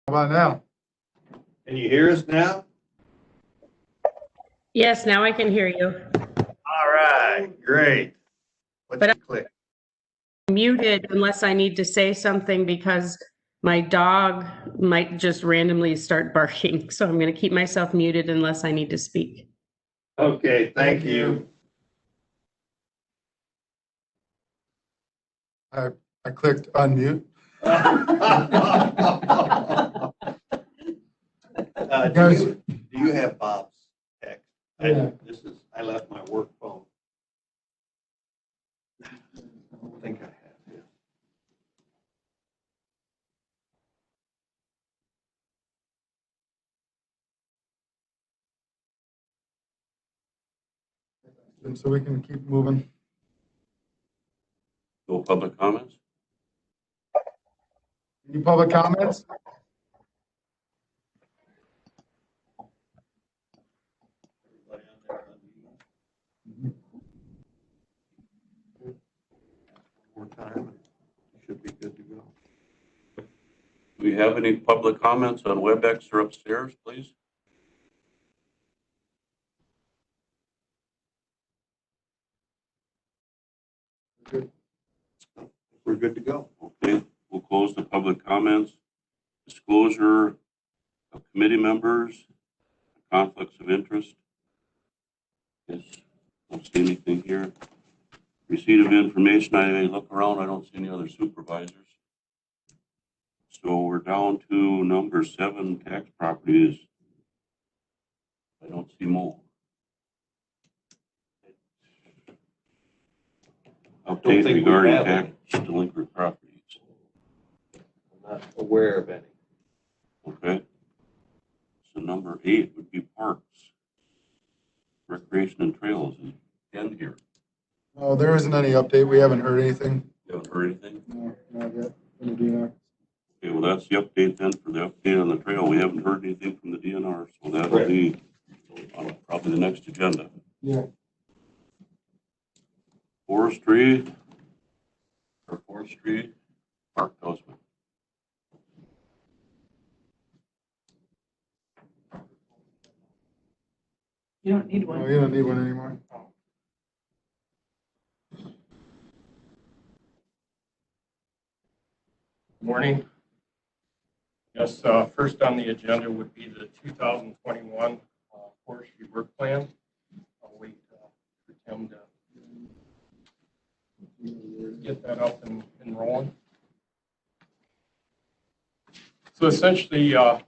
about now? Can you hear us now? Yes, now I can hear you. All right, great. What'd But you click? I'm muted unless I need to say something because my dog might just randomly start barking. So I'm going to keep myself muted unless I need to speak. Okay, thank you. I clicked unmute. Do you have Bob's text? Yeah. I left my work phone. I think I have it. And so we can keep moving. No public comments? Any public comments? Everybody on there unmute. One more time, it should be good to go. Do we have any public comments on WebEx or upstairs, please? We're good to go. Okay, we'll close the public comments. Disclosure of committee members, conflicts of interest. Yes, don't see anything here. Receipt of information, I look around, I don't see any other supervisors. So we're down to number 7, tax properties. I don't see more. Don't Update think we regarding have tax delinquent properties. I'm not aware of any. Okay. So number 8 would be parks. Recreation and trails is again here. Oh, there isn't any update. We haven't heard anything. You haven't heard anything? No, not yet. From the DNR. Okay, well, that's the update then for the update on the trail. We haven't heard anything from the DNR, so that'll be on probably the next agenda. Yeah. Forestry, Mark Tosman. You don't need No, one. you don't need one anymore. Morning. Yes, first on the agenda would be the 2021 forestry work plan. I'll wait for Tim to get that up and rolling. So essentially, had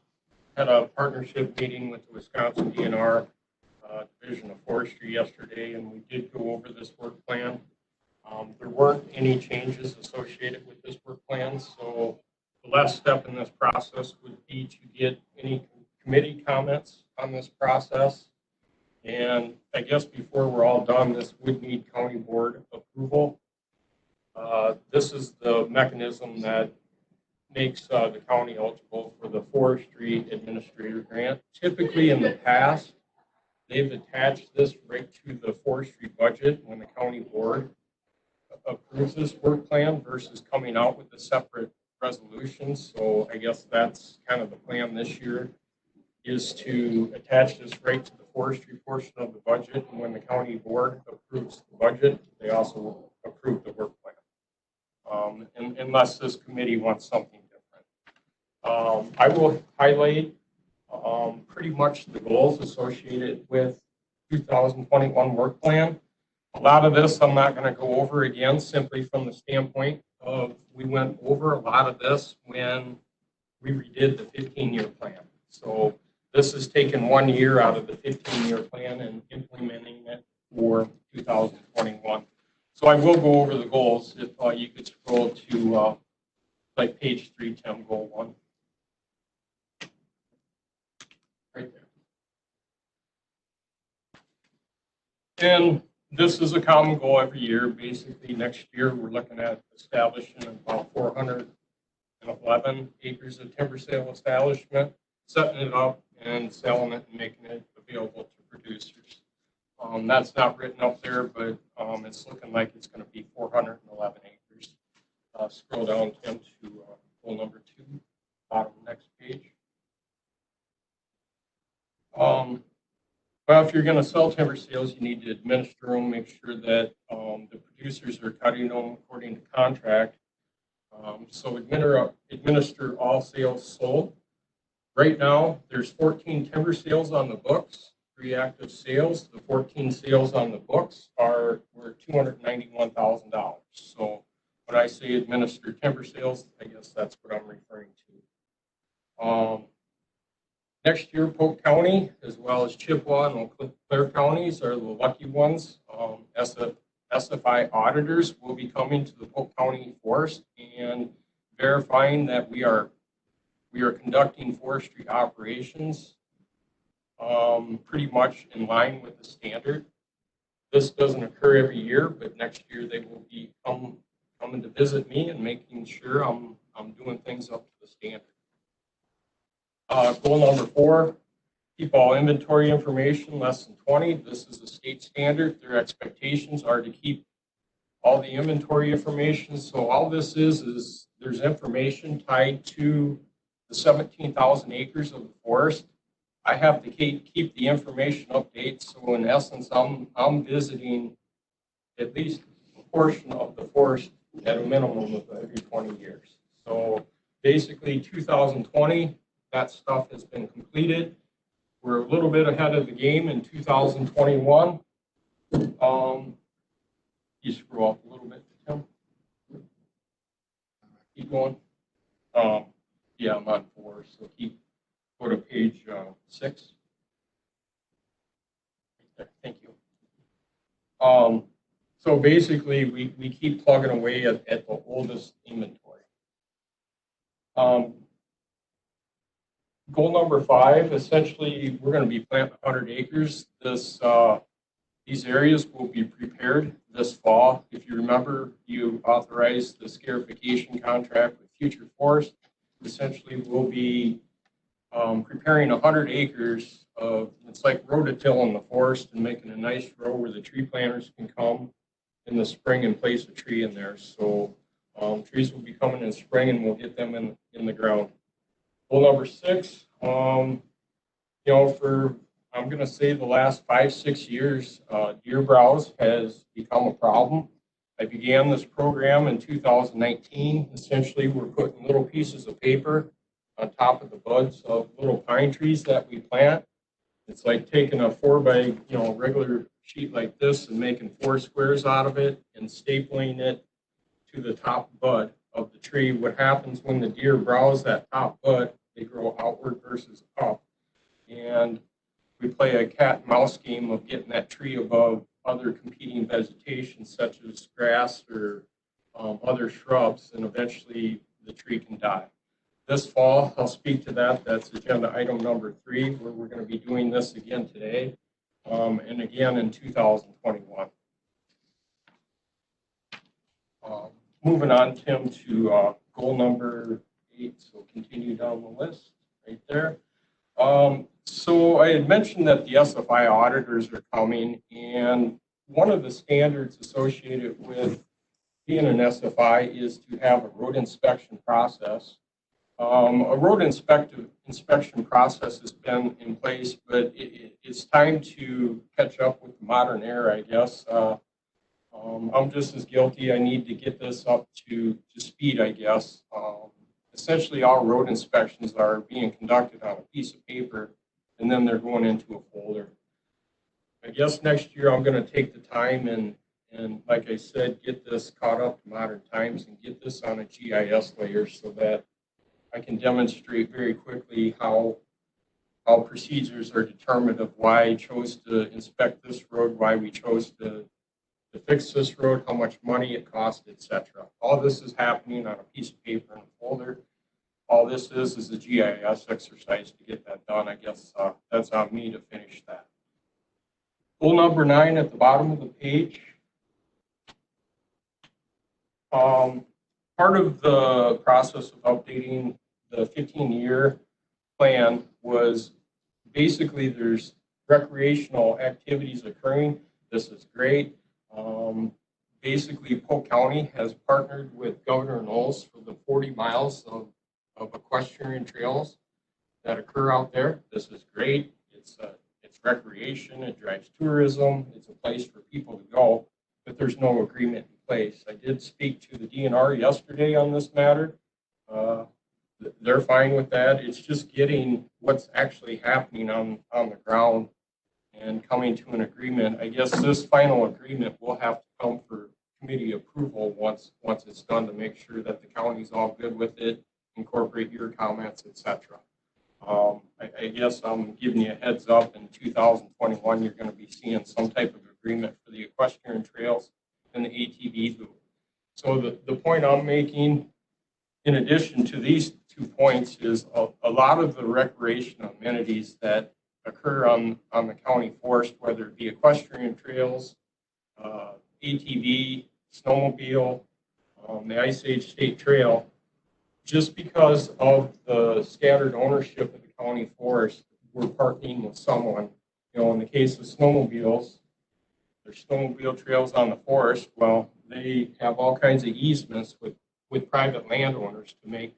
a partnership meeting with the Wisconsin DNR Division of Forestry yesterday, and we did go over this work plan. There weren't any changes associated with this work plan, so the last step in this process would be to get any committee comments on this process. And I guess before we're all done, this would need county board approval. This is the mechanism that makes the county eligible for the forestry administrator grant. Typically in the past, they've attached this right to the forestry budget when the county board approves this work plan versus coming out with a separate resolution. So I guess that's kind of the plan this year, is to attach this right to the forestry portion of the budget. And when the county board approves the budget, they also approve the work plan. Unless this committee wants something different. I will highlight pretty much the goals associated with 2021 work plan. A lot of this I'm not going to go over again, simply from the standpoint of we went over a lot of this when we redid the 15-year plan. So this is taking 1 year out of the 15-year plan and implementing it for 2021. So I will go over the goals if you could scroll to like page 3, Tim, goal 1. Right there. And this is a common goal every year. Basically, next year we're looking at establishing about 411 acres of timber sale establishment, setting it up and selling it and making it available to producers. That's not written up there, but it's looking like it's going to be 411 acres. Scroll down, Tim, to goal number 2. bottom next page. Well, if you're going to sell timber sales, you need to administer them, make sure that the producers are cutting them according to contract. So administer all sales sold. Right now, there's 14 timber sales on the books, 3 active sales. The 14 sales on the books were $291,000. So when I say administer timber sales, I guess that's what I'm referring to. Next year, Polk County, as well as Chippewa and Eau Claire counties are the lucky ones. SFI auditors will be coming to the Polk County Forest and verifying that we are conducting forestry operations pretty much in line with the standard. This doesn't occur every year, but next year they will be coming to visit me and making sure I'm doing things up to the standard. Goal number 4, keep all inventory information less than 20. This is a state standard. Their expectations are to keep all the inventory information. So all this is there's information tied to the 17,000 acres of the forest. I have to keep the information updated. So in essence, I'm visiting at least a portion of the forest at a minimum of every 20 years. So basically 2020, that stuff has been completed. We're a little bit ahead of the game in 2021. You scroll up a little bit, Tim. Keep going. Yeah, I'm on 4, so go to page 6. Thank you. So basically, we keep plugging away at the oldest inventory. Goal number 5, essentially, we're going to be planting 100 acres. These areas will be prepared this fall. If you remember, you authorized the scarification contract with Future Forest. Essentially, we'll be preparing 100 acres of, it's like rototill in the forest and making a nice row where the tree planters can come in the spring and place a tree in there. So trees will be coming in spring and we'll get them in the ground. Goal number 6, I'm going to say the last 5-6 years, deer browse has become a problem. I began this program in 2019. Essentially, we're putting little pieces of paper on top of the buds of little pine trees that we plant. It's like taking a 4x, regular sheet like this and making 4 squares out of it and stapling it to the top bud of the tree. What happens when the deer browse that top bud, they grow outward versus up. And we play a cat and mouse game of getting that tree above other competing vegetation such as grass or other shrubs, and eventually the tree can die. This fall, I'll speak to that. That's agenda item number 3, where we're going to be doing this again today and again in 2021. Moving on, Tim, to goal number 8. So continue down the list right there. So I had mentioned that the SFI auditors are coming, and one of the standards associated with being an SFI is to have a road inspection process. A road inspection process has been in place, but it's time to catch up with the modern era, I guess. I'm just as guilty. I need to get this up to speed, I guess. Essentially, all road inspections are being conducted on a piece of paper, and then they're going into a folder. I guess next year I'm going to take the time and like I said, get this caught up to modern times and get this on a GIS layer so that I can demonstrate very quickly how procedures are determined of why I chose to inspect this road, why we chose to fix this road, how much money it cost, etc. All this is happening on a piece of paper in a folder. All this is a GIS exercise to get that done. I guess that's on me to finish that. Goal number 9 at the bottom of the page. Part of the process of updating the 15-year plan was basically there's recreational activities occurring. This is great. Basically, Polk County has partnered with Governor Knowles for the 40 miles of of equestrian trails that occur out there. This is great. It's recreation. It drives tourism. It's a place for people to go, but there's no agreement in place. I did speak to the DNR yesterday on this matter. They're fine with that. It's just getting what's actually happening on the ground and coming to an agreement. I guess this final agreement will have to come for committee approval once it's done, to make sure that the county's all good with it, incorporate your comments, etc. I guess I'm giving you a heads up. In 2021, you're going to be seeing some type of agreement for the equestrian trails and the ATV loop. So the point I'm making, in addition to these 2 points, is a lot of the recreational amenities that occur on the county forest, whether it be equestrian trails, ATV, snowmobile, the Ice Age State Trail, just because of the scattered ownership of the county forest, we're partnering with someone. In the case of snowmobiles, there's snowmobile trails on the forest. Well, they have all kinds of easements with private landowners to make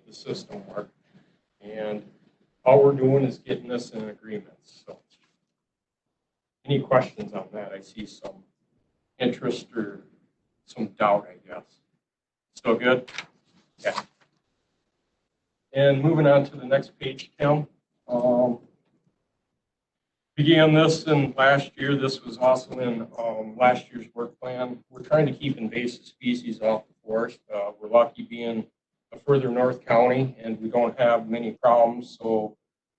the system work. And all we're doing is getting this in agreement. So, any questions on that? I see some interest or some doubt, I guess. Still good? Yeah. And moving on to the next page, Tim. Began this in last year. This was also in last year's work plan. We're trying to keep invasive species off the forest. We're lucky being a further north county, and we don't have many problems. So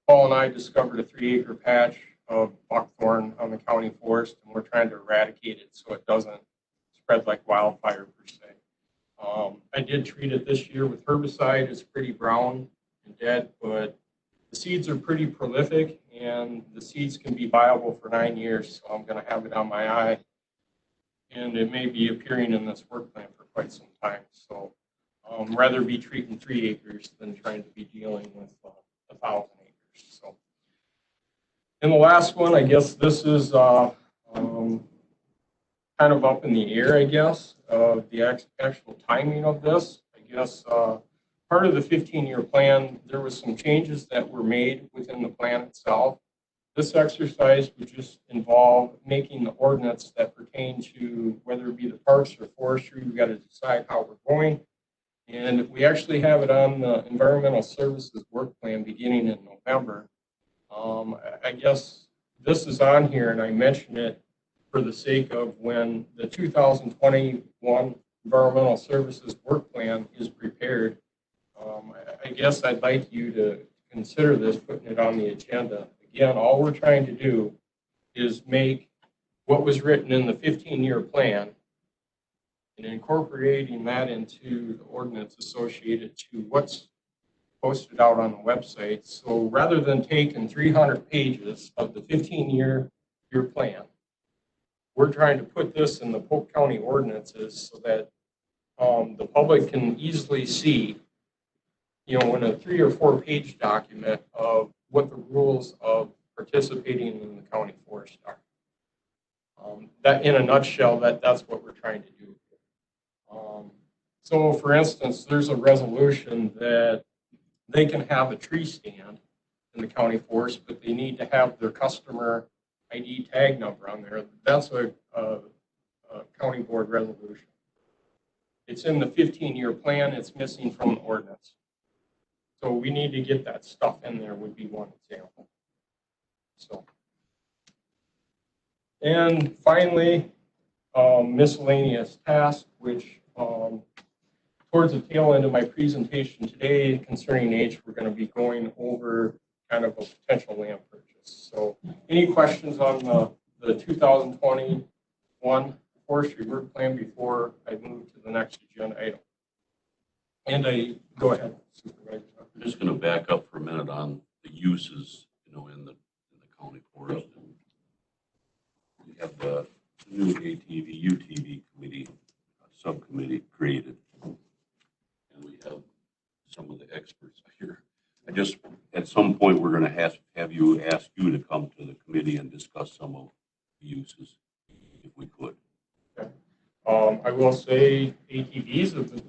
Paul and I discovered a 3-acre patch of buckthorn on the county forest, and we're trying to eradicate it so it doesn't spread like wildfire per se. I did treat it this year with herbicide. It's pretty brown and dead, but the seeds are pretty prolific, and the seeds can be viable for 9 years. So I'm going to have it on my eye, and it may be appearing in this work plan for quite some time. So rather be treating 3 acres than trying to be dealing with 1,000 acres. So, and the last one, I guess this is kind of up in the air, I guess, the actual timing of this. I guess part of the 15-year plan, there was some changes that were made within the plan itself. This exercise would just involve making the ordinance that pertain to whether it be the parks or forestry. We've got to decide how we're going. And we actually have it on the environmental services work plan beginning in November. I guess this is on here, and I mention it for the sake of when the 2021 environmental services work plan is prepared. I guess I'd like you to consider this, putting it on the agenda. Again, all we're trying to do is make what was written in the 15-year plan and incorporating that into the ordinance associated to what's posted out on the website. So rather than taking 300 pages of the 15-year plan, we're trying to put this in the Polk County ordinances so that the public can easily see, in a 3 or 4 page document of what the rules of participating in the county forest are. That, in a nutshell, that's what we're trying to do. So, for instance, there's a resolution that they can have a tree stand in the county forest, but they need to have their customer ID tag number on there. That's a county board resolution. It's in the 15-year plan. It's missing from the ordinance. So we need to get that stuff in there, would be one example. So, and finally, miscellaneous task, which towards the tail end of my presentation today concerning H, we're going to be going over kind of a potential land purchase. So any questions on the 2021 forestry work plan before I move to the next agenda item? And go ahead, Supervisor. I'm just going to back up for a minute on the uses, in the county forest. And we have the new ATV, UTV committee, subcommittee created. And we have some of the experts here. I just, at some point, we're going to have you ask you to come to the committee and discuss some of the uses, if we could. Okay. I will say ATVs,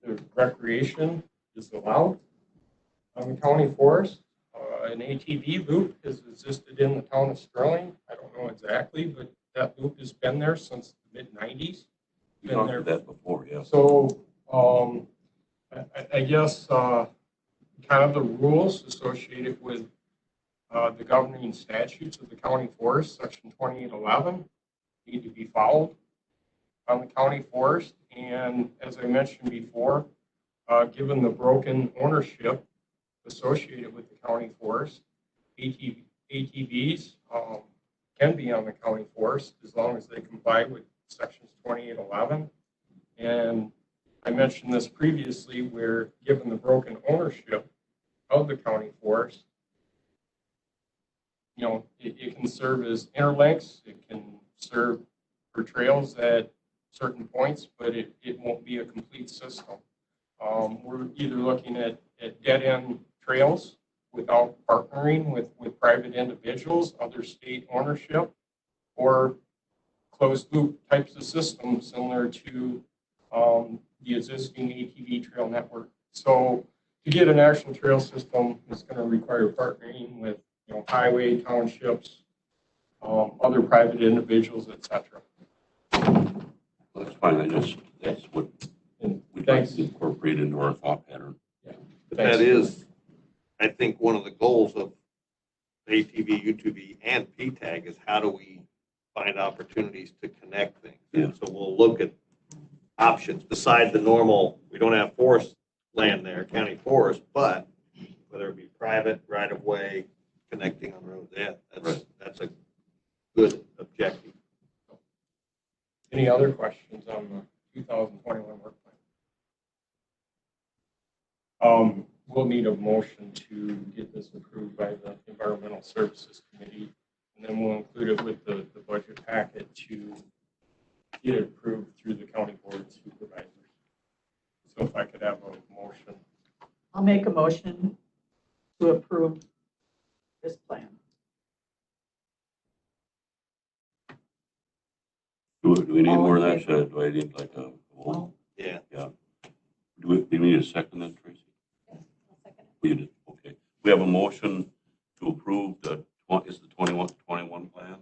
the recreation is allowed. On the county forest, an ATV loop has existed in the town of Sterling. I don't know exactly, but that loop has been there since the mid-90s. We talked about that before, yeah. So I guess kind of the rules associated with the governing statutes of the county forest, section 2811, need to be followed on the county forest. And as I mentioned before, given the broken ownership associated with the county forest, ATVs can be on the county forest as long as they comply with sections 2811. And I mentioned this previously where given the broken ownership of the county forest, you know, it can serve as interlinks, it can serve for trails at certain points, but it won't be a complete system. We're either looking at dead-end trails without partnering with private individuals, other state ownership, or closed-loop types of systems similar to the existing ATV trail network. So to get an actual trail system, it's going to require partnering with highway, townships, other private individuals, etc. That's fine, that's what we'd like to incorporate into our thought pattern. But that is, I think, one of the goals of ATV, UTV, and PTAG is how do we find opportunities to connect things. Yeah. So we'll look at options beside the normal, we don't have forest land there, county forest, but whether it be private, right of way, connecting on roads, that's a good objective. Any other questions on the 2021 work plan? We'll need a motion to get this approved by the Environmental Services Committee, and then we'll include it with the budget packet to get it approved through the County Board of Supervisors. So if I could have a motion. I'll make a motion to approve this plan. Do we need All more of in that? favor? Do I need like a vote? Yeah. Yeah. Do we need a second then, Tracy? We did, okay. We have a motion to approve the 21 plan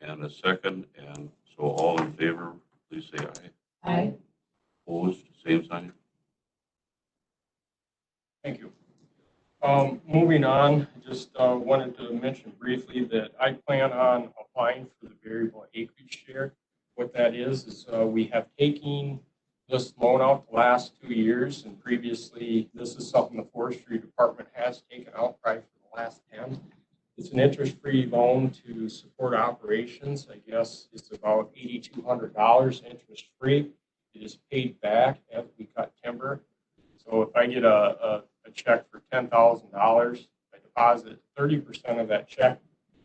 and a second, and so all in favor, please say aye. Aye. Opposed, same sign. Thank you. Moving on, just wanted to mention briefly that I plan on applying for the variable acreage share. What that is we have taken this loan out the last 2 years, and previously this is something the Forestry Department has taken out probably for the last 10. It's an interest-free loan to support operations. I guess it's about $8,200 interest-free. It is paid back as we cut timber. So if I get a check for $10,000, I deposit 30% of that check,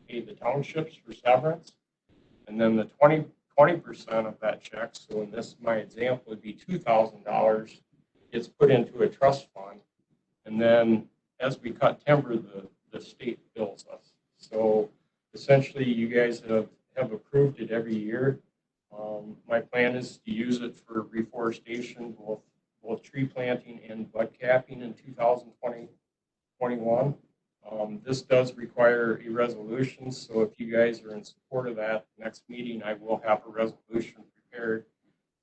pay the townships for severance, and then the 20% of that check, so in this, my example would be $2,000, gets put into a trust fund, and then as we cut timber, the state bills us. So essentially, you guys have approved it every year. My plan is to use it for reforestation, both tree planting and bud capping in 2021. This does require a resolution, so if you guys are in support of that, next meeting I will have a resolution prepared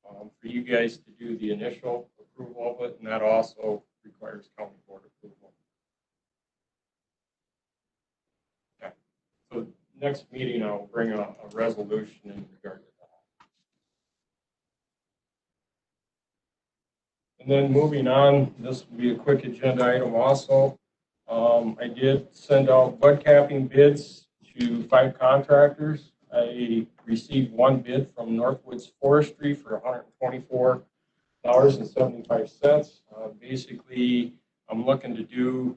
for you guys to do the initial approval of it, and that also requires county board approval. Okay, so next meeting I'll bring a resolution in regard to that. And then moving on, this will be a quick agenda item also. I did send out bud capping bids to 5 contractors. I received 1 bid from Northwoods Forestry for $124.75. Basically, I'm looking to do,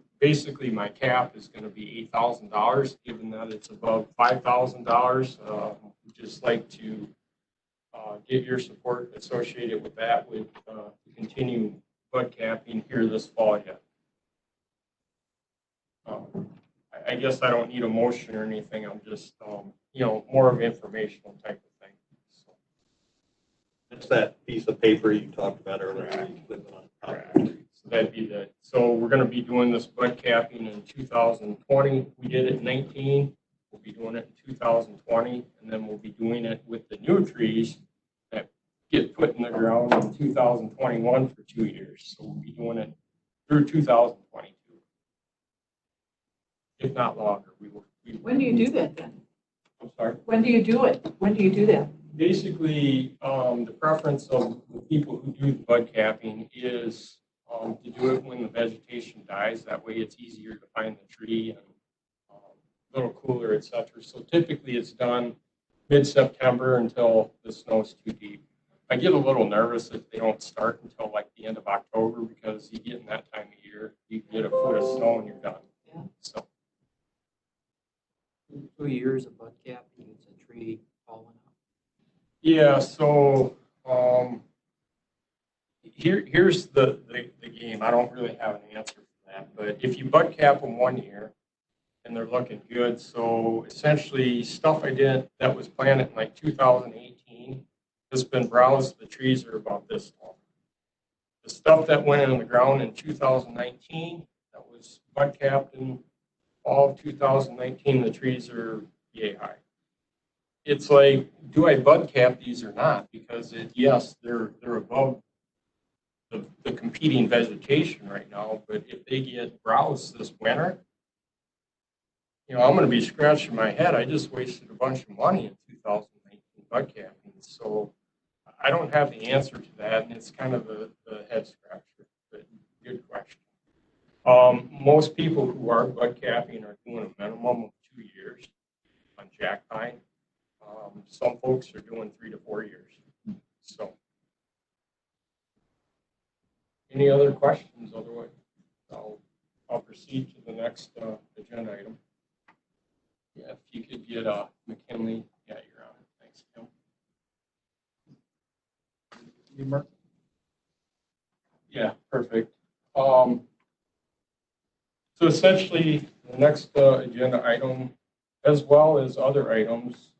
my cap is going to be $8,000, given that it's above $5,000. Just like to get your support associated with that, with continue bud capping here this fall yet. I guess I don't need a motion or anything. I'm just, more of informational type of thing. So. It's that piece of paper you talked about earlier. You click on. Correct. So So that'd be so we're gonna be doing this bud capping in 2020. We did it in 19. We'll be doing it in 2020, and then we'll be doing it with the new trees that get put in the ground in 2021 for 2 years. So we'll be doing it through 2022, if not longer. When do you do that then? I'm sorry. When do you do it? When do you do that? Basically, the preference of the people who do the bud capping is to do it when the vegetation dies. That way it's easier to find the tree and a little cooler, et cetera. So typically it's done mid-September until the snow's too deep. I get a little nervous if they don't start until like the end of October, because you get in that time of year, you get a foot of snow and you're done. Yeah. So 2 years of bud capping, it's a tree falling out. yeah, so here's the game. I don't really have an answer for that, but if you bud cap them 1 year and they're looking good, so essentially stuff I did that was planted in like 2018 has been browsed. The trees are about this tall. The stuff that went in the ground in 2019 that was bud capped in fall of 2019, the trees are yay high. It's like, do I bud cap these or not? Because yes, they're above the competing vegetation right now, but if they get browsed this winter, I'm going to be scratching my head. I just wasted a bunch of money in 2019 bud capping. So I don't have the answer to that, and it's kind of the head scratcher, but good question. Most people who are bud capping are doing a minimum of 2 years on jack pine. Some folks are doing 3 to 4 years. So, any other questions? Otherwise, I'll proceed to the next agenda item. Yeah, if you could get McKinley. Yeah, you're on it. Thanks, Tim. Yeah, perfect. So essentially, the next agenda item, as well as other items,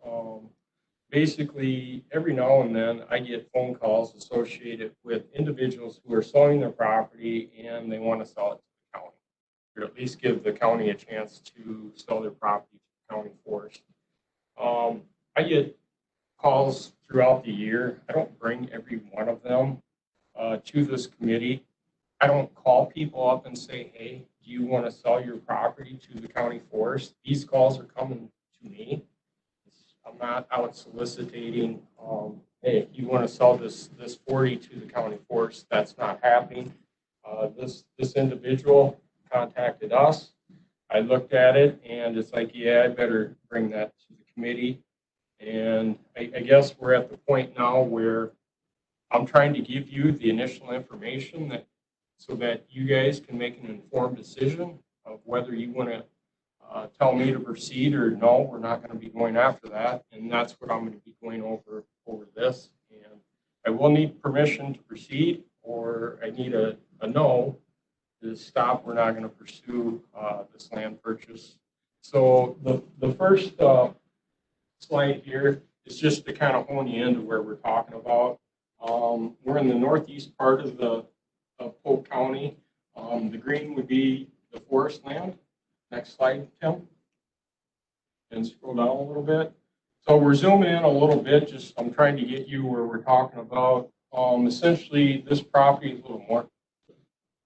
basically every now and then I get phone calls associated with individuals who are selling their property and they want to sell it to the county, or at least give the county a chance to sell their property to the county forest. I get calls throughout the year. I don't bring every one of them to this committee. I don't call people up and say, hey, do you want to sell your property to the county forest? These calls are coming to me. I'm not out soliciting, hey, if you want to sell this 40 to the county forest. That's not happening. This individual contacted us. I looked at it and it's like, yeah, I better bring that to the committee. And I guess we're at the point now where I'm trying to give you the initial information so that you guys can make an informed decision of whether you want to tell me to proceed or no, we're not going to be going after that. And that's what I'm going to be going over this. And I will need permission to proceed, or I need a no to stop. We're not going to pursue this land purchase. So the first slide here is just to kind of hone you into where we're talking about. We're in the northeast part of Polk County. The green would be the forest land. Next slide, Tim. And scroll down a little bit. So we're zooming in a little bit. I'm trying to get you where we're talking about. Essentially, this property is a little more.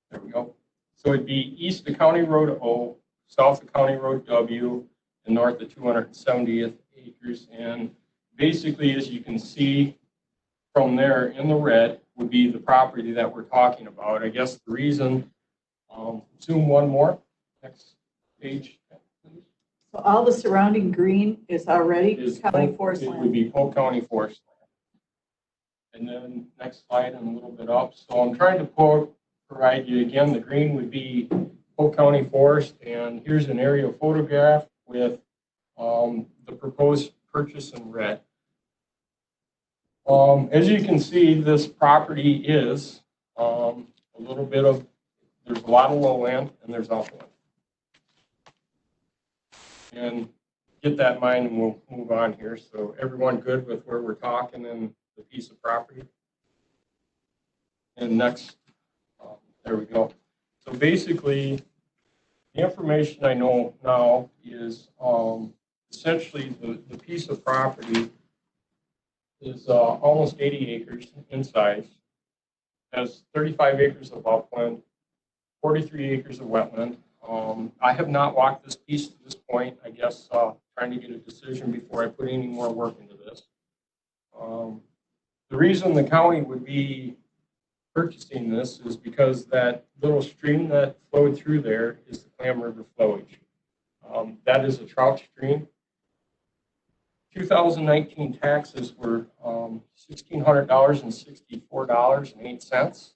There we go. So it'd be east of County Road O, south of County Road W, and north of 270th acres. And basically, as you can see from there in the red, would be the property that we're talking about. I guess the reason, zoom one more, next page. So all the surrounding green is already county forest It would land. be Polk County forest land. And then next slide and a little bit up. So I'm trying to provide you again, the green would be Polk County forest. And here's an aerial photograph with the proposed purchase in red. As you can see, this property is a little bit of, there's a lot of lowland and there's upland. And get that in mind and we'll move on here. So everyone good with where we're talking and the piece of property? And next There we go. So basically, the information I know now is essentially the piece of property is almost 80 acres in size, has 35 acres of upland, 43 acres of wetland. I have not walked this piece to this point, I guess, trying to get a decision before I put any more work into this. The reason the county would be purchasing this is because that little stream that flowed through there is the Clam River flowage. That is a trout stream. 2019 taxes were $1,600 and $64.08.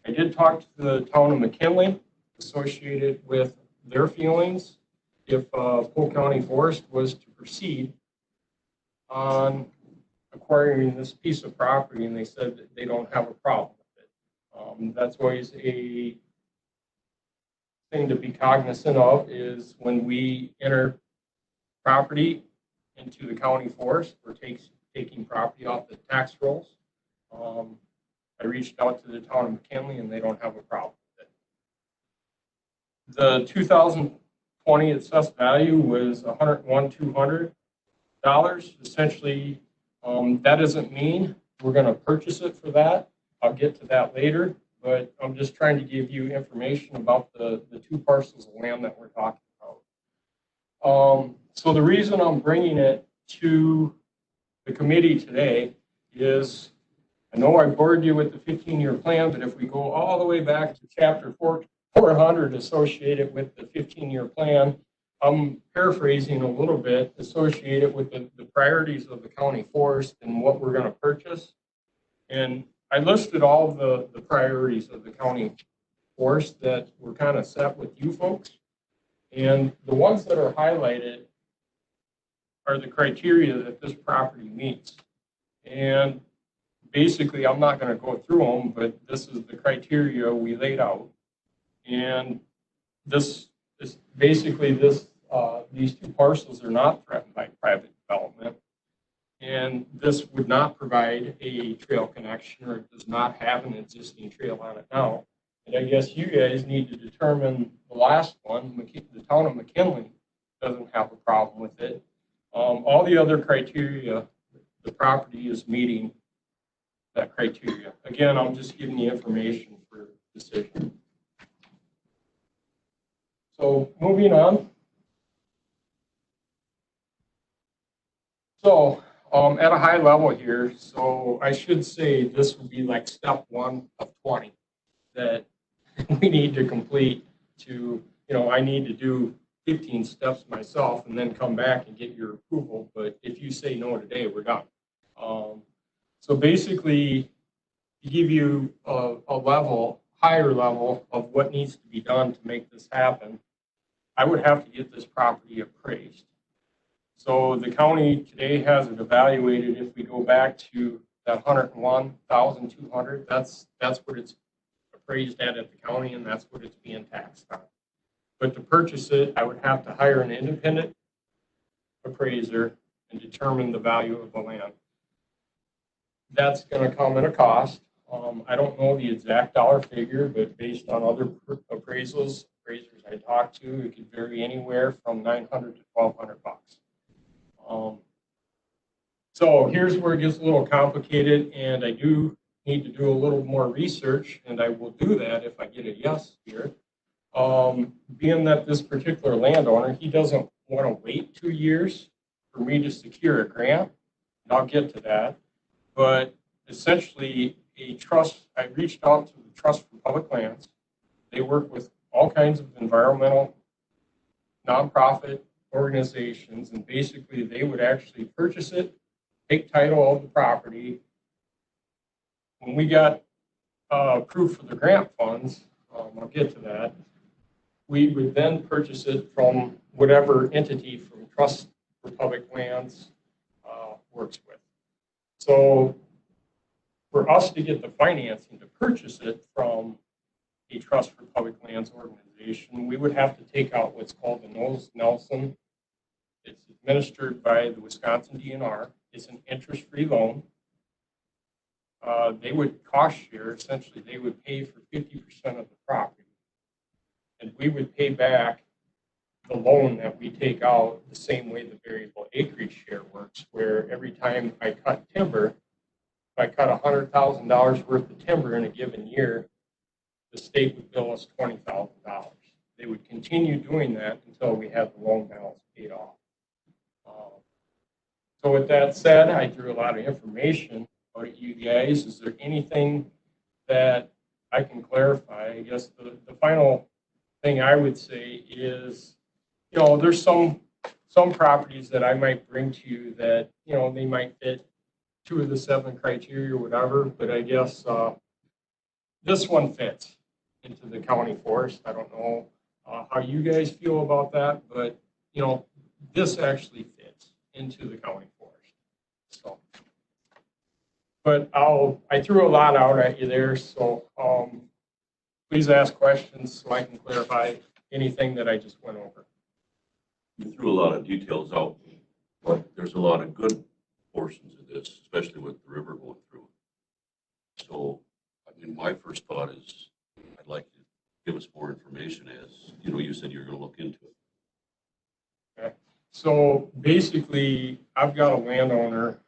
I did talk to the town of McKinley associated with their feelings if Polk County Forest was to proceed on acquiring this piece of property, and they said that they don't have a problem with it. That's always a thing to be cognizant of, is when we enter property into the county forest, we're taking property off the tax rolls. I reached out to the town of McKinley and they don't have a problem with it. The 2020 assessed value was $101,200. Essentially, that doesn't mean we're going to purchase it for that. I'll get to that later, but I'm just trying to give you information about the two parcels of land that we're talking about. So the reason I'm bringing it to the committee today is, I know I bored you with the 15-year plan, but if we go all the way back to chapter 400 associated with the 15-year plan, I'm paraphrasing a little bit associated with the priorities of the county forest and what we're going to purchase. And I listed all the priorities of the county forest that were kind of set with you folks. And the ones that are highlighted are the criteria that this property meets. And basically, I'm not going to go through them, but this is the criteria we laid out. And this is basically these two parcels are not threatened by private development. And this would not provide a trail connection, or it does not have an existing trail on it now. And I guess you guys need to determine the last one. The town of McKinley doesn't have a problem with it. All the other criteria, the property is meeting that criteria. Again, I'm just giving you information for decision. So moving on. So at a high level here, so I should say this would be like step 1 of 20 that we need to complete to, I need to do 15 steps myself and then come back and get your approval. But if you say no today, we're done. So basically, to give you a higher level of what needs to be done to make this happen, I would have to get this property appraised. So the county today has it evaluated. If we go back to that $101,200, that's what it's appraised at the county, and that's what it's being taxed on. But to purchase it, I would have to hire an independent appraiser and determine the value of the land. That's going to come at a cost. I don't know the exact dollar figure, but based on other appraisers I talked to, it could vary anywhere from $900 to $1,200. So here's where it gets a little complicated, and I do need to do a little more research, and I will do that if I get a yes here. Being that this particular landowner, he doesn't want to wait 2 years for me to secure a grant, and I'll get to that. But essentially, a trust, I reached out to the Trust for Public Lands. They work with all kinds of environmental nonprofit organizations, and basically they would actually purchase it, take title of the property. When we got approved for the grant funds, I'll get to that, we would then purchase it from whatever entity from Trust for Public Lands works with. So for us to get the financing to purchase it from a Trust for Public Lands organization, we would have to take out what's called the Knowles-Nelson. It's administered by the Wisconsin DNR. It's an interest-free loan. they would cost share. Essentially, they would pay for 50% of the property. And we would pay back the loan that we take out the same way the variable acreage share works, where every time I cut timber, if I cut $100,000 worth of timber in a given year, the state would bill us $20,000. They would continue doing that until we had the loan balance paid off. So with that said, I threw a lot of information out at you guys. Is there anything that I can clarify? I guess the final thing I would say is, there's some properties that I might bring to you that, they might fit 2 of the 7 criteria or whatever, but I guess this one fits into the county forest. I don't know how you guys feel about that, but, this actually fits into the county forest. So, but I threw a lot out at you there, so please ask questions so I can clarify anything that I just went over. You threw a lot of details out, but there's a lot of good portions of this, especially with the river going through. So, my first thought is I'd like you to give us more information as, you said you're going to look into it. Okay. So basically, I've got a landowner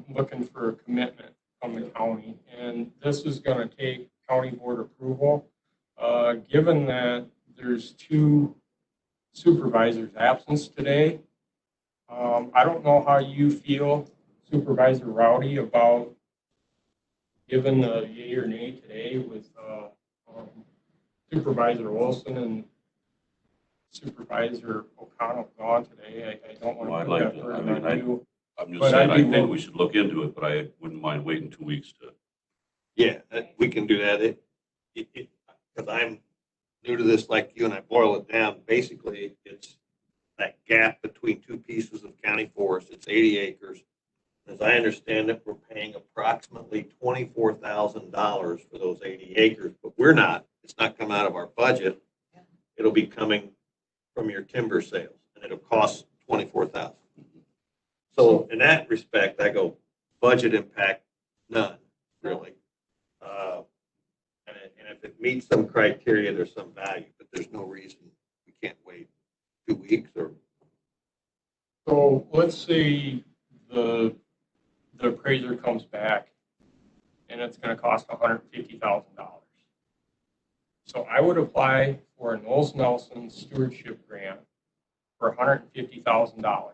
looking for a commitment from the county, and this is going to take county board approval. Given that there's 2 supervisors absent today, I don't know how you feel, Supervisor Rowdy, about giving a yay or nay today with Supervisor Wilson and Supervisor O'Connell gone today. I don't want to put that burden on you. I'm just saying, I think we should look into it, but I wouldn't mind waiting 2 weeks to. Yeah, we can do that. Because I'm new to this, like you, and I boil it down. Basically, it's that gap between 2 pieces of county forest. It's 80 acres. As I understand it, we're paying approximately $24,000 for those 80 acres, but we're not. It's not coming out of our budget. It'll be coming from your timber sales, and it'll cost $24,000. So in that respect, I go budget impact, none, really. And if it meets some criteria, there's some value, but there's no reason we can't wait 2 weeks or. So let's say the appraiser comes back and it's going to cost $150,000. So I would apply for a Knowles Nelson stewardship grant for $150,000.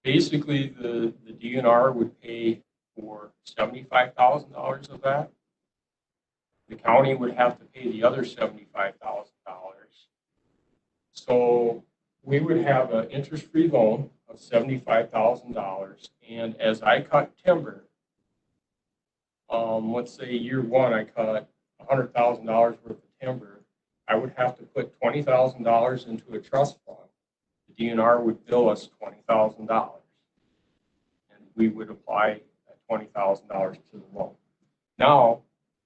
Basically, the DNR would pay for $75,000 of that. The county would have to pay the other $75,000. So we would have an interest-free loan of $75,000. And as I cut timber, let's say year 1, I cut $100,000 worth of timber, I would have to put $20,000 into a trust fund. The DNR would bill us $20,000. And we would apply that $20,000 to the loan. Now,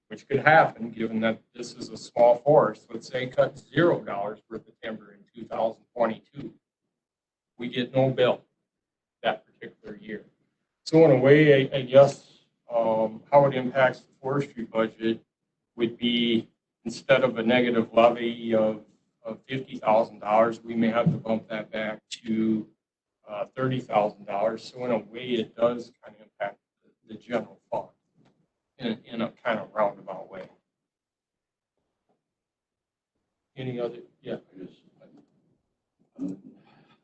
which could happen given that this is a small forest, let's say cut $0 worth of timber in 2022. We get no bill that particular year. So in a way, I guess how it impacts the forestry budget would be, instead of a negative levy of $50,000, we may have to bump that back to $30,000. So in a way, it does kind of impact the general fund in a kind of roundabout way. Any other? Yeah. I'm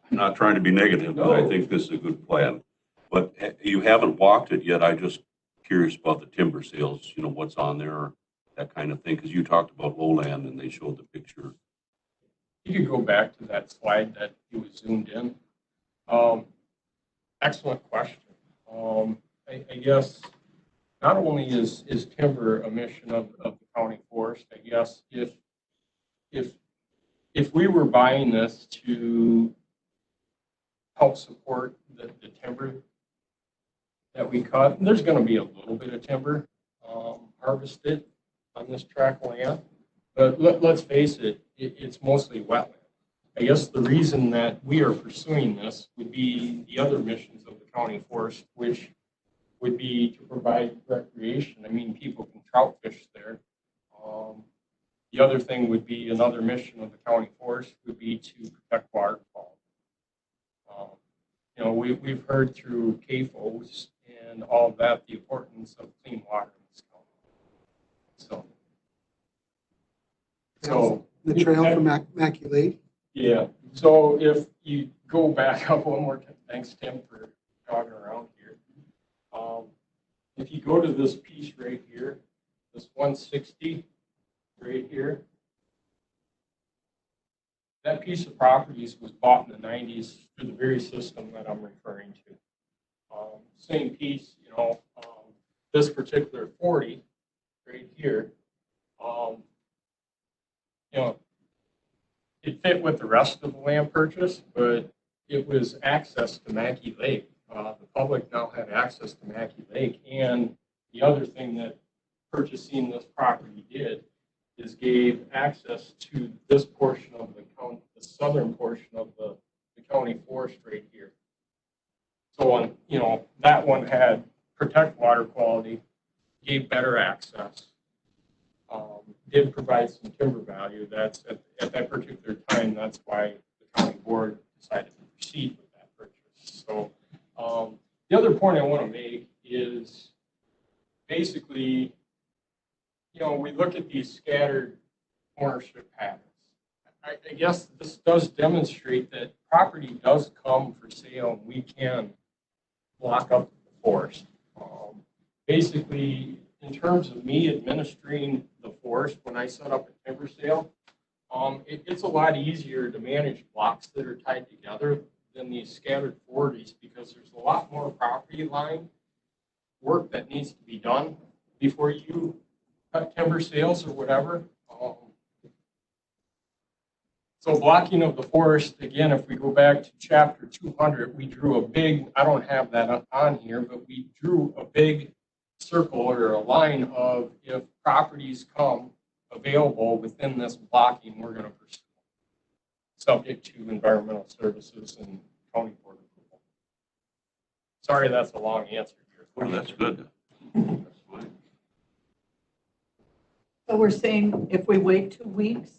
not trying to be negative, but I think this is a good plan. But you haven't walked it yet. I'm just curious about the timber sales, what's on there, that kind of thing, because you talked about lowland and they showed the picture. You could go back to that slide that he was zoomed in. Excellent question. I guess not only is timber a mission of the county forest, I guess if we were buying this to help support the timber that we cut, there's going to be a little bit of timber harvested on this tract of land, but let's face it, it's mostly wetland. I guess the reason that we are pursuing this would be the other missions of the county forest, which would be to provide recreation. I mean, people can trout fish there. The other thing would be, another mission of the county forest would be to protect water quality. You know, we've heard through CAFOs and all of that, the importance of clean water in this county. So The trail from Mackey Lake. yeah, so if you go back up one more time, thanks Tim for jogging around here. If you go to this piece right here, this 160 right here, that piece of properties was bought in the 90s through the very system that I'm referring to. Same piece, you know, this particular 40 right here, you know, it fit with the rest of the land purchase, but it was access to Mackey Lake. The public now had access to Mackey Lake. And the other thing that purchasing this property did is gave access to this portion of the county, the southern portion of the county forest right here. So on, you know, that one had protect water quality, gave better access, did provide some timber value. That's at that particular time, that's why the county board decided to proceed with that purchase. So the other point I want to make is basically, you know, we look at these scattered ownership patterns. I guess this does demonstrate that property does come for sale and we can block up the forest. Basically, in terms of me administering the forest, when I set up a timber sale, it's a lot easier to manage blocks that are tied together than these scattered 40s, because there's a lot more property line work that needs to be done before you cut timber sales or whatever. So blocking of the forest, again, if we go back to chapter 200, we drew a big, I don't have that on here, but we drew a big circle or a line of, if properties come available within this blocking, we're going to pursue, subject to environmental services and county board approval. Sorry, that's a long answer here. Well, that's good. That's fine. So we're saying if we wait 2 weeks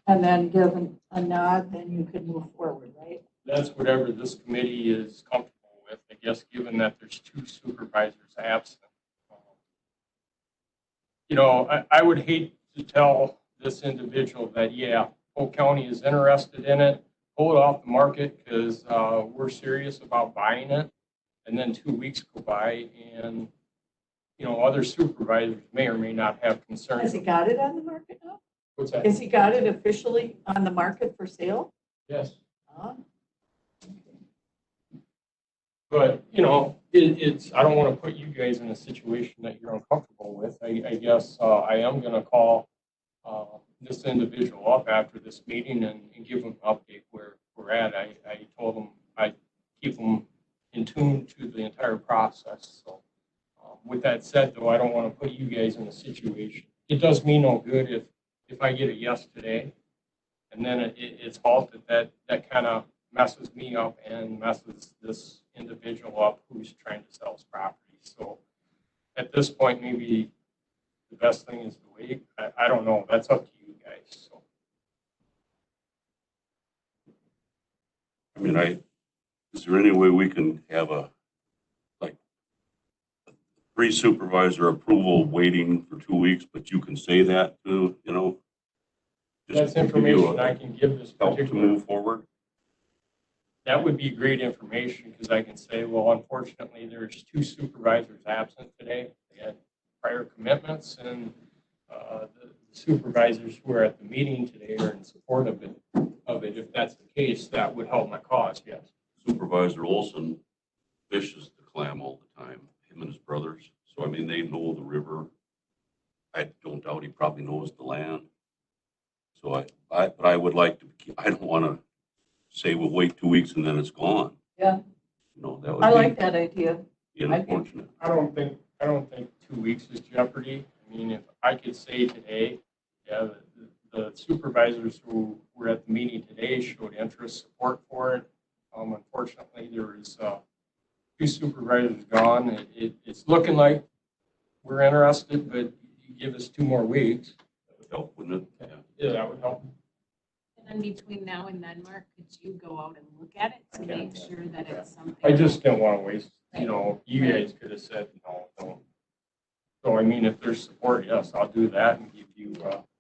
and then give a nod, then you can move forward, right? That's whatever this committee is comfortable with, I guess, given that there's 2 supervisors absent. You know, I would hate to tell this individual that, yeah, Polk County is interested in it, pull it off the market because we're serious about buying it. And then 2 weeks go by and, you know, other supervisors may or may not have concerns. Has he got it on the market now? What's that? Has he got it officially on the market for sale? Yes. Oh, But, you know, it's, I don't want to put you guys in a situation that you're uncomfortable with. I guess I am going to call this individual up after this meeting and give him an update where we're at. I told him I'd keep him in tune to the entire process. So with that said, though, I don't want to put you guys in a situation. It does me no good if I get a yes today and then it's halted. That kind of messes me up and messes this individual up who's trying to sell his property. So at this point, maybe the best thing is to wait. I don't know. That's up to you guys. So. I mean, is there any way we can have a, like, pre-supervisor approval waiting for 2 weeks, but you can say that to, you know? That's information I can give this help to particular. move forward. That would be great information because I can say, well, unfortunately, there's 2 supervisors absent today. They had prior commitments, and the supervisors who are at the meeting today are in support of it. If that's the case, that would help my cause, yes. Supervisor Olson fishes the clam all the time, him and his brothers. So, I mean, they know the river. I don't doubt he probably knows the land. So but I would like to, I don't want to say we'll wait 2 weeks and then it's gone. yeah, You know, that would I be like that idea. unfortunate. I don't think 2 weeks is jeopardy. I mean, if I could say today, yeah, the supervisors who were at the meeting today showed interest, support for it. Unfortunately, there is 2 supervisors gone. It's looking like we're interested, but you give us 2 more weeks. That would help, wouldn't it? Yeah, that would help. And then between now and then, Mark, could you go out and look at it to make sure that it's something? I just didn't want to waste, you guys could have said, no, don't. So I mean, if there's support, yes, I'll do that and give you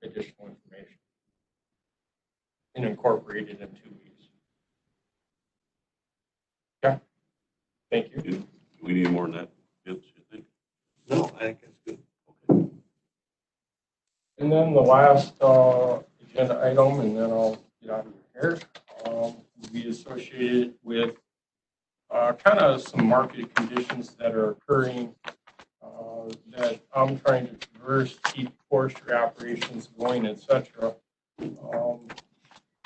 additional information. And incorporate it in 2 weeks. Okay. Thank you. Do we need more than that, Vince, you think? No, I think that's good. And then the last agenda item, and then I'll get out of here, will be associated with kind of some market conditions that are occurring that I'm trying to traverse, keep forestry operations going, etc.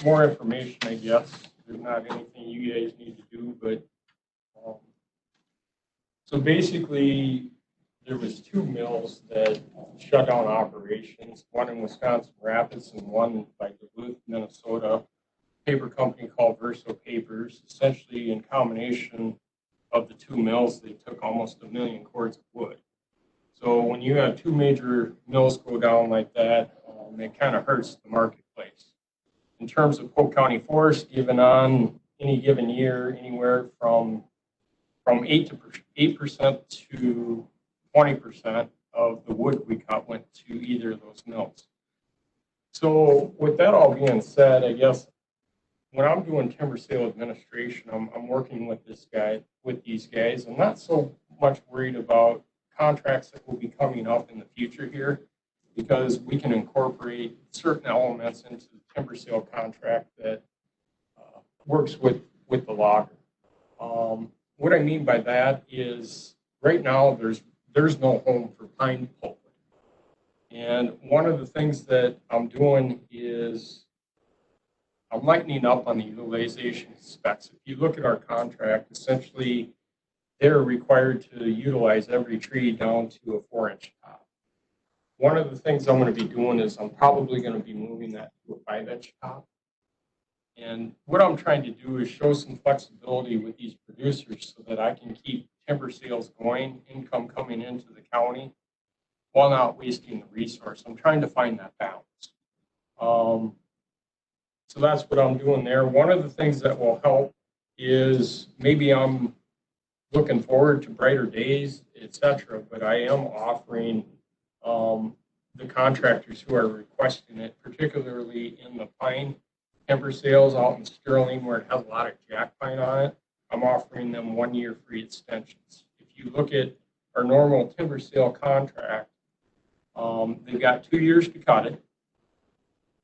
More information, I guess. There's not anything you guys need to do, but so basically, there was 2 mills that shut down operations, one in Wisconsin Rapids and one by Duluth, Minnesota, paper company called Verso Papers. Essentially, in combination of the 2 mills, they took almost 1 million cords of wood. So when you have 2 major mills go down like that, it kind of hurts the marketplace. In terms of Polk County Forest, given on any given year, anywhere from 8% to 20% of the wood we cut went to either of those mills. So with that all being said, I guess when I'm doing timber sale administration, I'm working with these guys. I'm not so much worried about contracts that will be coming up in the future here, because we can incorporate certain elements into the timber sale contract that works with the logger. What I mean by that is right now there's no home for pine pulpwood. And one of the things that I'm doing is I'm lightening up on the utilization specs. If you look at our contract, essentially they're required to utilize every tree down to a 4-inch top. One of the things I'm going to be doing is I'm probably going to be moving that to a 5-inch top. And what I'm trying to do is show some flexibility with these producers so that I can keep timber sales going, income coming into the county, while not wasting the resource. I'm trying to find that balance. So that's what I'm doing there. One of the things that will help is maybe I'm looking forward to brighter days, etc. But I am offering the contractors who are requesting it, particularly in the pine timber sales out in Sterling, where it has a lot of jack pine on it, I'm offering them 1-year free extensions. If you look at our normal timber sale contract, they've got 2 years to cut it.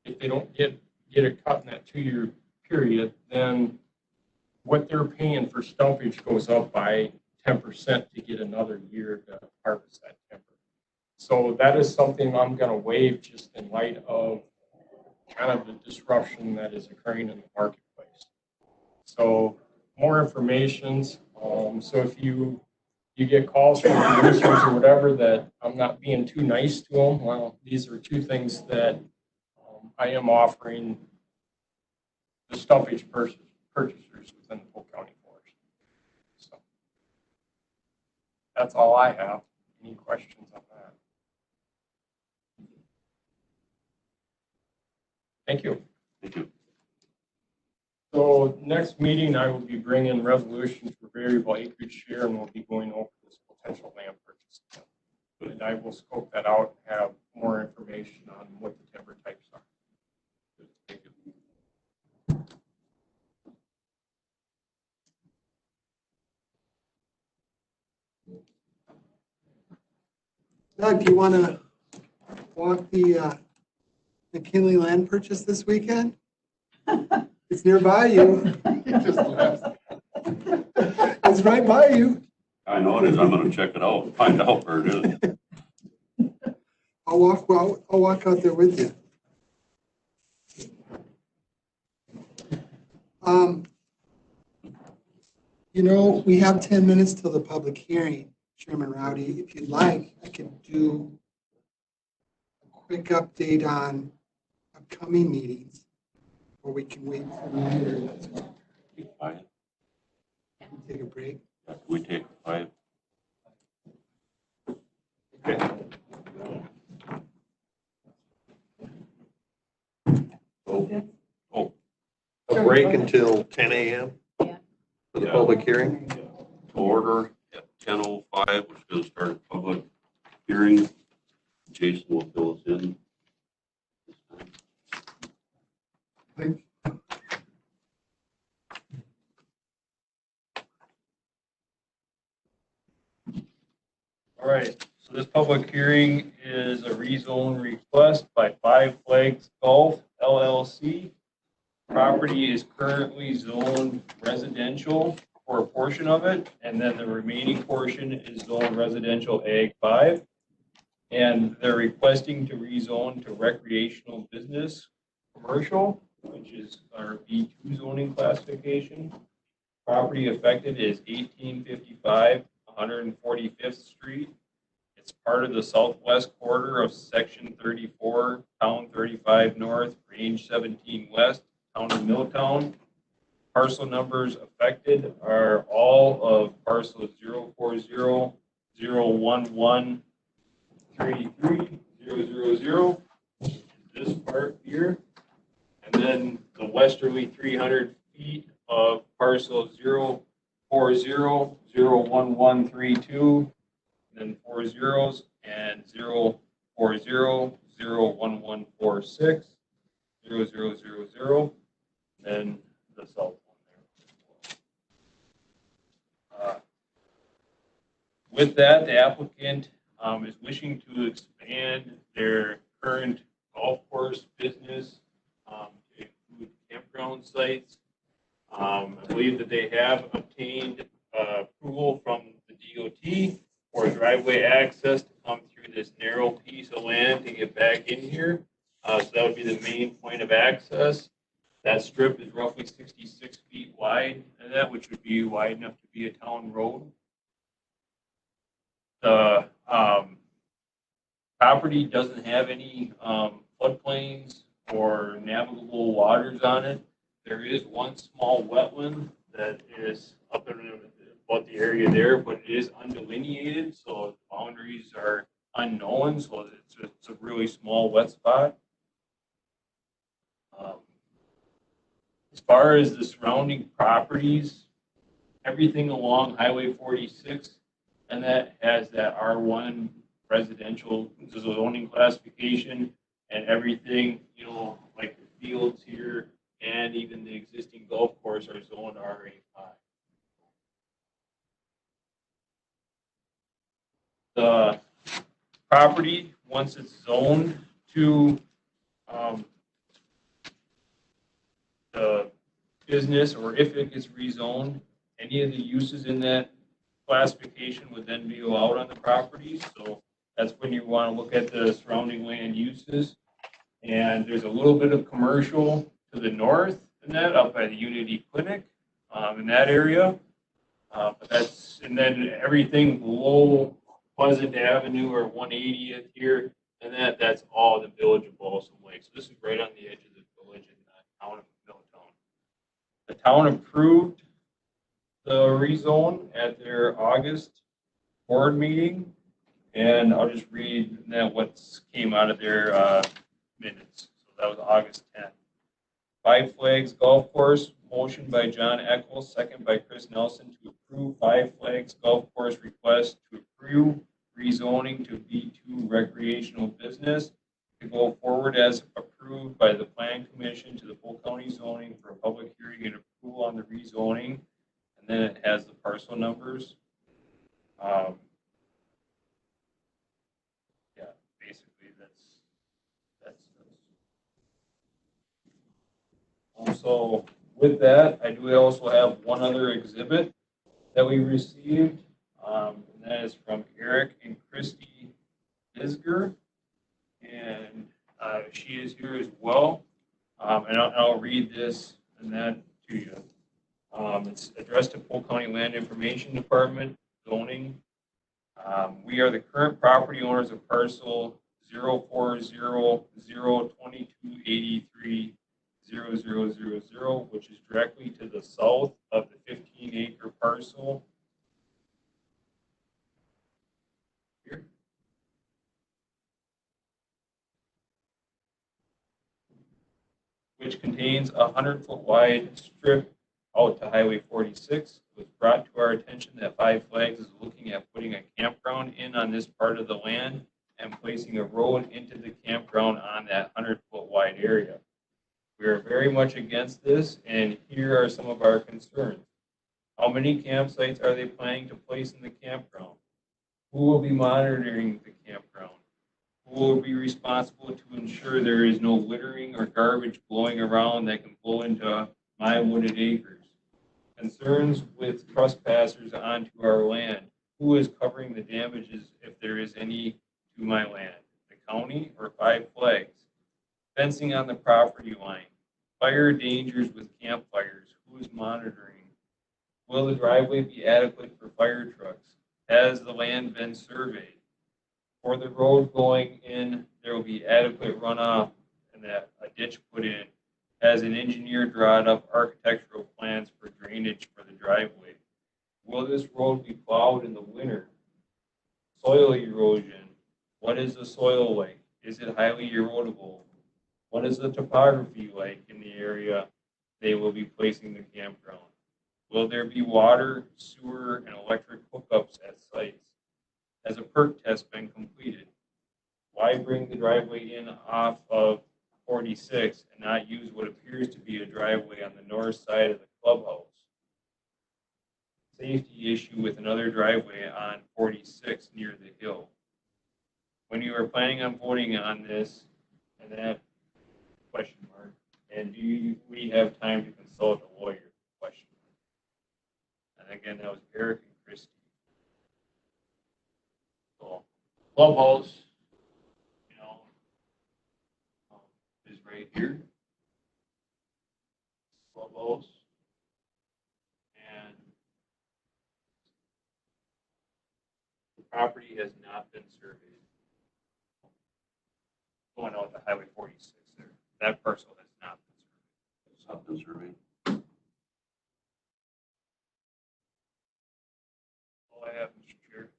If they don't get it cut in that 2-year period, then what they're paying for stumpage goes up by 10% to get another year to harvest that timber. So that is something I'm going to waive just in light of kind of the disruption that is occurring in the marketplace. So more information. So if you get calls from producers or whatever that I'm not being too nice to them, well, these are 2 things that I am offering the stumpage purchasers within the Polk County Forest. So that's all I have. Any questions on that? Thank you. Thank you. So next meeting, I will be bringing resolutions for variable acreage share, and we'll be going over this potential land purchase. And I will scope that out and have more information on what the timber types are. Thank you. Doug, do you want to walk the McKinley land purchase this weekend? It's nearby you. It's right by you. I know it is. I'm going to check it out, find out where it is. I'll walk out there with you. We have 10 minutes till the public hearing, Chairman Rowdy. If you'd like, I could do a quick update on upcoming meetings, or we can wait for later. That's fine. Be quiet. Take a break. We take 5. Okay. So, a break until 10 a.m. Yeah. for the public hearing. To order at 10:05, we're going to start a public hearing. Jason will fill us in. All right, so this public hearing is a rezone request by Five Flags Golf LLC. Property is currently zoned residential for a portion of it, and then the remaining portion is zoned residential Ag 5. And they're requesting to rezone to recreational business commercial, which is our B2 zoning classification. Property affected is 1855 145th Street. It's part of the southwest quarter of Section 34, Town 35 North, Range 17 West, Town of Milltown. Parcel numbers affected are all of parcels 040, 011, 33, 000, this part here. And then the westerly 300 feet of parcel 040, 01132, then 4 zeros, and 040, 01146, 0000, then the south one there. With that, the applicant is wishing to expand their current golf course business to include campground sites. I believe that they have obtained approval from the DOT for driveway access to come through this narrow piece of land to get back in here. So that would be the main point of access. That strip is roughly 66 feet wide, and that which would be wide enough to be a town road. The property doesn't have any floodplains or navigable waters on it. There is one small wetland that is up in about the area there, but it is undelineated, so boundaries are unknown, so it's a really small wet spot. As far as the surrounding properties, everything along Highway 46, and that has that R1 residential zoning classification, and everything, like the fields here and even the existing golf course are zoned RA5. The property, once it's zoned to the business, or if it gets rezoned, any of the uses in that classification would then be allowed on the property. So that's when you want to look at the surrounding land uses. And there's a little bit of commercial to the north in that, up by the Unity Clinic in that area. But and then everything below Pleasant Avenue or 180th here, and that's all the village of Balsam Lake. So this is right on the edge of the village in the town of Milltown. The town approved the rezone at their August board meeting, and I'll just read that what came out of their minutes. So that was August 10th. Five Flags Golf Course, motion by John Eccles, second by Chris Nelson to approve Five Flags Golf Course request to approve rezoning to B2 recreational business to go forward as approved by the Plan Commission to the Polk County zoning for a public hearing and approval on the rezoning. And then it has the parcel numbers. Yeah, basically that's. Also, with that, I do also have one other exhibit that we received, and that is from Eric and Christy Isger, and she is here as well. And I'll read this and that to you. It's addressed to Polk County Land Information Department, zoning. We are the current property owners of parcel 04002830000, which is directly to the south of the 15-acre parcel which contains a 100-foot wide strip out to Highway 46. It was brought to our attention that Five Flags is looking at putting a campground in on this part of the land and placing a road into the campground on that 100-foot wide area. We are very much against this, and here are some of our concerns. How many campsites are they planning to place in the campground? Who will be monitoring the campground? Who will be responsible to ensure there is no littering or garbage blowing around that can blow into my wooded acres? Concerns with trespassers onto our land. Who is covering the damages if there is any to my land? The county or Five Flags? Fencing on the property line. Fire dangers with campfires. Who is monitoring? Will the driveway be adequate for fire trucks? Has the land been surveyed? For the road going in, there will be adequate runoff and that a ditch put in. Has an engineer drawn up architectural plans for drainage for the driveway? Will this road be plowed in the winter? Soil erosion. What is the soil like? Is it highly erodible? What is the topography like in the area they will be placing the campground? Will there be water, sewer, and electric hookups at sites? Has a perk test been completed? Why bring the driveway in off of 46 and not use what appears to be a driveway on the north side of the clubhouse? Safety issue with another driveway on 46 near the hill. When you are planning on voting on this, and that question mark, and do we have time to consult a lawyer? Question mark. And again, that was Eric and Christie. So, clubhouse, is right here. Clubhouse. And the property has not been surveyed. Going out to Highway 46 there. That parcel has not been surveyed. It's not been surveyed. All I have, Mr. Chair.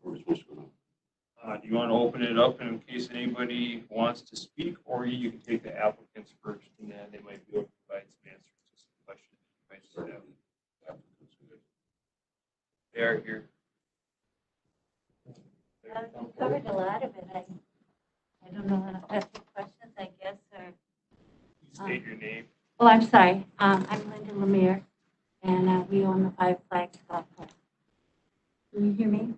Where's Mr. Brown? Do you want to open it up in case anybody wants to speak, or you can take the applicants first, and then they might be able to provide some answers to some questions you might just have. They are here. You covered a lot of it. I don't know how to ask you questions, I guess, or. State your name. Oh, I'm sorry. I'm Linda Lemire, and we own the Five Flags Golf Course. Can you hear me?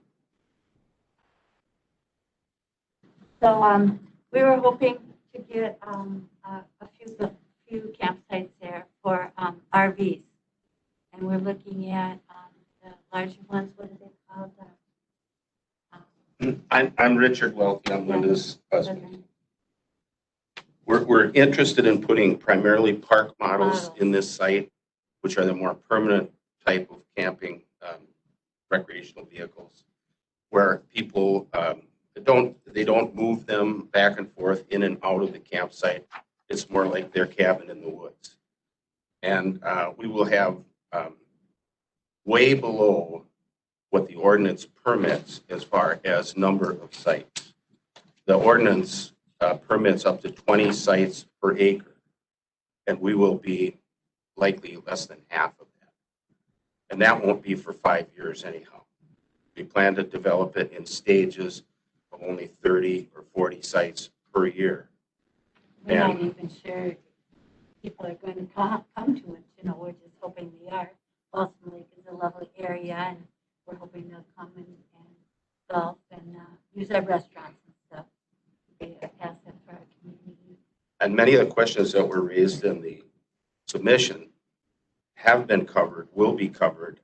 So we were hoping to get a few campsites there for RVs, and we're looking at the larger ones. What are they called? I'm Richard Welty. I'm Linda's husband. Okay. We're interested in putting primarily park models in this site, which are the more permanent type of camping recreational vehicles, where people they don't move them back and forth in and out of the campsite. It's more like their cabin in the woods. And we will have way below what the ordinance permits as far as number of sites. The ordinance permits up to 20 sites per acre, and we will be likely less than half of that. And that won't be for 5 years anyhow. We plan to develop it in stages of only 30 or 40 sites per year. We're not even sure people are going to come to it. We're just hoping they are. Ultimately, it's a lovely area, and we're hoping they'll come and golf and use our restaurants and stuff. Be an asset for our community. And many of the questions that were raised in the submission have been covered, will be covered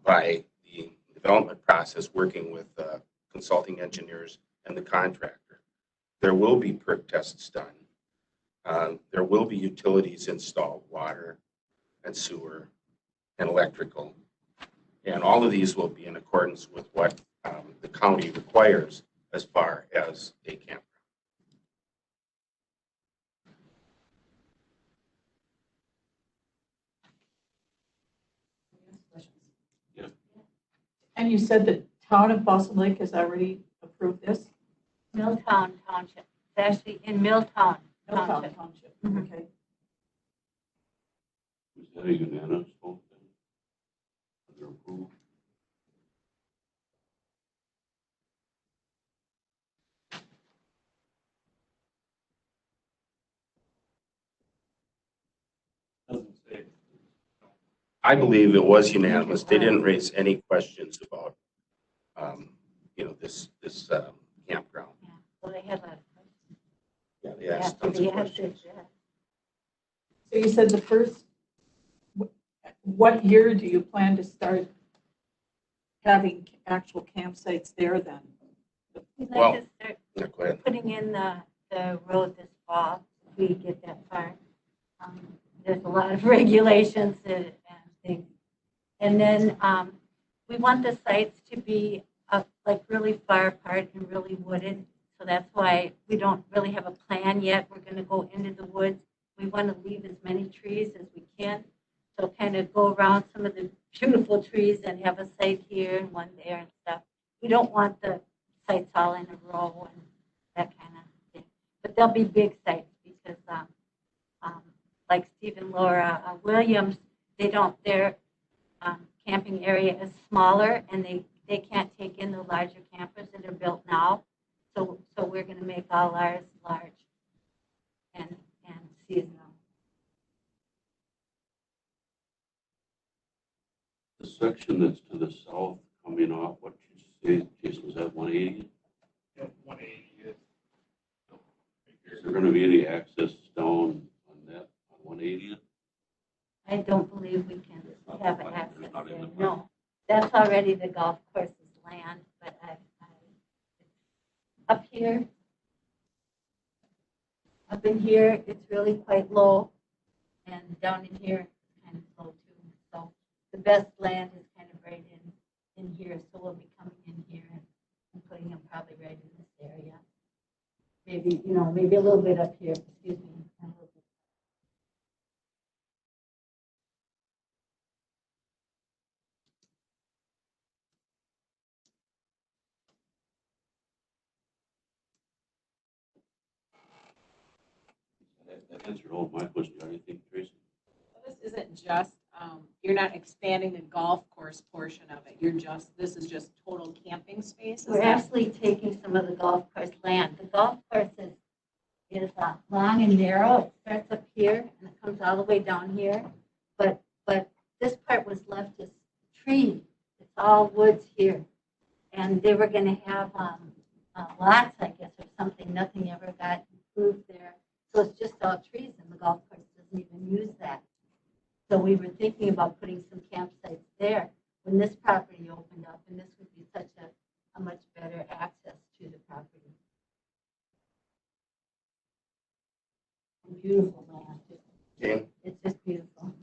by the development process, working with consulting engineers and the contractor. There will be perk tests done. There will be utilities installed, water and sewer and electrical. And all of these will be in accordance with what the county requires as far as a campground. And you said that town of Balsam Lake has already approved this? Milltown Township, it's actually in Milltown Milltown Township. Township, Mhm. okay. Was that a unanimous vote then? Was there approval? Doesn't say. I believe it was unanimous. They didn't raise any questions about, this campground. Yeah, well, they had a, Yeah, they asked after tons the of questions. answers, yeah. So you said the first, what year do you plan to start having actual campsites there then? We'd Well- like to start Yeah, go ahead. putting in the road this fall, if we get that far. There's a lot of regulations and things. And then we want the sites to be like really far apart and really wooded. So that's why we don't really have a plan yet. We're going to go into the woods. We want to leave as many trees as we can. So kind of go around some of the beautiful trees and have a site here and one there and stuff. We don't want the sites all in a row and that kind of thing. But they'll be big sites because like Steve and Laura Williams, their camping area is smaller and they can't take in the larger campers that are built now. So we're going to make all ours large and seasonal. The section that's to the south coming off, what you say, Jason, was that 180? Yeah, 180. Is there going to be any access down on that, on 180? I don't believe we can not have in the plan. access It's not in there. the plan. No, that's already the golf course's land, but up here, up in here, it's really quite low, and down in here, it's kind of low too. So the best land is kind of right in here, so we'll be coming in here and putting them probably right in this area. Maybe, maybe a little bit up here, excuse me. a little bit. That answered all of my questions. Got anything, Tracy? This isn't just, you're not expanding the golf course portion of it. This is just total camping space? Is We're that- actually taking some of the golf course land. The golf course is long and narrow. It starts up here and it comes all the way down here. But this part was left as tree. It's all woods here. And they were going to have lots, I guess, or something. Nothing ever got improved there. So it's just all trees and the golf course doesn't even use that. So we were thinking about putting some campsites there when this property opened up, and this would be such a much better access to the property. And beautiful land. Jane? It's just beautiful.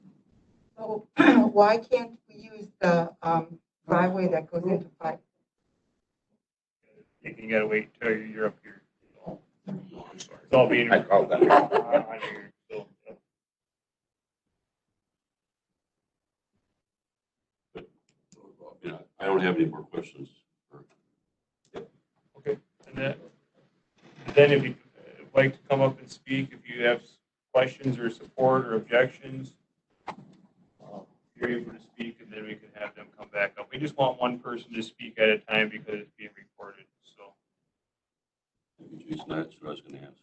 So why can't we use the driveway that goes into 5? You gotta wait until you're up here. No, I'm sorry. It's all being. I called that. on here, so, yeah. I don't have any more questions. Okay, and then if you'd like to come up and speak, if you have questions or support or objections, you're able to speak, and then we can have them come back up. We just want one person to speak at a time because it's being recorded, so. Thank you, Jason. That's what I was going to ask.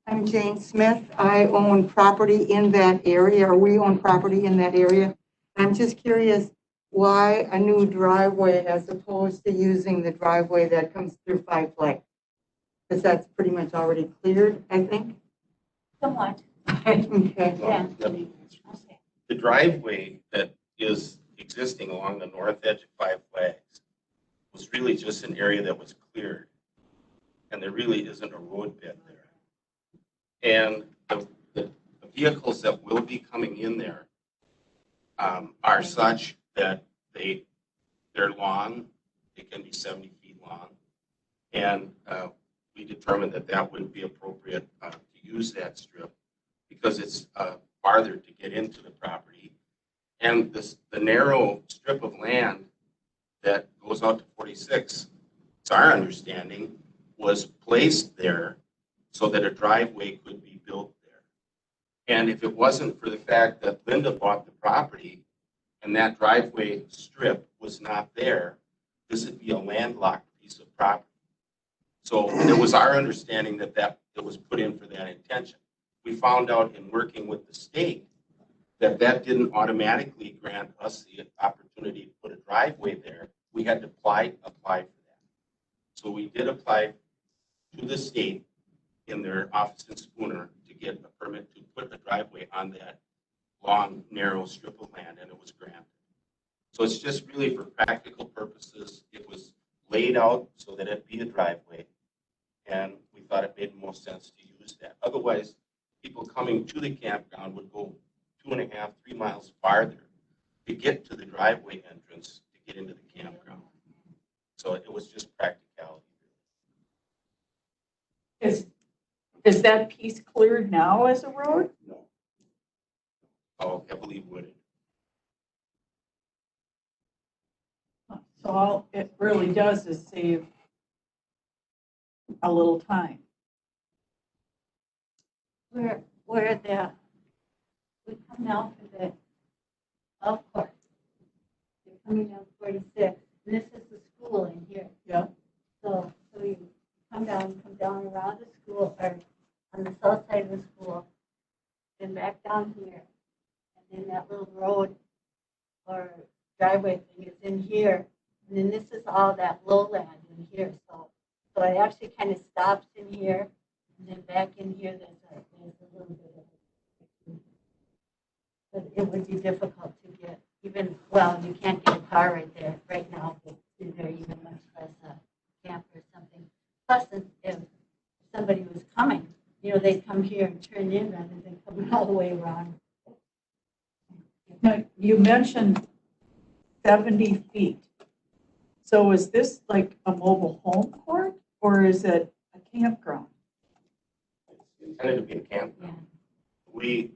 I'm Jane Smith. I own property in that area, or we own property in that area. I'm just curious why a new driveway as opposed to using the driveway that comes through 5 Flag? Because that's pretty much already cleared, I think. Somewhat. Okay. Yeah. Let me answer this. The driveway that is existing along the north edge of 5 Flags was really just an area that was cleared. And there really isn't a road bed there. And the vehicles that will be coming in there are such that they're long. They can be 70 feet long. And we determined that that wouldn't be appropriate to use that strip because it's farther to get into the property. And the narrow strip of land that goes out to 46, it's our understanding, was placed there so that a driveway could be built there. And if it wasn't for the fact that Linda bought the property and that driveway strip was not there, this would be a landlocked piece of property. So it was our understanding that it was put in for that intention. We found out in working with the state that didn't automatically grant us the opportunity to put a driveway there. We had to apply for that. So we did apply to the state in their office in Spooner to get a permit to put a driveway on that long, narrow strip of land, and it was granted. So it's just really for practical purposes. It was laid out so that it'd be a driveway, and we thought it made the most sense to use that. Otherwise, people coming to the campground would go 2.5, 3 miles farther to get to the driveway entrance to get into the campground. So it was just practicality. Is that piece cleared now as a road? No. All heavily wooded. So all it really does is save a little time. Where we come down for the golf course. You're coming down 46, and this is the school in here. Yeah. So you come down around the school, or on the south side of the school, then back down here. And then that little road or driveway thing is in here. And then this is all that lowland in here. So it actually kind of stops in here, and then back in here, there's a little bit of it. But it would be difficult to get, you can't get a car right there, right now, but is there even much less a camp or something. Plus, if somebody was coming, they'd come here and turn in rather than coming all the way around. Now, you mentioned 70 feet. So is this like a mobile home court, or is it a campground? It's intended to be a campground. The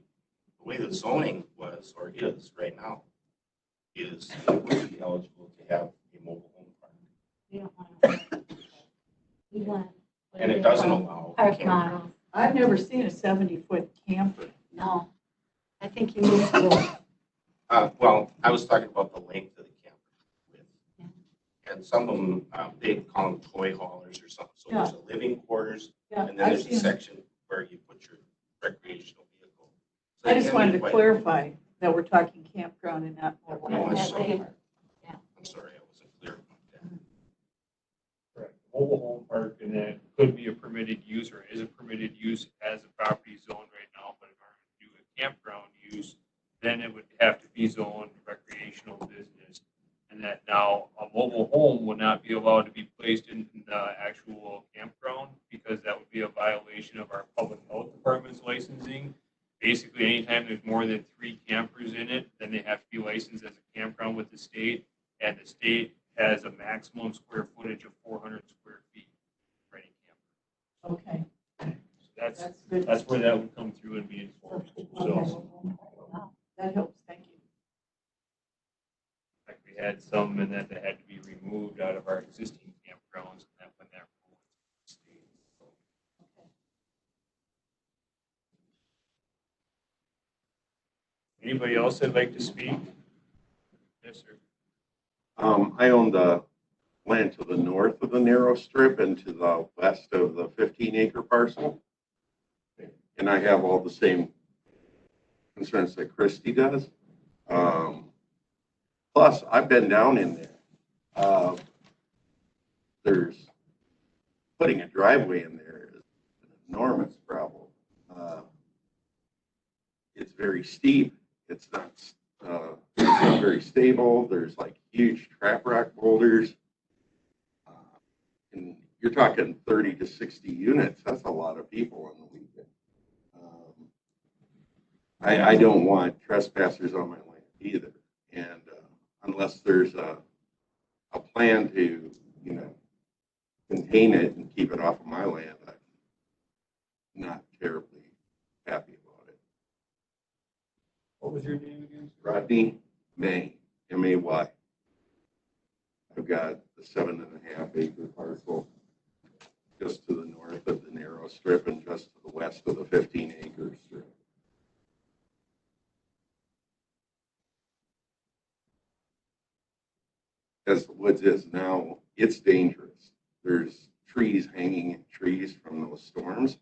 way the zoning was, or is right now, is it would be eligible to have a mobile home park. We don't want to. We want. And it doesn't allow Park campground. models. I've never seen a 70-foot camper. No. I think you need to. Well, I was talking about the length of the camper. And some of them, they call them toy haulers or something. So there's a living quarters, Yeah, and then I've there's a seen, section where you put your recreational vehicle. So I it just can wanted be to quite- clarify that we're talking campground and not mobile No, home. I'm sorry. Yeah. I'm sorry, I wasn't clear about that. Correct. Mobile home park, and that could be a permitted use or is a permitted use as a property zone right now, but if we're going to do a campground use, then it would have to be zoned recreational business. And that now a mobile home would not be allowed to be placed in the actual campground because that would be a violation of our public health department's licensing. Basically, anytime there's more than 3 campers in it, then they have to be licensed as a campground with the state. And the state has a maximum square footage of 400 square feet for any camper. Okay, So that's good. that's where that would come through and be enforced. So That helps, thank you. like we had some and that had to be removed out of our existing campgrounds and that when that rule was stated. So, anybody else that'd like to speak? Yes, sir. I own the land to the north of the narrow strip and to the west of the 15-acre parcel. And I have all the same concerns that Christie does. Plus, I've been down in there. There's putting a driveway in there is an enormous problem. It's very steep. It's not very stable. There's like huge trap rock boulders. And you're talking 30 to 60 units. That's a lot of people on the weekend. I don't want trespassers on my land either. And unless there's a plan to, contain it and keep it off of my land, I'm not terribly happy about it. What was your name again? Rodney May, M-A-Y. I've got the 7.5 acre parcel just to the north of the narrow strip and just to the west of the 15 acre strip. As the woods is now, it's dangerous. There's trees hanging in trees from those storms.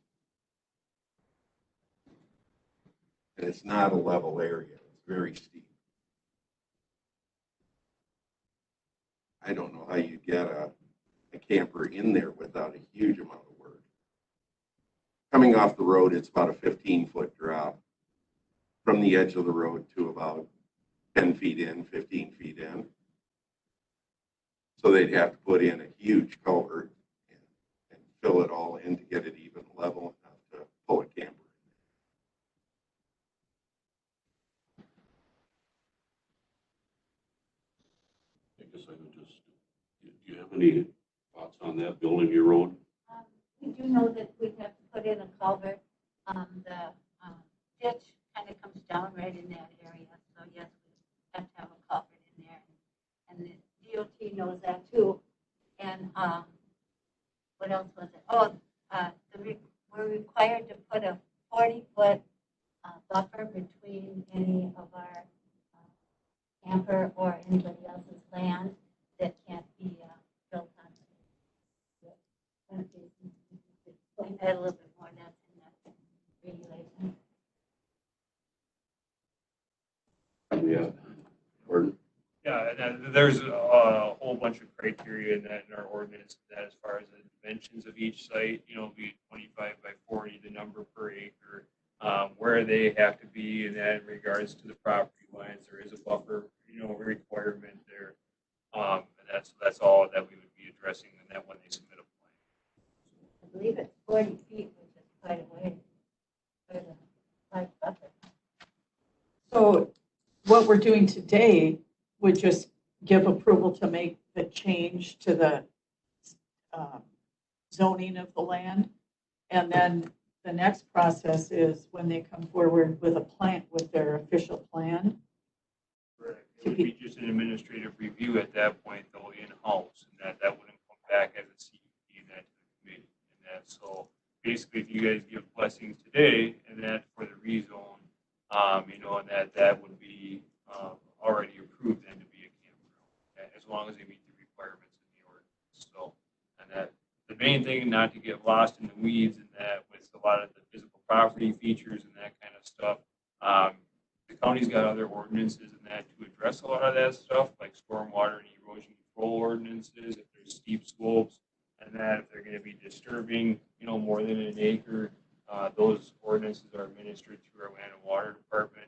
And it's not a level area. It's very steep. I don't know how you get a camper in there without a huge amount of work. Coming off the road, it's about a 15-foot drop from the edge of the road to about 10 feet in, 15 feet in. So they'd have to put in a huge culvert and fill it all in to get it even level enough to pull a camper. I guess I would just, do you have any thoughts on that, building your road? We do know that we have to put in a culvert. The ditch kind of comes down right in that area. So yes, we have to have a culvert in there. And the DOT knows that too. And what else was it? Oh, we're required to put a 40-foot buffer between any of our camper or anybody else's land that can't be built on. We add a little bit more, that's in that regulation. Yeah. Or, Yeah, and there's a whole bunch of criteria in that in our ordinance that as far as the dimensions of each site, be 25 by 40, the number per acre, where they have to be in that in regards to the property lines. There is a buffer, requirement there. And that's all that we would be addressing in that when they submit a plan. I believe it's 40 feet, which is quite a way for the light buffer. So what we're doing today would just give approval to make the change to the zoning of the land. And then the next process is when they come forward with a plan, with their official plan. Correct. It would be just an administrative review at that point, though, in-house, and that wouldn't come back as a CUP and that to the committee. And that, so basically, if you guys give blessings today, and that for the rezone, and that would be already approved then to be a campground, as long as they meet the requirements in the ordinance. So, and that the main thing, not to get lost in the weeds, and that with a lot of the physical property features and that kind of stuff. The county's got other ordinances and that to address a lot of that stuff, like stormwater and erosion control ordinances, if there's steep slopes, and that if they're going to be disturbing, more than an acre, those ordinances are administered through our land and water department.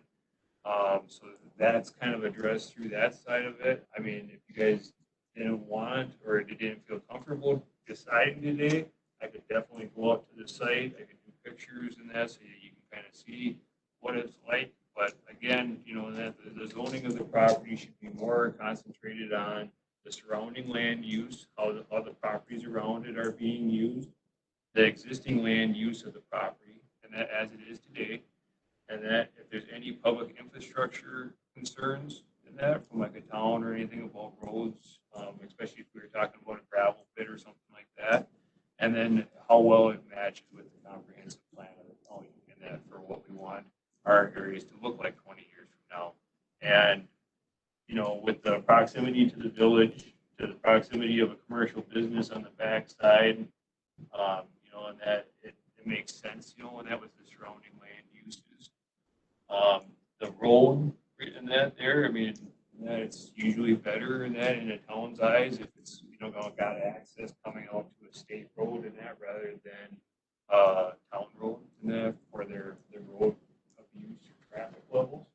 So that's kind of addressed through that side of it. I mean, if you guys didn't want or didn't feel comfortable deciding today, I could definitely go up to the site. I could do pictures and that so you can kind of see what it's like. But again, that the zoning of the property should be more concentrated on the surrounding land use, how the properties around it are being used, the existing land use of the property, and that as it is today, and that if there's any public infrastructure concerns in that from like a town or anything about roads, especially if we were talking about a gravel pit or something like that, and then how well it matches with the comprehensive plan of the county, and that for what we want our areas to look like 20 years from now. And, with the proximity to the village, to the proximity of a commercial business on the backside, and that it makes sense, and that with the surrounding land uses. The road in that there, I mean, that it's usually better in that in a town's eyes if it's, got access coming out to a state road and that rather than town road and that for their road abuse or traffic levels.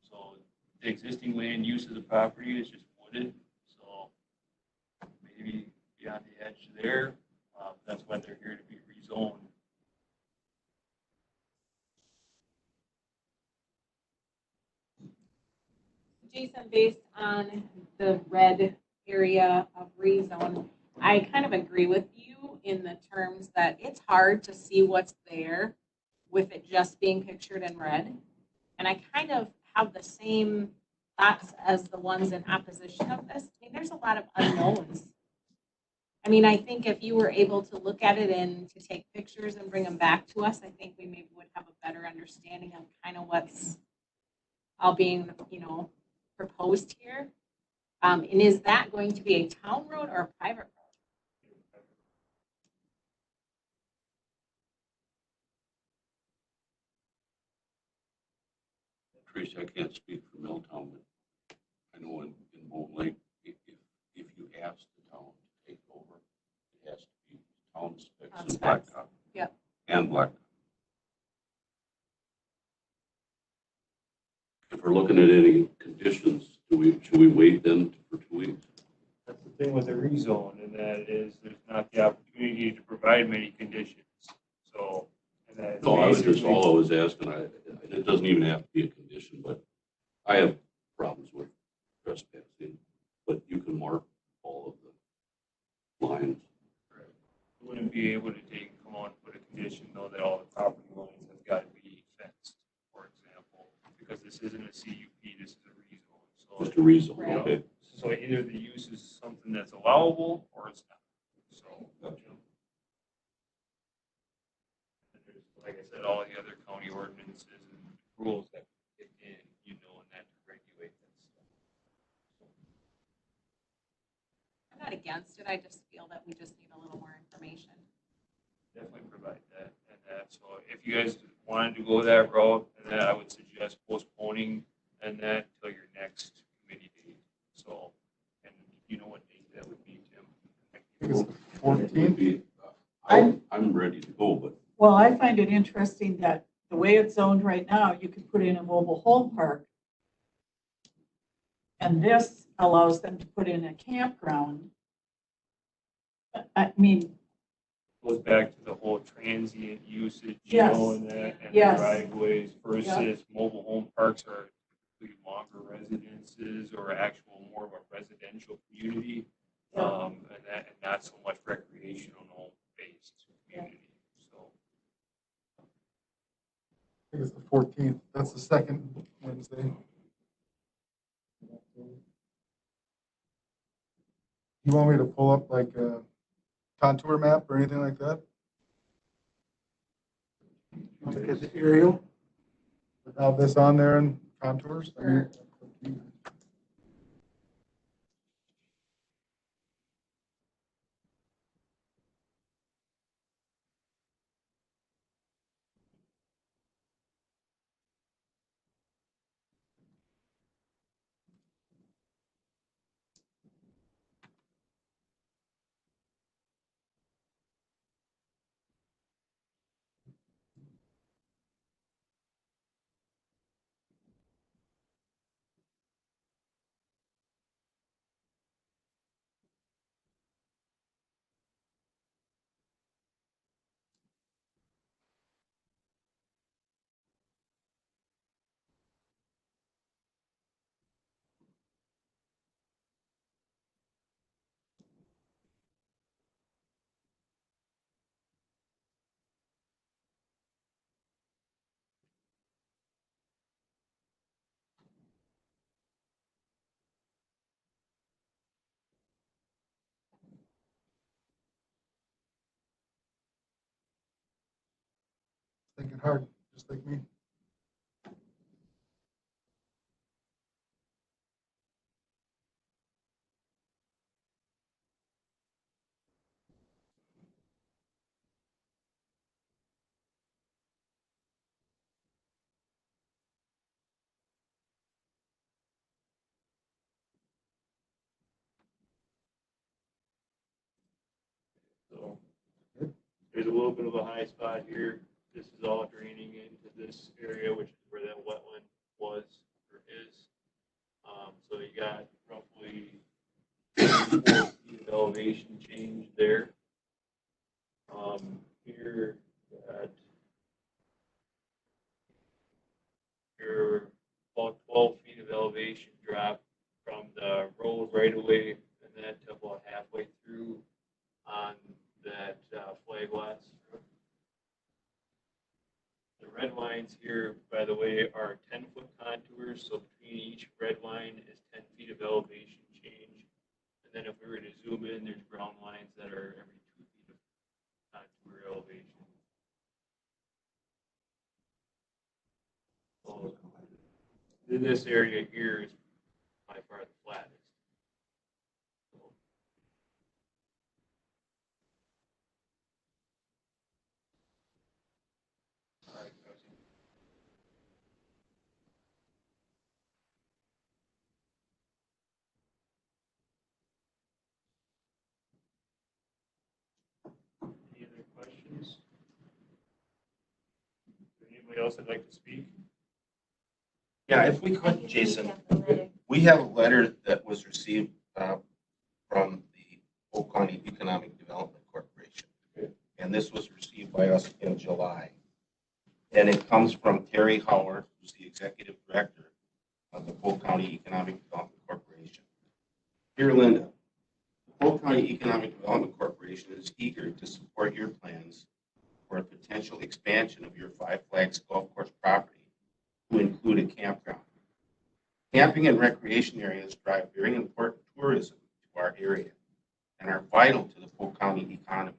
So the existing land use of the property is just wooded, so maybe beyond the edge there, that's why they're here to be rezoned. Jason, based on the red area of rezone, I kind of agree with you in the terms that it's hard to see what's there with it just being pictured in red. And I kind of have the same thoughts as the ones in opposition of this? I mean, there's a lot of unknowns. I mean, I think if you were able to look at it and to take pictures and bring them back to us, I think we maybe would have a better understanding of kind of what's all being, proposed here. And is that going to be a town road or a private road? Tracy, I can't speak for Milltown, but I know in Bow Lake, if you ask the town to take over, it has to be town specs Town and specs. blacktop. Yep. And blacktop. If we're looking at any conditions, should we wait then for 2 weeks? That's the thing with the rezone, and that is there's not the opportunity to provide many conditions. So, and that No, I was just, basically- all I was asking, it doesn't even have to be a condition, but I have problems with trespassing, but you can mark all of the lines. You wouldn't be able to come on and put a condition though that all the property lines have got to be fenced, for example, because this isn't a CUP, this is a rezone. Just a rezone, Right. okay. So either the use is something that's allowable or it's not. So, and there's, like I said, all the other county ordinances and rules that kick in, and that to regulate that stuff. I'm not against it. I just feel that we just need a little more information. Definitely provide that and that. So if you guys wanted to go that route, and that I would suggest postponing and that till your next committee date. So, and you know what date that would be, Tim? I think it's the 14th. I'm ready to go, but Well, I find it interesting that the way it's zoned right now, you could put in a mobile home park. And this allows them to put in a campground. I mean, Goes back to the whole transient usage, Yes. and that, and Yes. driveways versus mobile home parks are typically longer residences or actual more of a residential community. And not so much recreational based community. So. I think it's the 14th. That's the second Wednesday. You want me to pull up like a contour map or anything like that? Look at the aerial. Without this on there and contours? I mean, thinking hard, just like me. So there's a little bit of a high spot here. This is all draining into this area, which is where that wetland was or is. So you got roughly 4 feet of elevation change there. Here at your about 12 feet of elevation drop from the road right away and then to about halfway through on that flag lots. The red lines here, by the way, are 10-foot contours, so between each each red line is 10 feet of elevation change. And then if we were to zoom in, there's brown lines that are every 2 feet of contour elevation. So this area here is by far the flattest. All right, any other questions? Is there anybody else that'd like to speak? Yeah, if we could, Jason, we have a letter that was received from the Polk County Economic Development Corporation. And this was received by us in July. And it comes from Terry Howard, who's the executive director of the Polk County Economic Development Corporation. Dear Linda, the Polk County Economic Development Corporation is eager to support your plans for a potential expansion of your Five Flags Golf Course property to include a campground. Camping and recreation areas drive very important tourism to our area and are vital to the Polk County economy.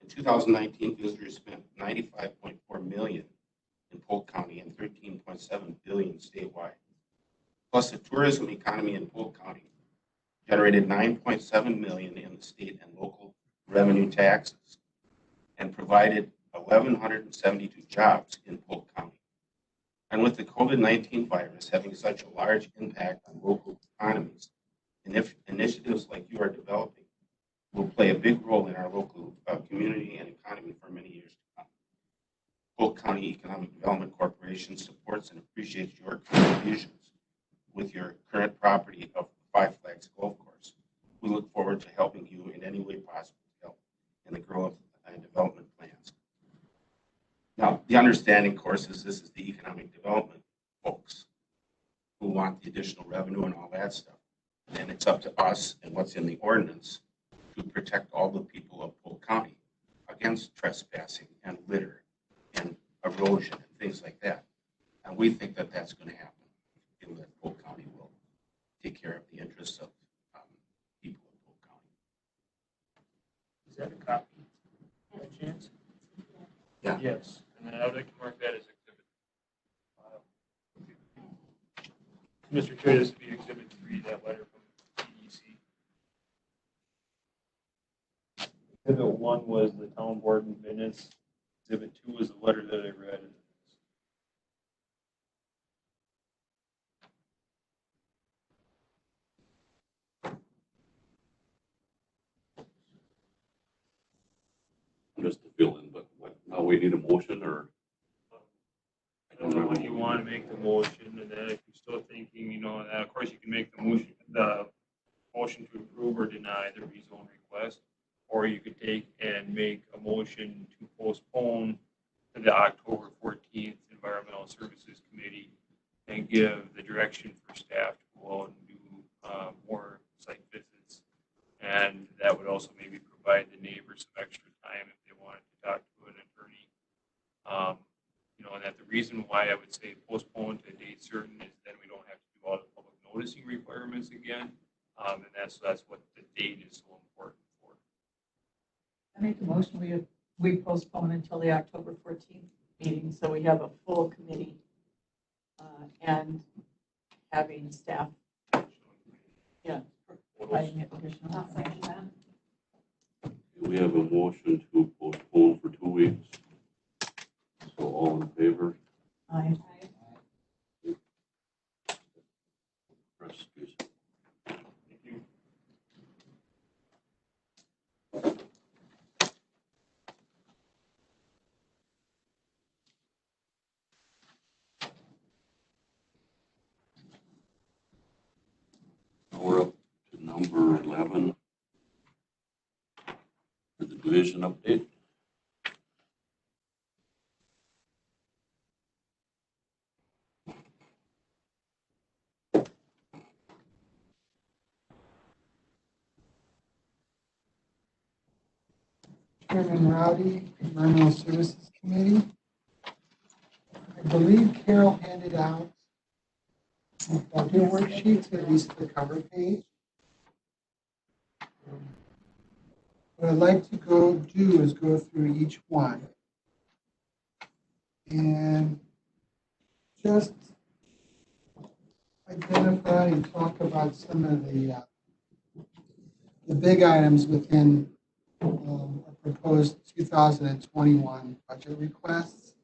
In 2019, visitors spent $95.4 million in Polk County and $13.7 billion statewide. Plus, the tourism economy in Polk County generated $9.7 million in the state and local revenue taxes and provided 1,172 jobs in Polk County. And with the COVID-19 virus having such a large impact on local economies, initiatives like you are developing will play a big role in our local community and economy for many years to come. Polk County Economic Development Corporation supports and appreciates your contributions with your current property of Five Flags Golf Course. We look forward to helping you in any way possible to help in the growth and development plans. Now, the understanding, of course, is this is the economic development folks who want the additional revenue and all that stuff. And it's up to us and what's in the ordinance to protect all the people of Polk County against trespassing and litter and erosion and things like that. And we think that that's going to happen. And that Polk County will take care of the interests of people of Polk County. Is that a copy by chance? Yeah. Yes, and then I would like to mark that as exhibit. Mr. Chair, this would be exhibit 3, that letter from PEC. Exhibit 1 was the town board minutes. Exhibit 2 was the letter that I read. Just to fill in, but what, now we need a motion or? I don't know when you want to make the motion, and then if you're still thinking, you know, that of course you can make the motion to approve or deny the rezone request, or you could take and make a motion to postpone to the October 14th Environmental Services Committee and give the direction for staff to go out and do more site visits. And that would also maybe provide the neighbors some extra time if they wanted to talk to an attorney. You know, and that the reason why I would say postpone to a date certain is then we don't have to do all the public noticing requirements again. And that's what the date is so important for. I make a motion, we postpone until the October 14th meeting, so we have a full committee and having staff, providing additional information. We have a motion to postpone for 2 weeks. So all in favor? Aye. Press, please. Thank you. Now we're up to number 11 for the division update. Chairman Rowdy, Environmental Services Committee. I believe Carol handed out budget worksheets, at least the cover page. What I'd like to do is go through each one and just identify and talk about some of the big items within a proposed 2021 budget requests.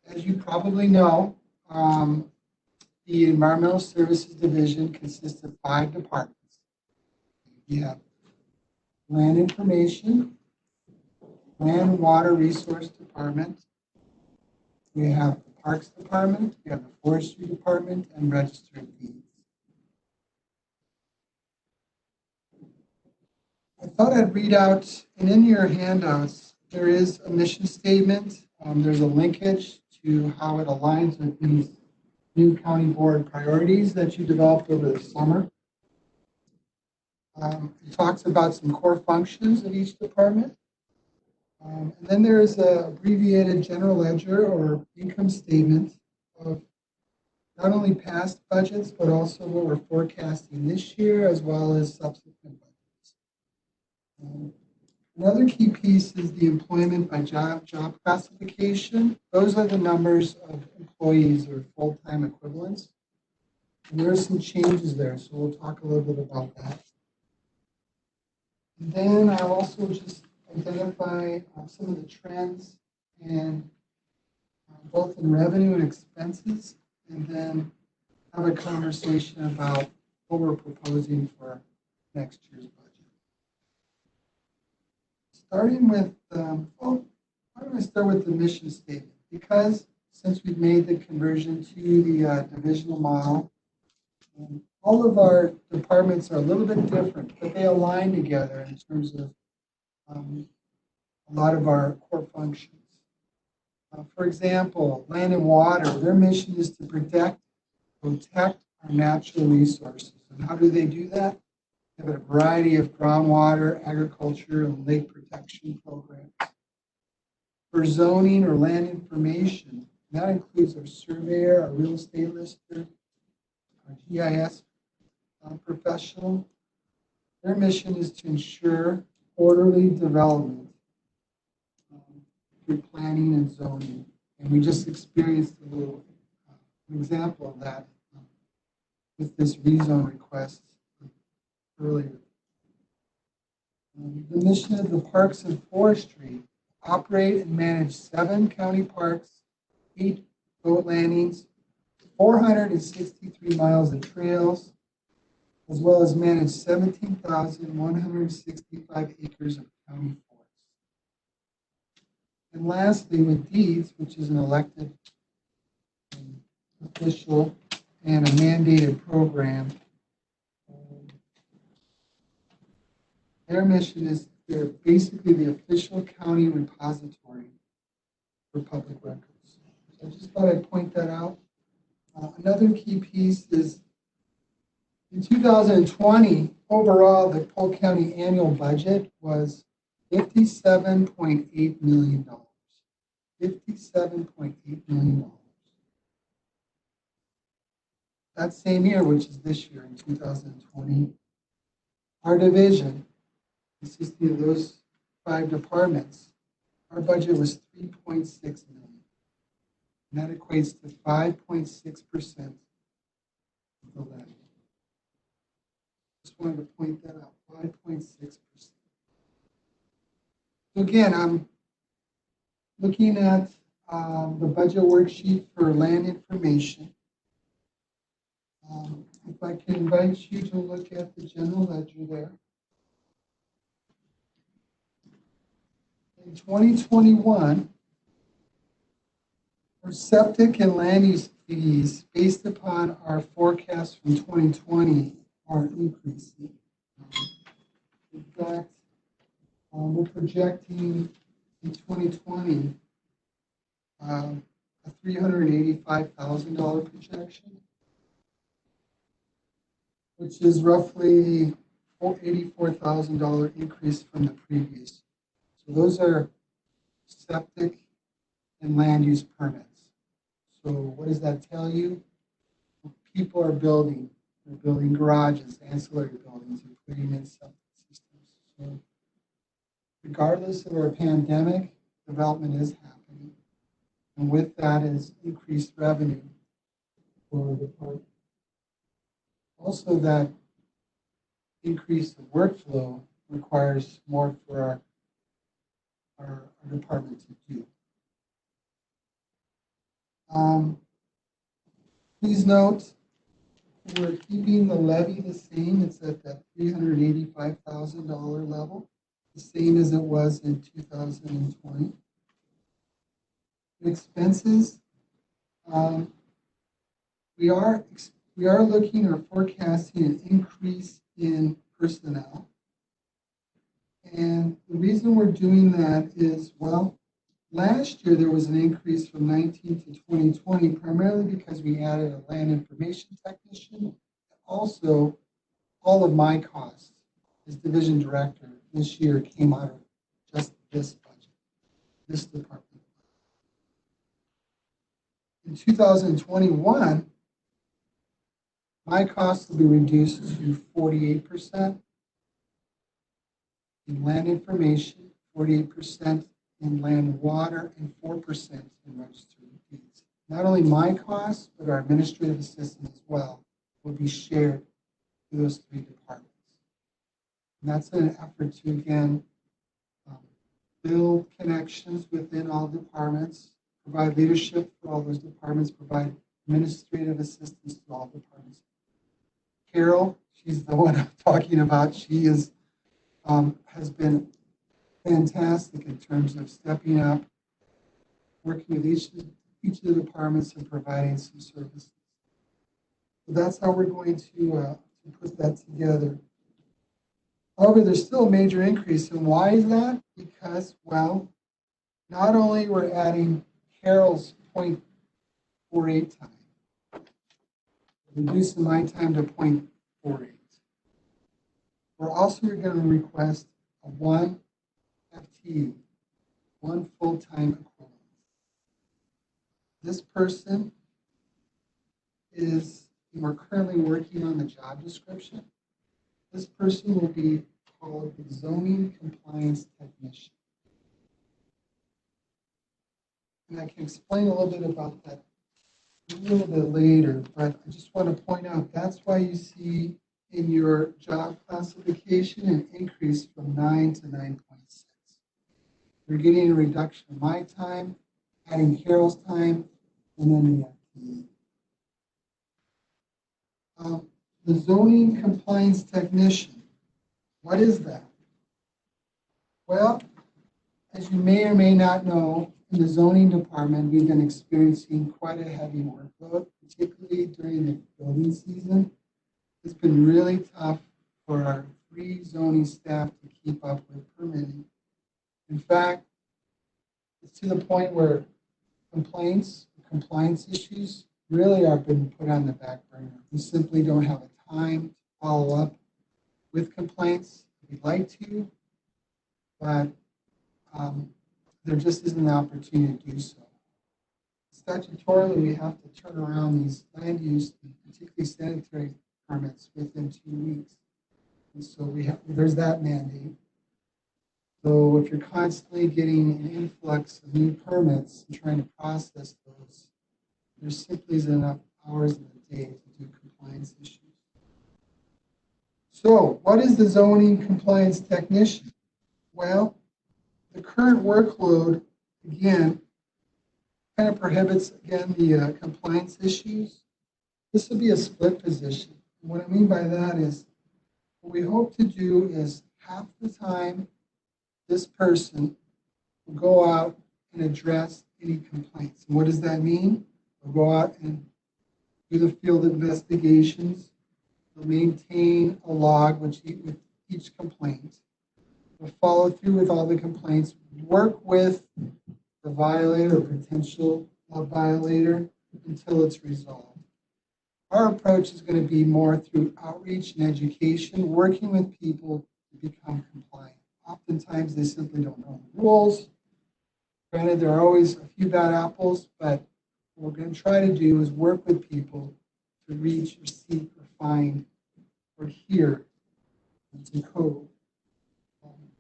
As you probably know, the Environmental Services Division consists of 5 departments. You have Land Information, Land and Water Resource Department. We have the Parks Department, we have the Forestry Department, and Register of Deeds. I thought I'd read out, and in your handouts, there is a mission statement. There's a linkage to how it aligns with these new county board priorities that you developed over the summer. It talks about some core functions of each department. And then there is an abbreviated general ledger or income statement of not only past budgets, but also what we're forecasting this year, as well as subsequent budgets. Another key piece is the employment by job classification. Those are the numbers of employees or full-time equivalents. And there are some changes there, so we'll talk a little bit about that. And then I'll also just identify some of the trends and both in revenue and expenses, and then have a conversation about what we're proposing for next year's budget. Starting with, why don't I start with the mission statement? Because since we've made the conversion to the divisional model, all of our departments are a little bit different, but they align together in terms of a lot of our core functions. For example, Land and Water, their mission is to protect our natural resources. And how do they do that? They have a variety of groundwater, agriculture, and lake protection programs. For zoning or land information, that includes our surveyor, our real estate lister, our GIS professional. Their mission is to ensure orderly development through planning and zoning. And we just experienced a little example of that with this rezone request earlier. The mission of the Parks and Forestry: operate and manage 7 county parks, 8 boat landings, 463 miles of trails, as well as manage 17,165 acres of county forests. And lastly, with deeds, which is an elected official and a mandated program, their mission is they're basically the official county repository for public records. So I just thought I'd point that out. Another key piece is in 2020, overall, the Polk County annual budget was $57.8 million. $57.8 million. That same year, which is this year in 2020, our division, consisting of those 5 departments, our budget was $3.6 million. And that equates to 5.6% of the levy. Just wanted to point that out, 5.6%. Again, I'm looking at the budget worksheet for land information. If I can invite you to look at the general ledger there. In 2021, our septic and land use fees, based upon our forecast from 2020, are increasing. In fact, we're projecting in 2020 a $385,000 projection, which is roughly $84,000 increase from the previous. So those are septic and land use permits. So what does that tell you? People are building. They're building garages, ancillary buildings, and putting in septic systems. So regardless of our pandemic, development is happening. And with that is increased revenue for the park. Also, that increase of workflow requires more for our department to do. Please note, we're keeping the levy the same. It's at that $385,000 level, the same as it was in 2020. Expenses, we are looking or forecasting an increase in personnel. And the reason we're doing that is, well, last year there was an increase from 19 to 2020, primarily because we added a land information technician. Also, all of my costs as division director this year came out of just this budget, this department. In 2021, my costs will be reduced to 48% in land information, 48% in land water, and 4% in registered deeds. Not only my costs, but our administrative assistant as well will be shared through those three departments. And that's an effort to, again, build connections within all departments, provide leadership for all those departments, provide administrative assistance to all departments. Carol, she's the one I'm talking about. She is, has been fantastic in terms of stepping up, working with each of the departments and providing some services. So that's how we're going to put that together. However, there's still a major increase. And why is that? Because, well, not only we're adding Carol's 0.48 time, reducing my time to 0.48. We're also going to request a 1 FTE, 1 full-time equivalent. This person is, we're currently working on the job description. This person will be called the zoning compliance technician. And I can explain a little bit about that a little bit later, but I just want to point out that's why you see in your job classification an increase from 9 to 9.6. You're getting a reduction of my time, adding Carol's time, and then the FTE. The zoning compliance technician, what is that? Well, as you may or may not know, in the zoning department, we've been experiencing quite a heavy workload, particularly during the building season. It's been really tough for our 3 zoning staff to keep up with permitting. In fact, it's to the point where complaints, compliance issues really are being put on the back burner. We simply don't have a time to follow up with complaints. We'd like to, but there just isn't an opportunity to do so. Statutorily, we have to turn around these land use, particularly sanitary permits, within 2 weeks. And so there's that mandate. So if you're constantly getting an influx of new permits and trying to process those, there simply isn't enough hours in the day to do compliance issues. So what is the zoning compliance technician? Well, the current workload, again, kind of prohibits, again, the compliance issues. This will be a split position. And what I mean by that is, what we hope to do is half the time this person will go out and address any complaints. And what does that mean? We'll go out and do the field investigations. We'll maintain a log with each complaint. We'll follow through with all the complaints, work with the violator or potential violator until it's resolved. Our approach is going to be more through outreach and education, working with people to become compliant. Oftentimes, they simply don't know the rules. Granted, there are always a few bad apples, but what we're going to try to do is work with people to reach or seek or find or hear some code.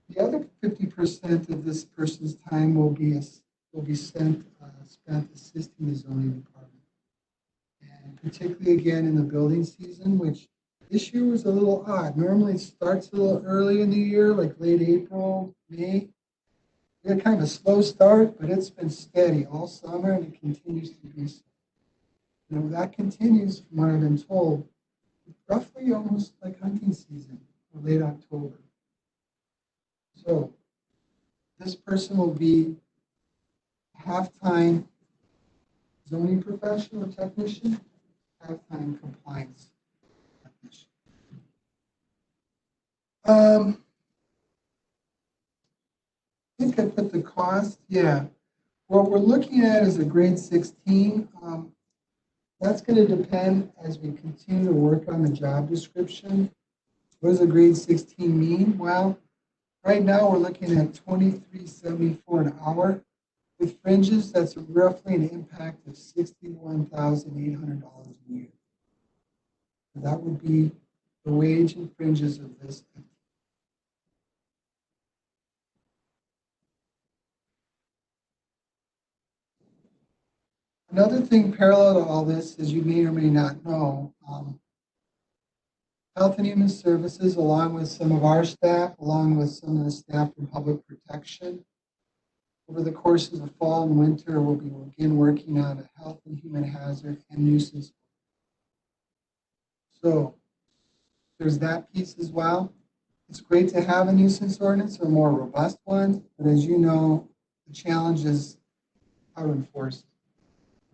The other 50% of this person's time will be spent assisting the zoning department. And particularly again in the building season, which this year was a little odd. Normally it starts a little early in the year, like late April, May. We had kind of a slow start, but it's been steady all summer and it continues to be so. You know, that continues from what I've been told, roughly almost like hunting season or late October. So this person will be a half-time zoning professional technician, half-time compliance technician. I think I put the cost, yeah. What we're looking at is a grade 16. That's going to depend as we continue to work on the job description. What does a grade 16 mean? Well, right now we're looking at $23.74 an hour. With fringes, that's roughly an impact of $61,800 a year. So that would be the wage and fringes of this. Another thing parallel to all this, as you may or may not know, Health and Human Services, along with some of our staff, along with some of the staff from Public Protection, over the course of the fall and winter, we'll begin working on a health and human hazard and nuisance. So there's that piece as well. It's great to have a nuisance ordinance or a more robust one, but as you know, the challenge is how to enforce it.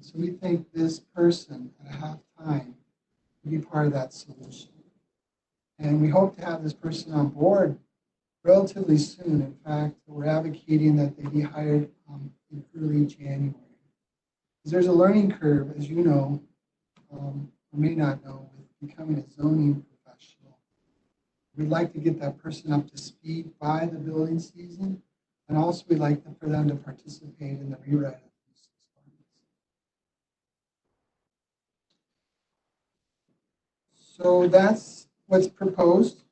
So we think this person at half time will be part of that solution. And we hope to have this person on board relatively soon. In fact, we're advocating that they be hired in early January. Because there's a learning curve, as you know, or may not know, with becoming a zoning professional. We'd like to get that person up to speed by the building season. And also we'd like for them to participate in the rewrite of these ordinance. So that's what's proposed.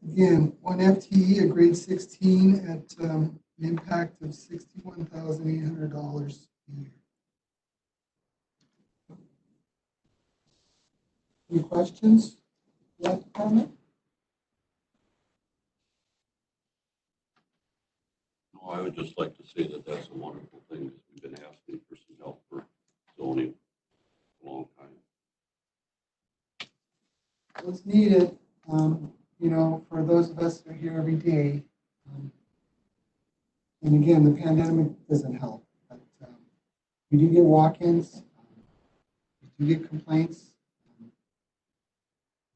Again, one FTE, a grade 16 at an impact of $61,800 a year. Any questions? Comment? No, I would just like to say that that's a wonderful thing, because we've been asking for some help for zoning for a long time. It's needed, you know, for those of us that are here every day. And again, the pandemic doesn't help, but we do get walk-ins, we do get complaints.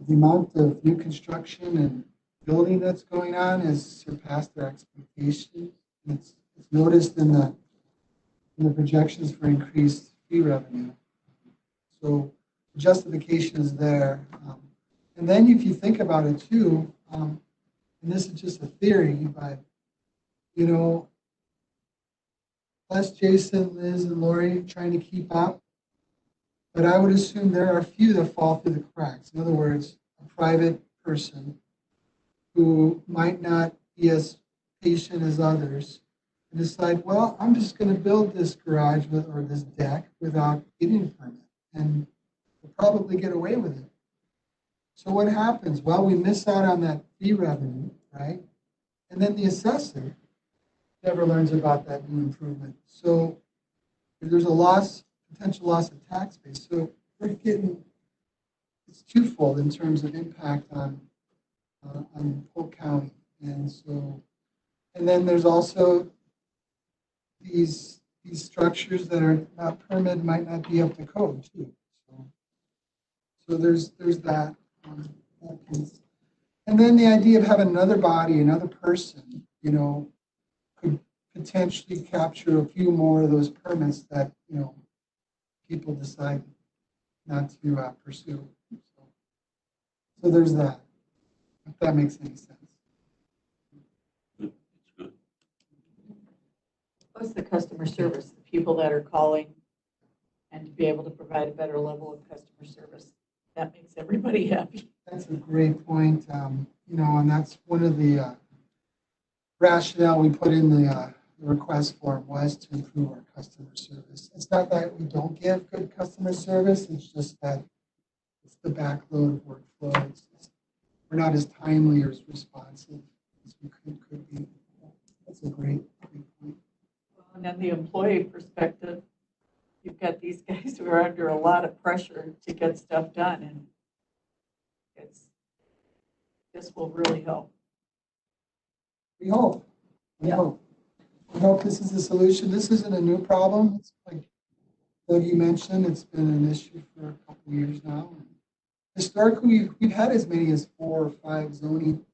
The amount of new construction and building that's going on has surpassed our expectations. And it's noticed in the projections for increased fee revenue. So the justification is there. And then if you think about it too, and this is just a theory, but you know, us, Jason, Liz, and Lori trying to keep up, but I would assume there are a few that fall through the cracks. In other words, a private person who might not be as patient as others and decide, well, I'm just going to build this garage or this deck without getting a permit, and we'll probably get away with it. So what happens? Well, we miss out on that fee revenue, right? And then the assessor never learns about that new improvement. So there's a potential loss of tax base. So we're getting, it's twofold in terms of impact on Polk County. And then there's also these structures that are not permitted, might not be up to code too. So there's that piece. And then the idea of having another body, another person, you know, could potentially capture a few more of those permits that, you know, people decide not to pursue. So there's that, if that makes any sense. It's good. What's the customer service, the people that are calling and to be able to provide a better level of customer service. That makes everybody happy. That's a great point. You know, and that's one of the rationale we put in the request form was to improve our customer service. It's not that we don't give good customer service, it's just that it's the backload of workflow. We're not as timely or as responsive as we could be. That's a great point. And then the employee perspective, you've got these guys who are under a lot of pressure to get stuff done, and this will really help. We hope. We hope. We hope this is a solution. This isn't a new problem. It's like Doug, you mentioned, it's been an issue for a couple of years now. Historically, we've had as many as 4 or 5 zoning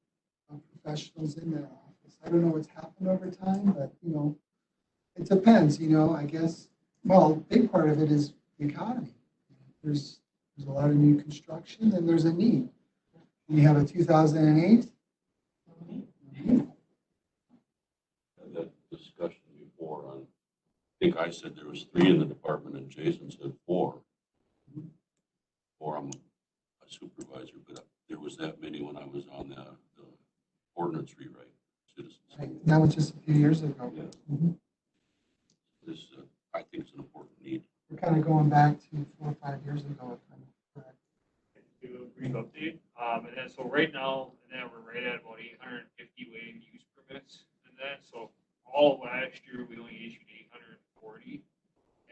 professionals in that office. I don't know what's happened over time, but, you know, it depends, you know, I guess. Well, a big part of it is the economy. There's a lot of new construction and there's a need. We have a 2008. Had that discussion before on, I think I said there was 3 in the department and Jason said 4. Or I'm a supervisor, but there was that many when I was on the ordinance rewrite, citizens. Right. That was just a few years ago. Yeah. Mm-hmm. This, I think it's an important need. We're kind of going back to 4 or 5 years ago. Correct. Do a brief update. And then, so right now, and then we're right at about 850 land use permits. And then, so all of last year, we only issued 840.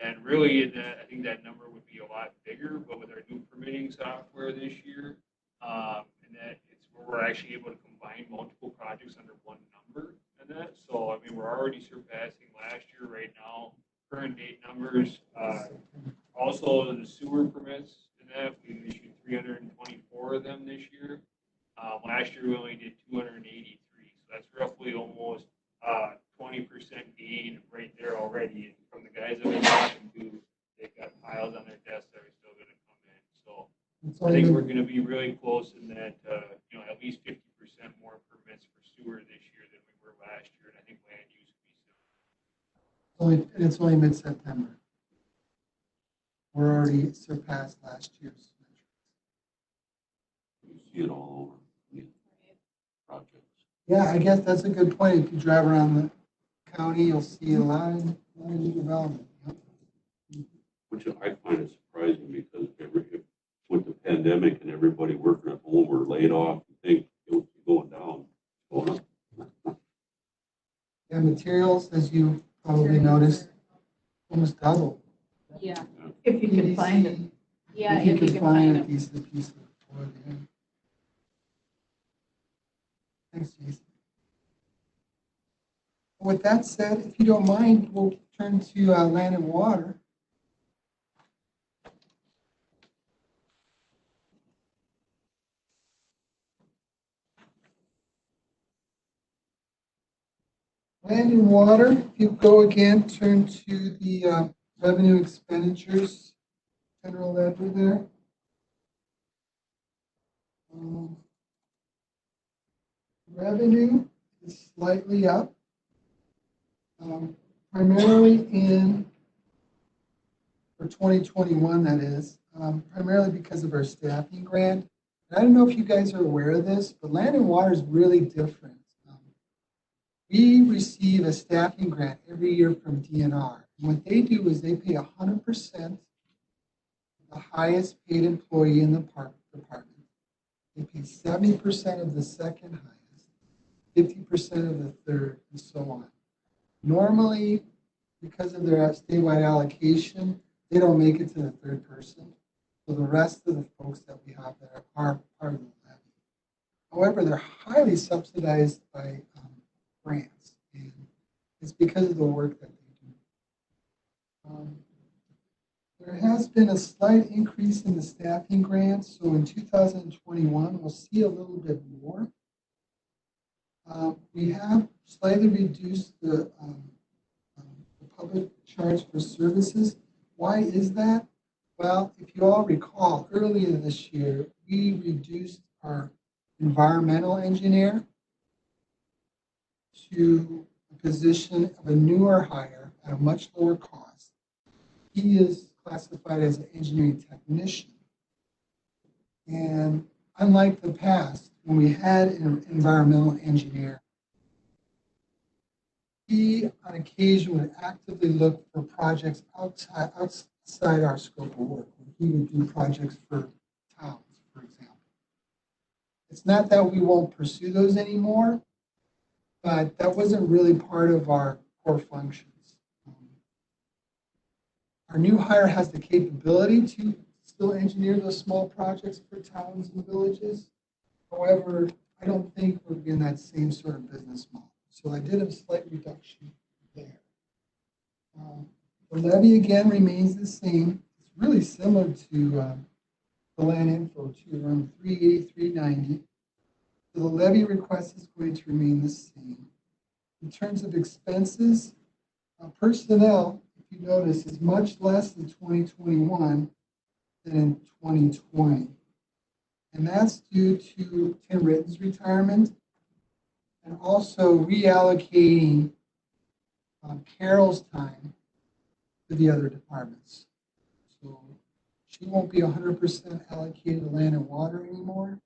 And really, in that, I think that number would be a lot bigger, but with our new permitting software this year, and that it's where we're actually able to combine multiple projects under one number. And that, so I mean, we're already surpassing last year right now. Current date numbers, also the sewer permits, and that we issued 324 of them this year. Last year we only did 283, so that's roughly almost 20% gain right there already. And from the guys that we're talking to, they've got piles on their desks that are still going to come in. So I think we're going to be really close in that, you know, at least 50% more permits for sewer this year than we were last year, and I think land use will be similar. It's only mid-September. We're already surpassed last year's metrics. You see it all over the projects. Yeah, I guess that's a good point. If you drive around the county, you'll see a lot of new development. Yep. Which I find it surprising because with the pandemic and everybody working at home or laid off, you think it would be going down. Going up. Yeah, materials, as you probably noticed, almost double. Yeah, If you can find it. yeah, If you can find a piece of wood, yeah. Thanks, Jason. With that said, if you don't mind, we'll turn to land and water. Land and water, if you go again, turn to the revenue expenditures, general ledger there. Revenue is slightly up, primarily for 2021, that is, primarily because of our staffing grant. And I don't know if you guys are aware of this, but land and water is really different. We receive a staffing grant every year from DNR. And what they do is they pay 100% the highest paid employee in the department. They pay 70% of the second highest, 50% of the third, and so on. Normally, because of their statewide allocation, they don't make it to the third person. So the rest of the folks that we have there are part of the levy. However, they're highly subsidized by grants, and it's because of the work that they do. There has been a slight increase in the staffing grants, so in 2021 we'll see a little bit more. We have slightly reduced the public charge for services. Why is that? Well, if you all recall, earlier this year we reduced our environmental engineer to a position of a newer hire at a much lower cost. He is classified as an engineering technician. And unlike the past, when we had an environmental engineer, he on occasion would actively look for projects outside our scope of work. He would do projects for towns, for example. It's not that we won't pursue those anymore, but that wasn't really part of our core functions. Our new hire has the capability to still engineer those small projects for towns and villages. However, I don't think we're in that same sort of business model. So I did a slight reduction there. The levy again remains the same. It's really similar to the land info too, around 380, 390. So the levy request is going to remain the same. In terms of expenses, personnel, if you notice, is much less in 2021 than in 2020. And that's due to Tim Ritten's retirement and also reallocating Carol's time to the other departments. So she won't be 100% allocated to land and water anymore.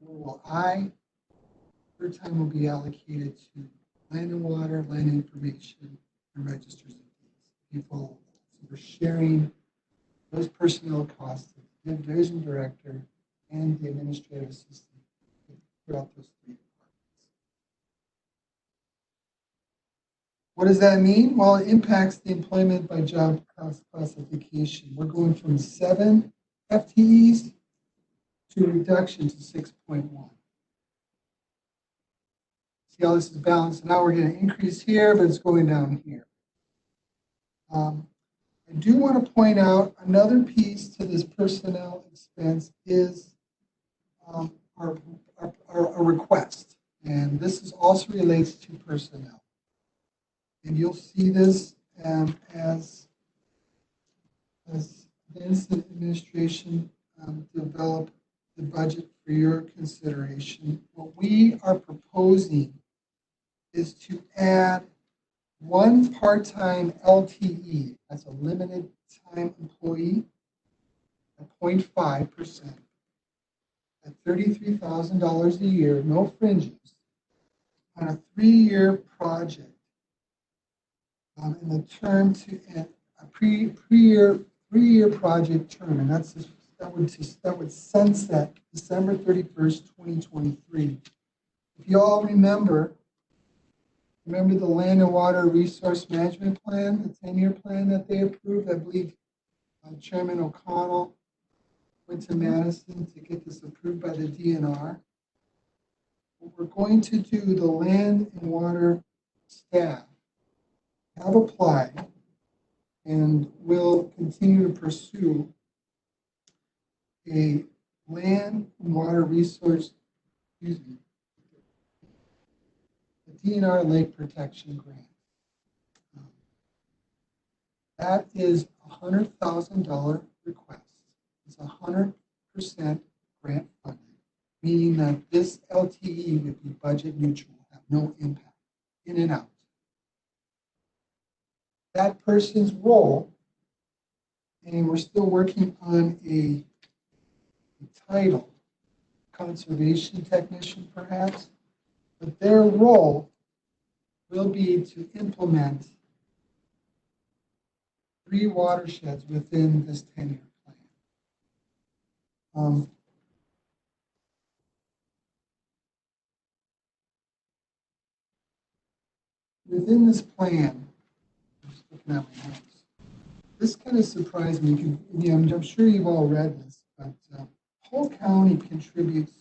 Nor will I. Her time will be allocated to land and water, land information, and registers of deeds. People, so we're sharing those personnel costs of the division director and the administrative assistant throughout those three departments. What does that mean? Well, it impacts the employment by job classification. We're going from 7 FTEs to a reduction to 6.1. See how this is balanced? Now we're going to increase here, but it's going down here. I do want to point out another piece to this personnel expense is our request. And this is also relates to personnel. And you'll see this as Vince and administration develop the budget for your consideration. What we are proposing is to add one part-time LTE, that's a limited time employee, at 0.5%, at $33,000 a year, no fringes, on a 3-year project. In the term to a three-year project term, and that would sunset December 31st, 2023. If you all remember the Land and Water Resource Management Plan, the 10-year plan that they approved. I believe Chairman O'Connell went to Madison to get this approved by the DNR. What we're going to do, the Land and Water staff have applied and will continue to pursue a land and water resource, the DNR Lake Protection Grant. That is a $100,000 request. It's 100% grant funded, meaning that this LTE would be budget neutral, have no impact, in and out. That person's role, and we're still working on a title, conservation technician perhaps, but their role will be to implement 3 watersheds within this 10-year plan. Within this plan, just looking at my notes, this kind of surprised me. I'm sure you've all read this, but Polk County contributes,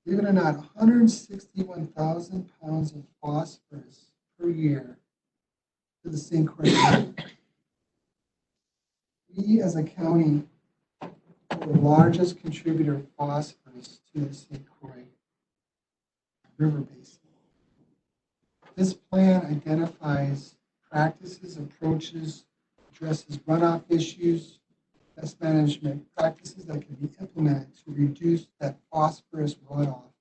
believe it or not, 161,000 pounds of phosphorus per year to the St. Croix. We as a county are the largest contributor of phosphorus to the St. Croix River Basin. This plan identifies practices, approaches, addresses runoff issues, best management practices that can be implemented to reduce that phosphorus runoff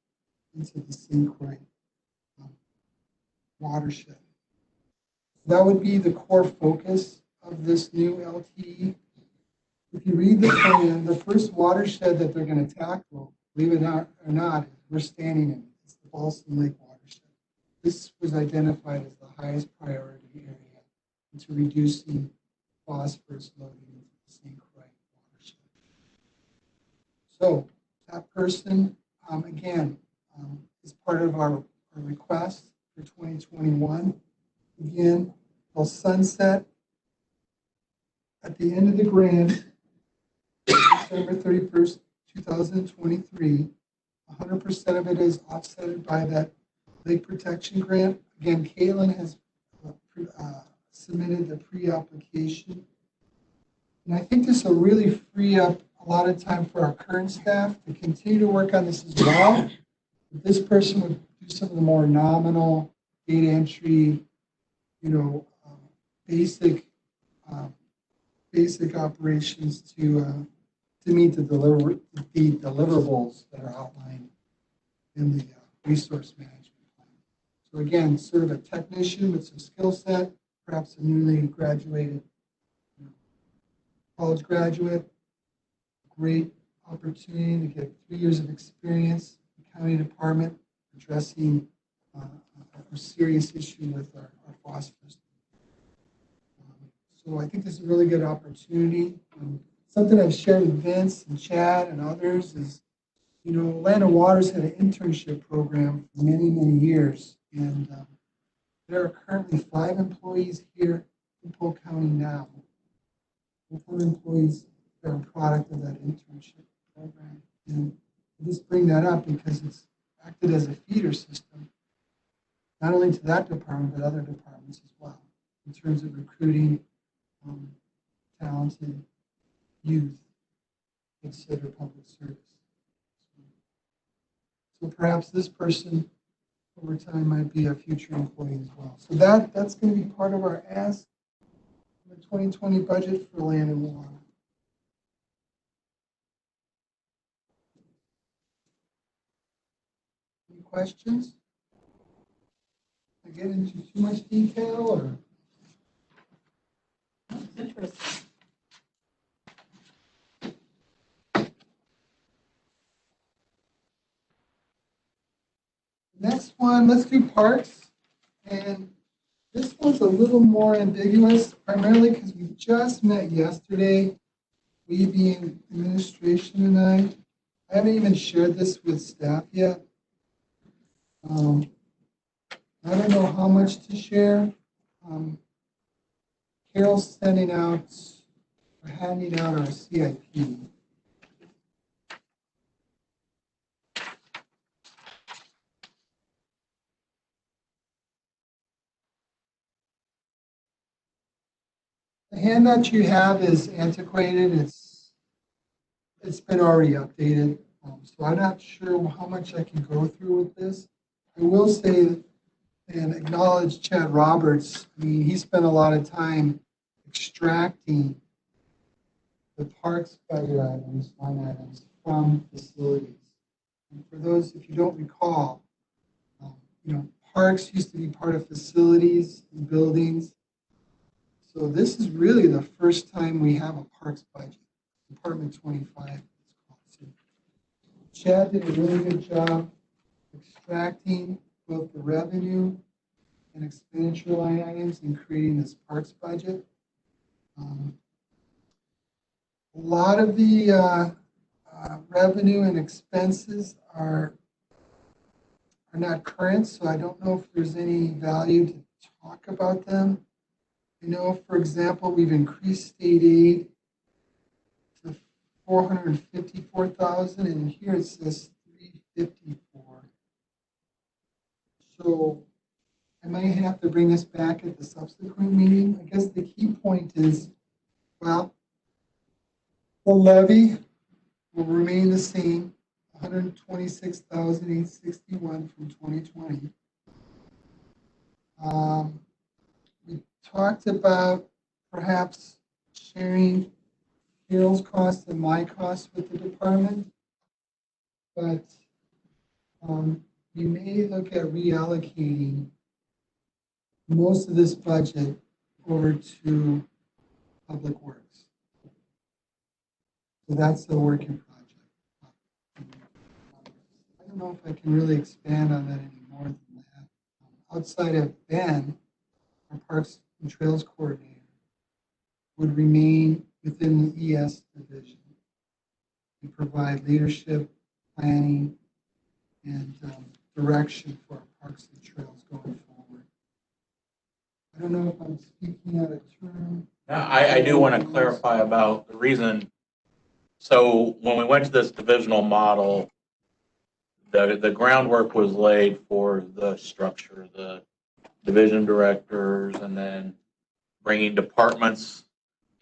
into the St. Croix watershed. That would be the core focus of this new LTE. If you read the plan, the first watershed that they're going to tackle, believe it or not, we're standing in. It's the Balsam Lake watershed. This was identified as the highest priority area into reducing phosphorus loading into the St. Croix watershed. So that person, again, is part of our request for 2021. Again, they'll sunset at the end of the grant, December 31st, 2023. 100% of it is offset by that lake protection grant. Again, Caitlin has submitted the pre-application. And I think this will really free up a lot of time for our current staff to continue to work on this as well. This person would do some of the more nominal data entry, basic operations to meet the deliverables that are outlined in the resource management plan. So again, sort of a technician with some skill set, perhaps a newly graduated college graduate, great opportunity to get 3 years of experience in the county department addressing a serious issue with our phosphorus. So I think this is a really good opportunity. Something I've shared with Vince and Chad and others is, Land and Waters had an internship program for many, many years. And there are currently 5 employees here in Polk County now. 4 employees that are a product of that internship program. And I just bring that up because it's acted as a feeder system, not only to that department, but other departments as well, in terms of recruiting talented youth to consider public service. So perhaps this person over time might be a future employee as well. So that's going to be part of our ask in the 2020 budget for land and water. Any questions? I get into too much detail or? That's interesting. Next one, let's do parks. And this one's a little more ambiguous, primarily because we just met yesterday, we being administration and I haven't even shared this with staff yet. I don't know how much to share. Carol's handing out our CIP. The handout you have is antiquated. It's been already updated. So I'm not sure how much I can go through with this. I will say and acknowledge Chad Roberts. I mean, he spent a lot of time extracting the parks budget items, line items from facilities. And for those, if you don't recall, parks used to be part of facilities and buildings. So this is really the first time we have a parks budget, Department 25. It's called. So Chad did a really good job extracting both the revenue and expenditure line items in creating this parks budget. A lot of the revenue and expenses are not current, so I don't know if there's any value to talk about them. For example, we've increased state aid to $454,000, and here it says $354,000. So I might have to bring this back at the subsequent meeting. I guess the key point is, well, the levy will remain the same, $126,861 from 2020. We talked about perhaps sharing Carol's costs and my costs with the department, but we may look at reallocating most of this budget over to Public Works. So that's a working project. I don't know if I can really expand on that any more than that. Outside of Ben, our Parks and Trails Coordinator would remain within the ES division and provide leadership, planning, and direction for our parks and trails going forward. I don't know if I'm speaking out of turn. I do want to clarify about the reason. So when we went to this divisional model, the groundwork was laid for the structure, the division directors, and then bringing departments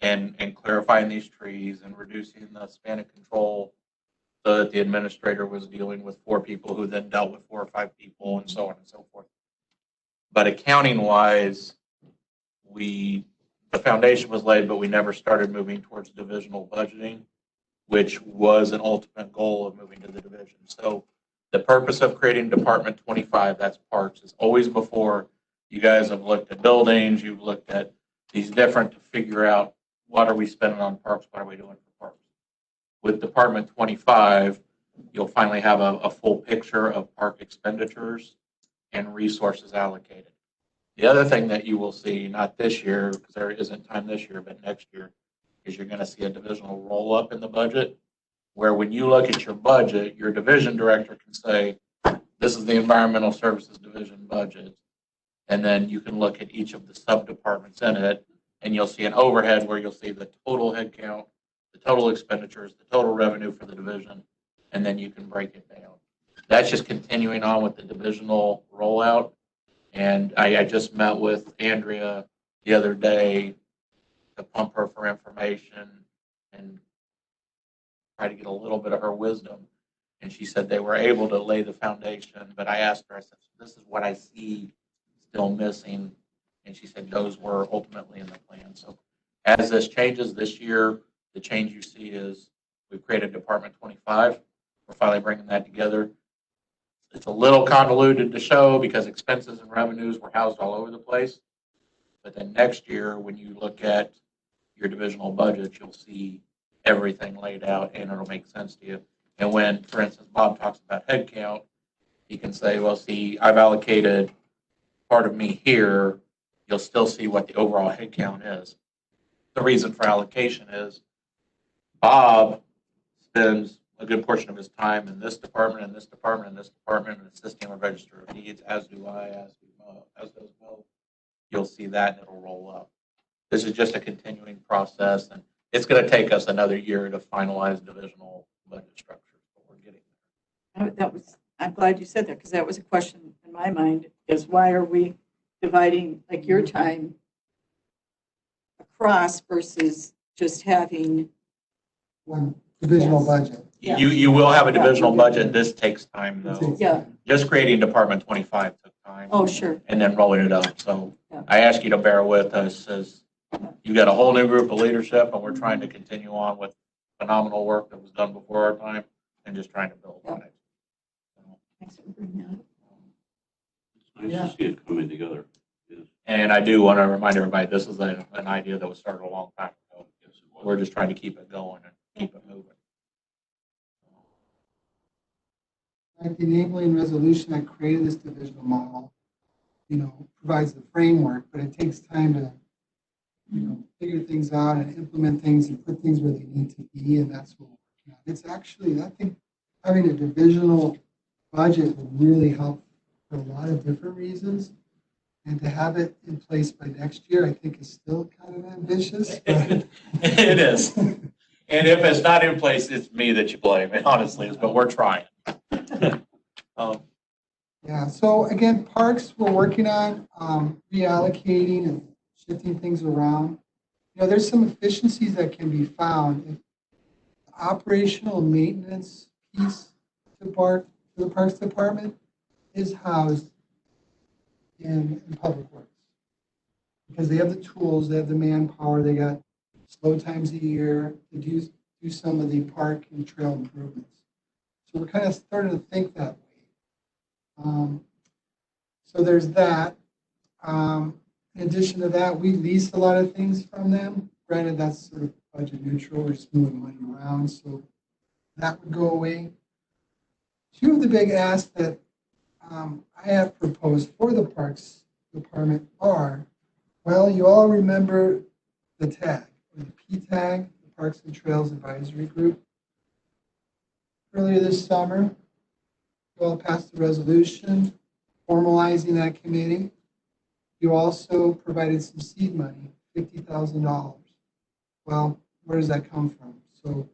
and clarifying these trees and reducing the span of control so that the administrator was dealing with 4 people who then dealt with 4 or 5 people and so on and so forth. But accounting wise, the foundation was laid, but we never started moving towards divisional budgeting, which was an ultimate goal of moving to the division. So the purpose of creating Department 25, that's parks, is always before you guys have looked at buildings, you've looked at these different to figure out what are we spending on parks, what are we doing for parks. With Department 25, you'll finally have a full picture of park expenditures and resources allocated. The other thing that you will see, not this year, because there isn't time this year, but next year, is you're going to see a divisional roll up in the budget, where when you look at your budget, your division director can say, this is the environmental services division budget. And then you can look at each of the sub-departments in it, and you'll see an overhead where you'll see the total headcount, the total expenditures, the total revenue for the division, and then you can break it down. That's just continuing on with the divisional rollout. And I just met with Andrea the other day to pump her for information and try to get a little bit of her wisdom. And she said they were able to lay the foundation, but I asked her, I said, this is what I see still missing. And she said those were ultimately in the plan. So as this changes this year, the change you see is we've created Department 25. We're finally bringing that together. It's a little convoluted to show because expenses and revenues were housed all over the place. But then next year, when you look at your divisional budget, you'll see everything laid out and it'll make sense to you. And when, for instance, Bob talks about headcount, he can say, well, see, I've allocated part of me here. You'll still see what the overall headcount is. The reason for allocation is Bob spends a good portion of his time in this department, and this department, and this department, and assisting with Register of Deeds, as do I, as does Bill. You'll see that and it'll roll up. This is just a continuing process, and it's going to take us another year to finalize divisional budget structures, but we're getting there. I'm glad you said that, because that was a question in my mind, is why are we dividing like your time across versus just having one divisional budget. Yeah. You will have a divisional budget. This takes time, though. Yeah. Just creating Department 25 took time. Oh, sure. And then rolling it up. So Yeah. I ask you to bear with us as you got a whole new group of leadership, and we're trying to continue on with phenomenal work that was done before our time and just trying to build on it. Thanks for bringing that up. It's nice to see it coming together. Yes. And I do want to remind everybody, this is an idea that was started a long time ago. Yes, it was. We're just trying to keep it going and keep it moving. Like the enabling resolution that created this divisional model, provides the framework, but it takes time to, figure things out and implement things and put things where they need to be, and that's what we're working on. It's actually, I think, having a divisional budget would really help for a lot of different reasons, and to have it in place by next year, I think is still kind of ambitious. But It is. And if it's not in place, it's me that you blame, it honestly is, but we're trying. Yeah, so again, parks, we're working on reallocating and shifting things around. There's some efficiencies that can be found. If the operational maintenance piece to the Parks Department is housed in Public Works. Because they have the tools, they have the manpower, they got slow times a year to do some of the park and trail improvements. So we're kind of starting to think that way. So there's that. In addition to that, we lease a lot of things from them. Granted, that's sort of budget neutral, we're just moving money around, so that would go away. Two of the big asks that I have proposed for the Parks Department are, well, you all remember the tag, or the P tag, the Parks and Trails Advisory Group. Earlier this summer, you all passed a resolution formalizing that committee. You also provided some seed money, $50,000. Well, where does that come from? So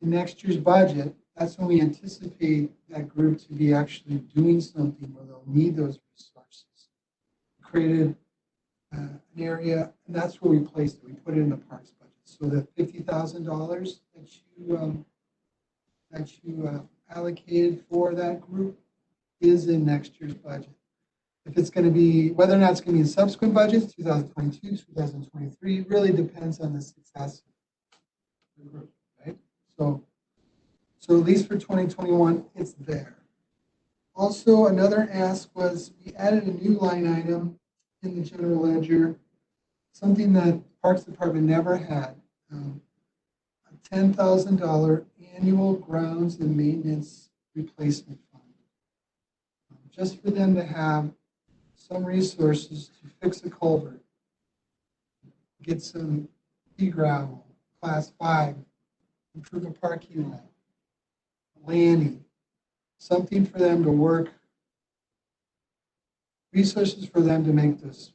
in next year's budget, that's when we anticipate that group to be actually doing something where they'll need those resources. Created an area, and that's where we placed it. We put it in the parks budget. So the $50,000 that you allocated for that group is in next year's budget. If it's going to be, whether or not it's going to be in subsequent budgets, 2022, 2023, really depends on the success of the group, right? So at least for 2021, it's there. Also, another ask was we added a new line item in the general ledger, something that Parks Department never had, a $10,000 annual grounds and maintenance replacement fund. Just for them to have some resources to fix a culvert, get some pea gravel, class 5, improve a parking lot, landing, something for them to work, resources for them to make those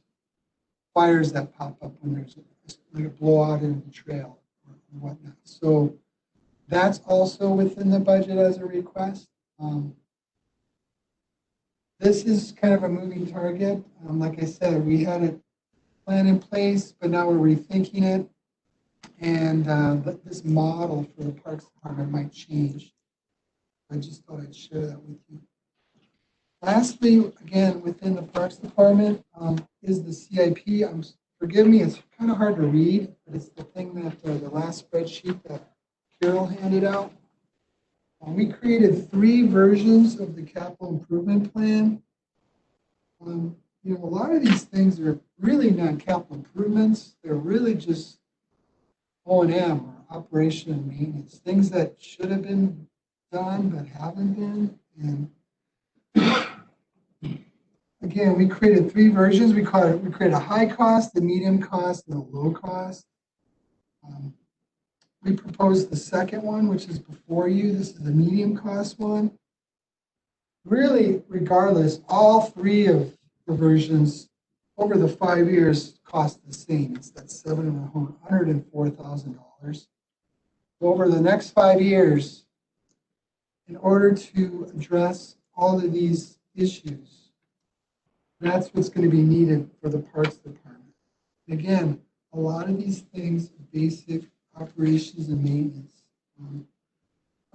fires that pop up when there's like a blowout in the trail or whatnot. So that's also within the budget as a request. This is kind of a moving target. Like I said, we had a plan in place, but now we're rethinking it. And this model for the Parks Department might change. I just thought I'd share that with you. Lastly, again, within the Parks Department is the CIP. Forgive me, it's kind of hard to read, but it's the thing that the last spreadsheet that Carol handed out. We created 3 versions of the capital improvement plan. You know, a lot of these things are really not capital improvements. They're really just O&M or operation and maintenance, things that should have been done but haven't been. And again, we created 3 versions. We created a high cost, a medium cost, and a low cost. We proposed the second one, which is before you. This is the medium cost one. Really, regardless, all 3 of the versions over the 5 years cost the same. It's that $704,000. Over the next 5 years, in order to address all of these issues, that's what's going to be needed for the Parks Department. Again, a lot of these things are basic operations and maintenance. I'm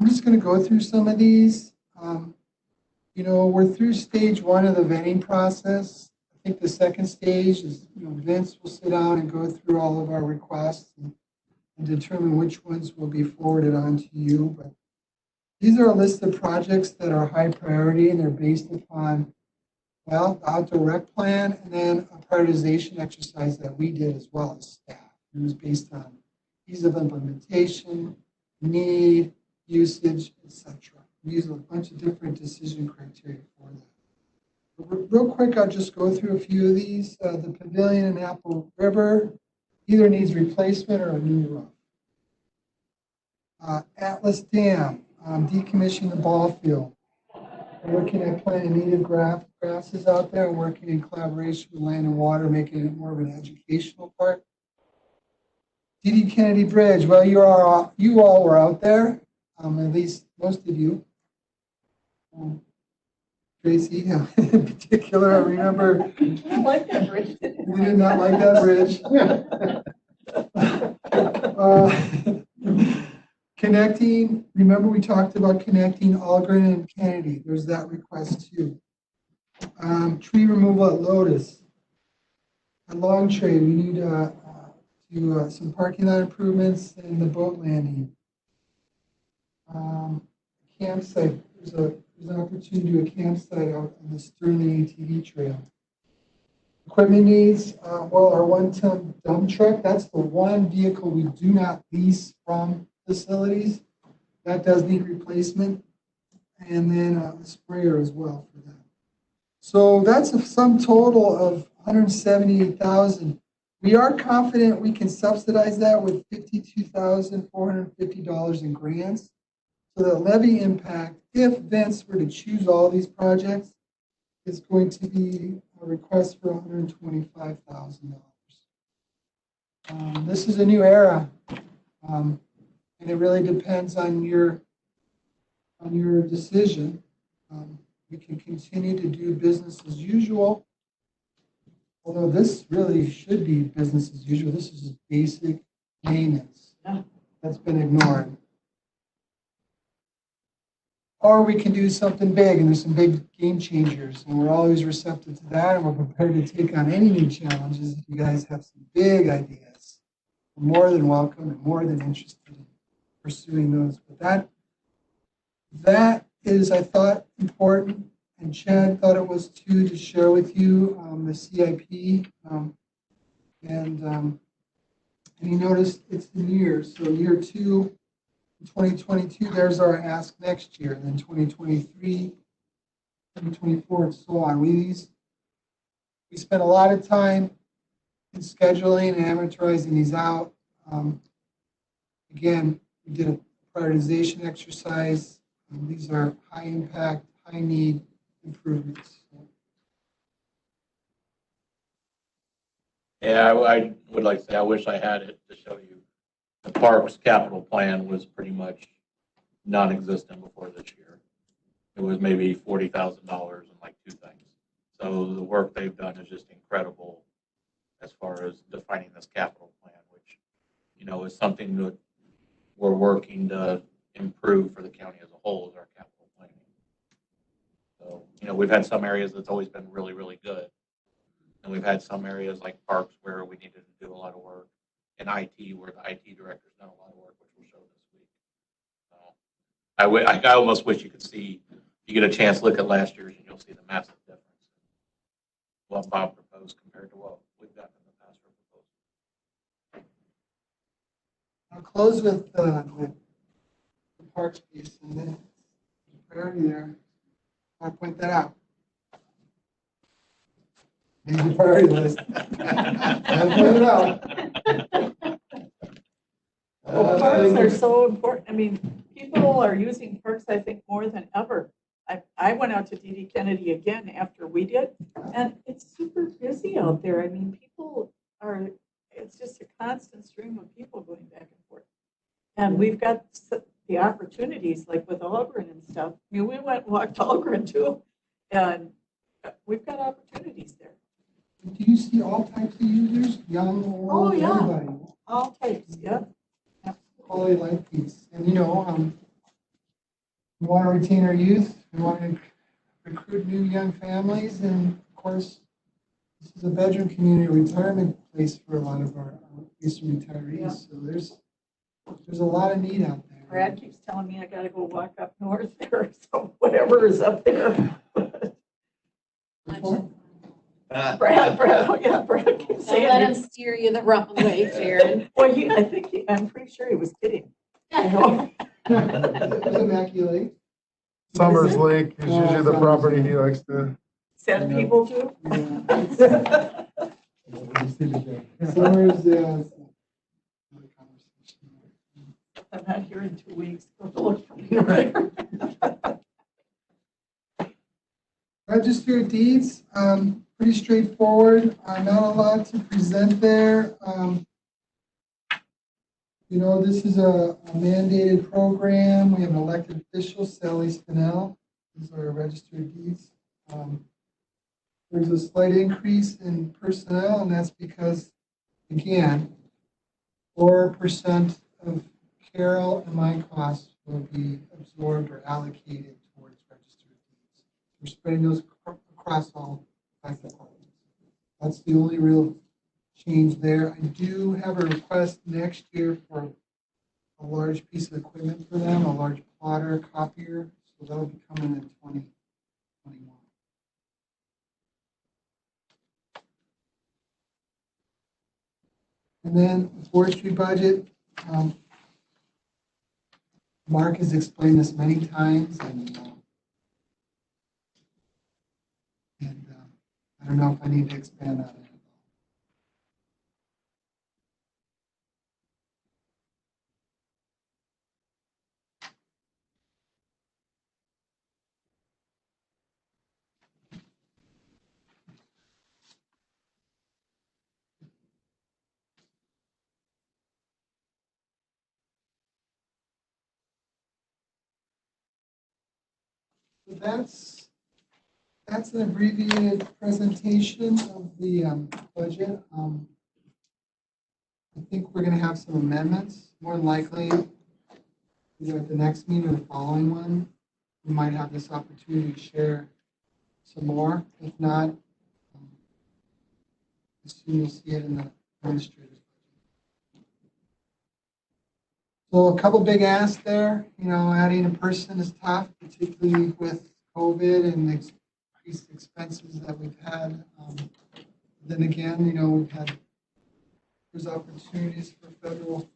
just going to go through some of these. You know, we're through stage 1 of the vetting process. I think the second stage is, you know, Vince will sit down and go through all of our requests and determine which ones will be forwarded on to you. But these are a list of projects that are high priority, and they're based upon, well, the outdoor rec plan and then a prioritization exercise that we did as well as staff. It was based on ease of implementation, need, usage, etc. We use a bunch of different decision criteria for that. But real quick, I'll just go through a few of these. The pavilion in Apple River either needs replacement or a new roof. Atlas Dam, decommissioning the ball field. We're looking at planting native grasses out there and working in collaboration with Land and Water, making it more of an educational park. D.D. Kennedy Bridge, well, you all were out there, at least most of you. Tracy, in particular, I remember. I don't like that bridge. You did not like that bridge. Connecting, remember we talked about connecting Algren and Kennedy. There's that request too. Tree removal at Lotus. At Long Trade, we need to do some parking lot improvements and the boat landing. Campsite, there's an opportunity to do a campsite out on the Sterling ATV trail. Equipment needs, well, our 1-ton dump truck, that's the one vehicle we do not lease from facilities. That does need replacement. And then a sprayer as well for that. So that's a sum total of $178,000. We are confident we can subsidize that with $52,450 in grants. So the levy impact, if Vince were to choose all these projects, is going to be a request for $125,000. This is a new era, and it really depends on your decision. We can continue to do business as usual, although this really should be business as usual. This is just basic maintenance that's been ignored. Or we can do something big, and there's some big game changers, and we're always receptive to that, and we're prepared to take on any new challenges. If you guys have some big ideas, we're more than welcome and more than interested in pursuing those. But that is, I thought, important, and Chad thought it was too, to share with you the CIP, and you noticed it's in years. So year 2, 2022, there's our ask next year, and then 2023, 2024, and so on. We spent a lot of time in scheduling and amortizing these out. Again, we did a prioritization exercise. These are high impact, high need improvements. Yeah, I would like to say, I wish I had it to show you. The parks capital plan was pretty much non-existent before this year. It was maybe $40,000 and like 2 things. So the work they've done is just incredible as far as defining this capital plan, which, you know, is something that we're working to improve for the county as a whole, is our capital planning. So, you know, we've had some areas that's always been really, really good. And we've had some areas like parks where we needed to do a lot of work. In IT, where the IT director's done a lot of work, which we'll show this week. I almost wish you could see, you get a chance to look at last year's, and you'll see the massive difference. What Bob proposed compared to what we've got in the past for proposal. I'll close with the parks piece, and then the priority there. I'll point that out. Maybe the priority list. I'll point it out. Well, parks are so important. I mean, people are using parks, I think, more than ever. I went out to D.D. Kennedy again after we did, and it's super busy out there. I mean, it's just a constant stream of people going back and forth. And we've got the opportunities, like with Algren and stuff. I mean, we went and walked Algren too, and we've got opportunities there. Do you see all types of users, young, old, everybody? All types, yeah. Quality life piece. And we want to retain our youth. We want to recruit new young families. And of course, this is a bedroom community retirement place for a lot of our recent retirees. Yeah. So there's a lot of need out there. Brad keeps telling me I got to go walk up north there. So whatever is up there. Brad keeps saying. Don't let him steer you the wrong way, Sharon. Well, I'm pretty sure he was kidding. There's immaculate. Summers Lake is usually the property he likes to send people to. Summers, I'm not here in 2 weeks. Go look for me later. Register of deeds, pretty straightforward. Not a lot to present there. This is a mandated program. We have an elected official, Sally Spinell. These are our registered deeds. There's a slight increase in personnel, and that's because, again, 4% of Carol and my costs will be absorbed or allocated towards registered deeds. We're spreading those across all 5 departments. That's the only real change there. I do have a request next year for a large piece of equipment for them, a large plotter, copier, so that'll be coming in 2021. And then the forestry budget, Mark has explained this many times, and I don't know if I need to expand on it. So that's an abbreviated presentation of the budget. I think we're going to have some amendments, more than likely, either at the next meeting or the following one. We might have this opportunity to share some more. If not, soon you'll see it in the administrator's budget. So a couple big asks there. Adding a person is tough, particularly with COVID and the increased expenses that we've had. Then again, there's opportunities for federal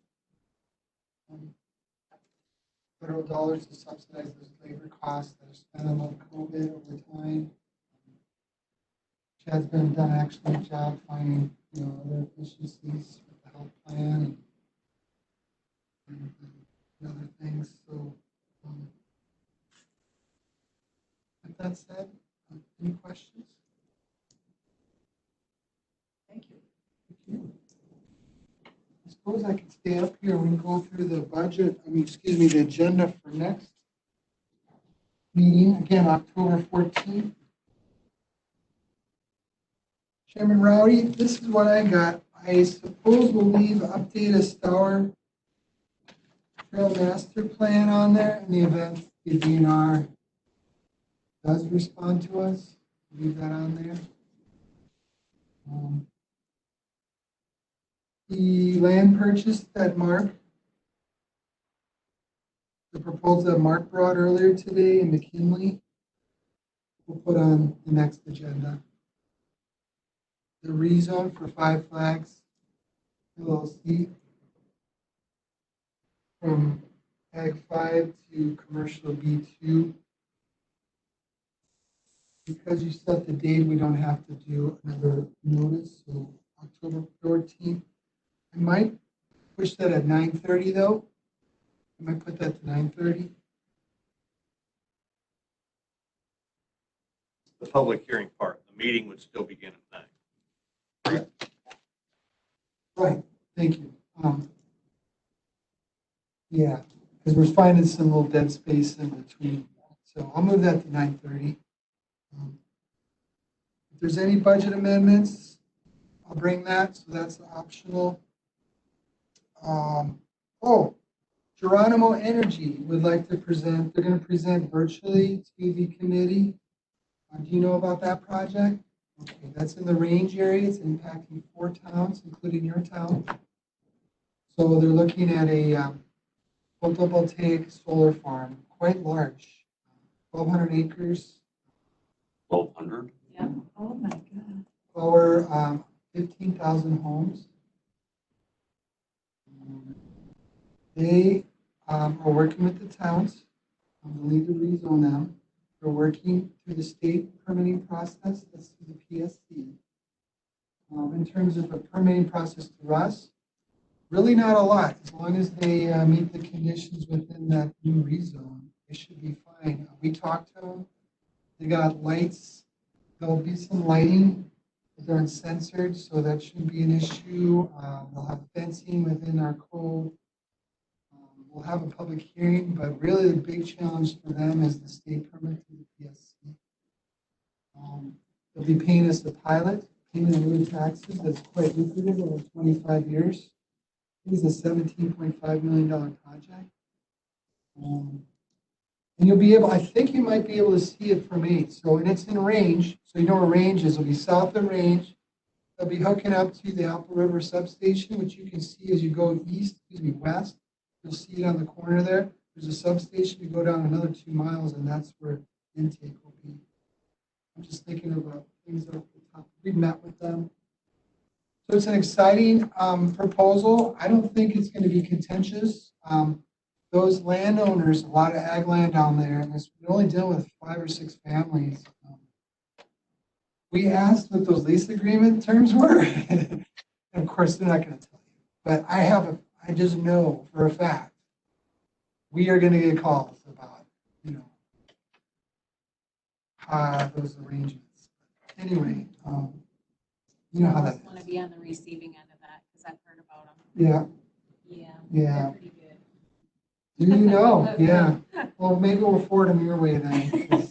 dollars to subsidize those labor costs that are spent on COVID over time. Chad's done an excellent job finding, other efficiencies with the health plan and other things. So, with that said, any questions? Thank you. I suppose I could stay up here. We can go through the budget, the agenda for next meeting, again, October 14th. Chairman Rowdy, this is what I got. I suppose we'll leave update a Stour Trail Master Plan on there in the event the DNR does respond to us. Leave that on there. The land purchase that the proposal that Mark brought earlier today in McKinley, we'll put on the next agenda. The rezone for Five Flags LLC from Ag 5 to Commercial B2. Because you set the date, we don't have to do another notice, so October 14th. I might push that at 9:30 though. I might put that to 9:30. The public hearing part, the meeting would still begin at 9. Right, thank you. Yeah, because we're finding some little dead space in between. So I'll move that to 9:30. If there's any budget amendments, I'll bring that, so that's optional. Geronimo Energy would like to present, they're going to present virtually to the committee. Do you know about that project? Okay, that's in the range area. It's impacting 4 towns, including your town. So they're looking at a photovoltaic solar farm, quite large, 1,200 acres. 1,200? Yeah. Oh, my God. Power 15,000 homes. They are working with the towns. They'll need to rezone them. They're working through the state permitting process. That's through the PSC. In terms of the permitting process to us, really not a lot. As long as they meet the conditions within that new rezone, they should be fine. We talked to them. They got lights. There'll be some lighting, but they're uncensored, so that shouldn't be an issue. They'll have fencing within our code. We'll have a public hearing, but really the big challenge for them is the state permit to the PSC. They'll be paying us a pilot, payment of new taxes that's quite lucrative over 25 years. It is a $17.5 million project. And you'll be able, I think you might be able to see it from 8. So, and it's in range. So you know where range is. It'll be south of range. They'll be hooking up to the Apple River substation, which you can see as you go west. You'll see it on the corner there. There's a substation. You go down another 2 miles, and that's where intake will be. I'm just thinking about things up at the top. We met with them. So it's an exciting proposal. I don't think it's going to be contentious. Those landowners, a lot of ag land down there, and we're only dealing with 5 or 6 families. We asked what those lease agreement terms were. And of course, they're not going to tell you. But I just know for a fact, we are going to get calls about, those arrangements. Anyway, you know how that I want to be on the receiving end of that because I've heard about them. Yeah. Yeah. Yeah. They're pretty good. Do you know? Yeah. Well, maybe we'll forward them your way then. 'Cause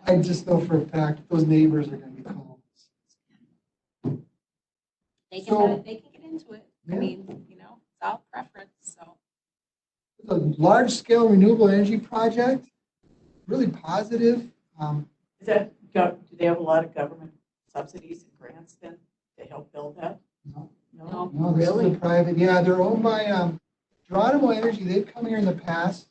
I just know for a fact those neighbors are going to be calling. They can, So- they can get into it. Yeah. I mean, it's all preference, so. It's a large-scale renewable energy project, really positive. Is that, do they have a lot of government subsidies and grants then to help build that? No. No, No, this is really? a private, yeah, they're owned by Geronimo Energy. They've come here in the past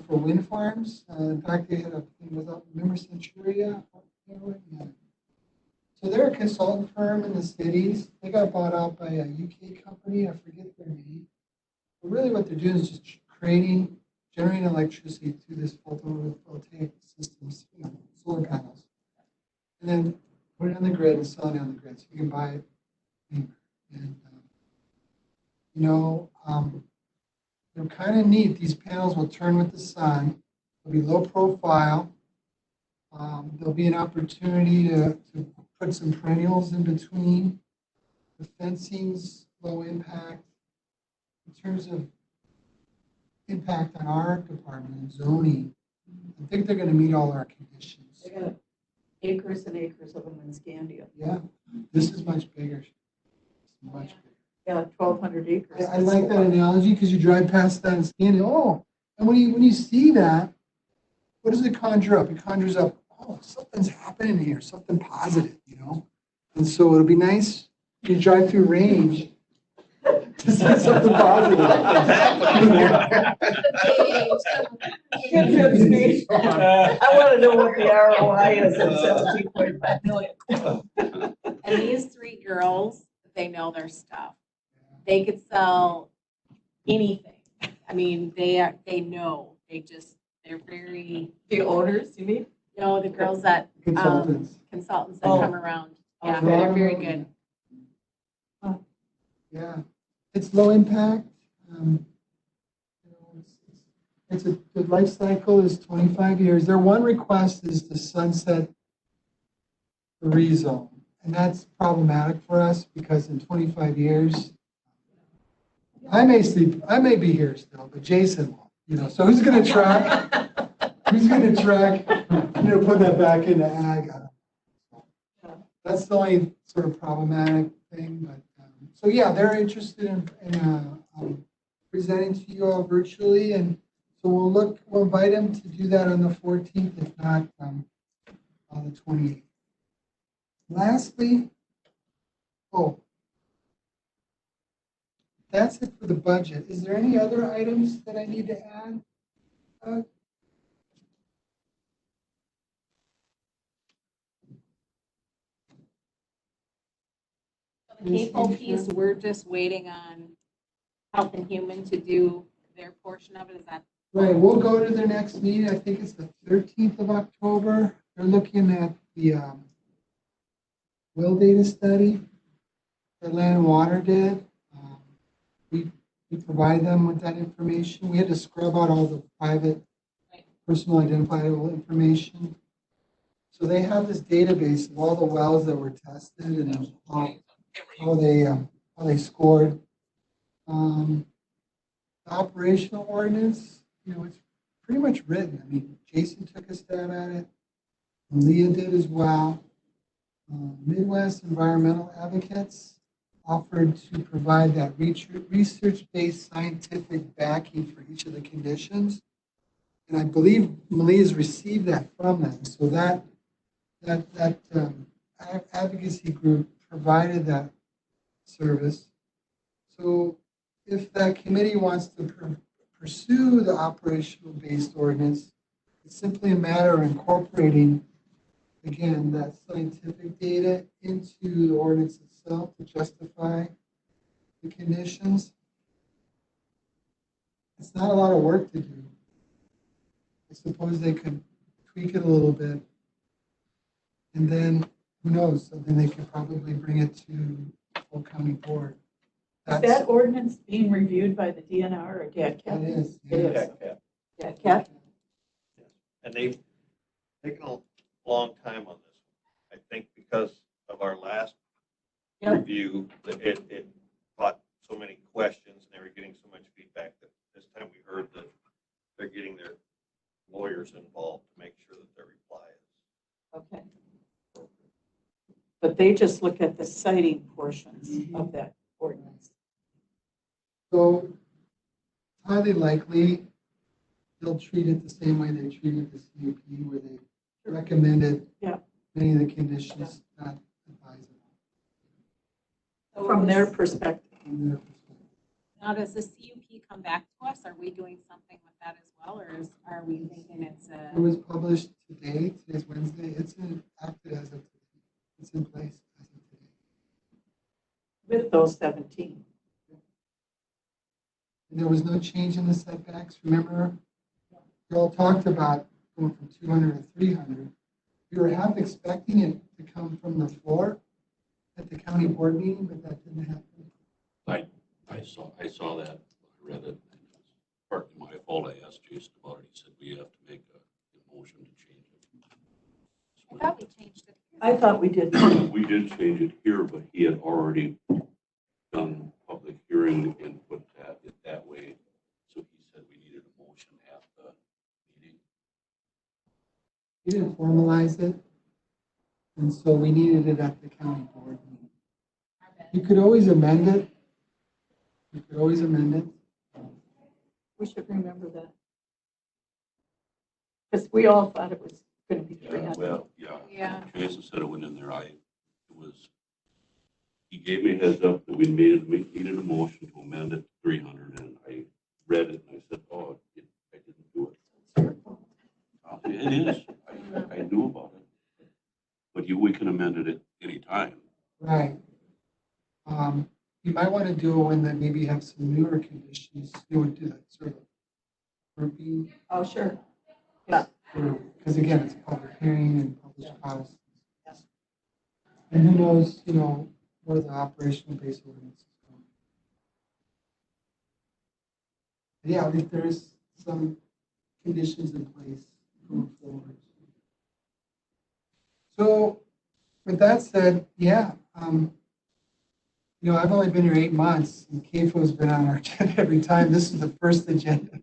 for wind farms. In fact, they had a thing with, remember Centuria? Yeah. So they're a consultant firm in the cities. They got bought out by a UK company. I forget their name. But really what they're doing is just generating electricity through this photovoltaic systems, solar panels. And then put it on the grid and sell it on the grid. So you can buy it anywhere. And, they're kind of neat. These panels will turn with the sun. They'll be low profile. There'll be an opportunity to put some perennials in between. The fencing's low impact. In terms of impact on our department and zoning, I think they're going to meet all our conditions. They got acres and acres of them in Scandia. Yeah, this is much bigger. It's much bigger. Yeah, 1,200 acres. I like that analogy because you drive past that and scan it. Oh, and when you see that, what does it conjure up? It conjures up, oh, something's happening here, something positive, And so it'll be nice you drive through range to see something positive. I want to know what the ROI is at 17.5 million. And these 3 girls, they know their stuff. They could sell anything. I mean, they know. They're very. The owners, you mean? No, the girls that, consultants that come around. Yeah, Oh, they're very good. Yeah, it's low impact. The life cycle is 25 years. Their one request is to sunset the rezone. And that's problematic for us because in 25 years, I may be here still, but Jason won't, so who's going to track? Who's going to track, put that back into ag? That's the only sort of problematic thing, but so yeah, they're interested in presenting to you all virtually, and so we'll invite them to do that on the 14th, if not on the 28th. Lastly, that's it for the budget. Is there any other items that I need to add? The CAPO piece, we're just waiting on Health and Human to do their portion of it. Is that? Right, we'll go to their next meeting. I think it's the 13th of October. They're looking at the well data study that Land and Water did. We provide them with that information. We had to scrub out all the private personal identifiable information. So they have this database of all the wells that were tested and how they scored. The operational ordinance, it's pretty much written. I mean, Jason took a stab at it, and Leah did as well. Midwest Environmental Advocates offered to provide that research-based scientific backing for each of the conditions. And I believe Malia's received that from them. So that advocacy group provided that service. So if that committee wants to pursue the operational based ordinance, it's simply a matter of incorporating again, that scientific data into the ordinance itself to justify the conditions. It's not a lot of work to do. I suppose they could tweak it a little bit. And then, who knows, so then they could probably bring it to full county board. Is that ordinance being reviewed by the DNR or DACAT? That is. It is. DACAT? And they've taken a long time on this. I think because of our last Yep. review, it brought so many questions and they were getting so much feedback that this time we heard that they're getting their lawyers involved to make sure that their reply is. Okay. But they just look at the citing portions of that ordinance. So highly likely they'll treat it the same way they treated the CUP, where they recommended many of the conditions not advisable. From their perspective. Now, does the CUP come back to us? Are we doing something with that as well, or are we thinking it's a? It was published today. Today's Wednesday. It's acted as of today. It's in place as of today. With those 17. And there was no change in the setbacks. Remember, you all talked about going from 200 to 300. We were half expecting it to come from the floor at the county board meeting, but that didn't happen. I saw that, I read it, and it's partly my fault. I asked Jason about it. He said we have to make a motion to change it. I thought we changed it. I thought we did. We did change it here, but he had already done public hearing and put it that way. So he said we needed a motion at the meeting. We didn't formalize it, and so we needed it at the county board meeting. You could always amend it. You could always amend it. We should remember that. Because we all thought it was going to be 300. Well, Yeah. Jason said it went in there. He gave me a heads up that we needed a motion to amend it to 300, and I read it and I said, oh, I didn't do it. It is. I knew about it. But we can amend it at any time. Right. You might want to do it when they maybe have some newer conditions. You would do that sort of grouping. Oh, sure. Yeah. Because again, it's a public hearing and published policies. And who knows, where the operational base ordinance is going. Yeah, if there's some conditions in place going forward. So with that said, I've only been here 8 months, and CAFO's been on our agenda every time. This is the first agenda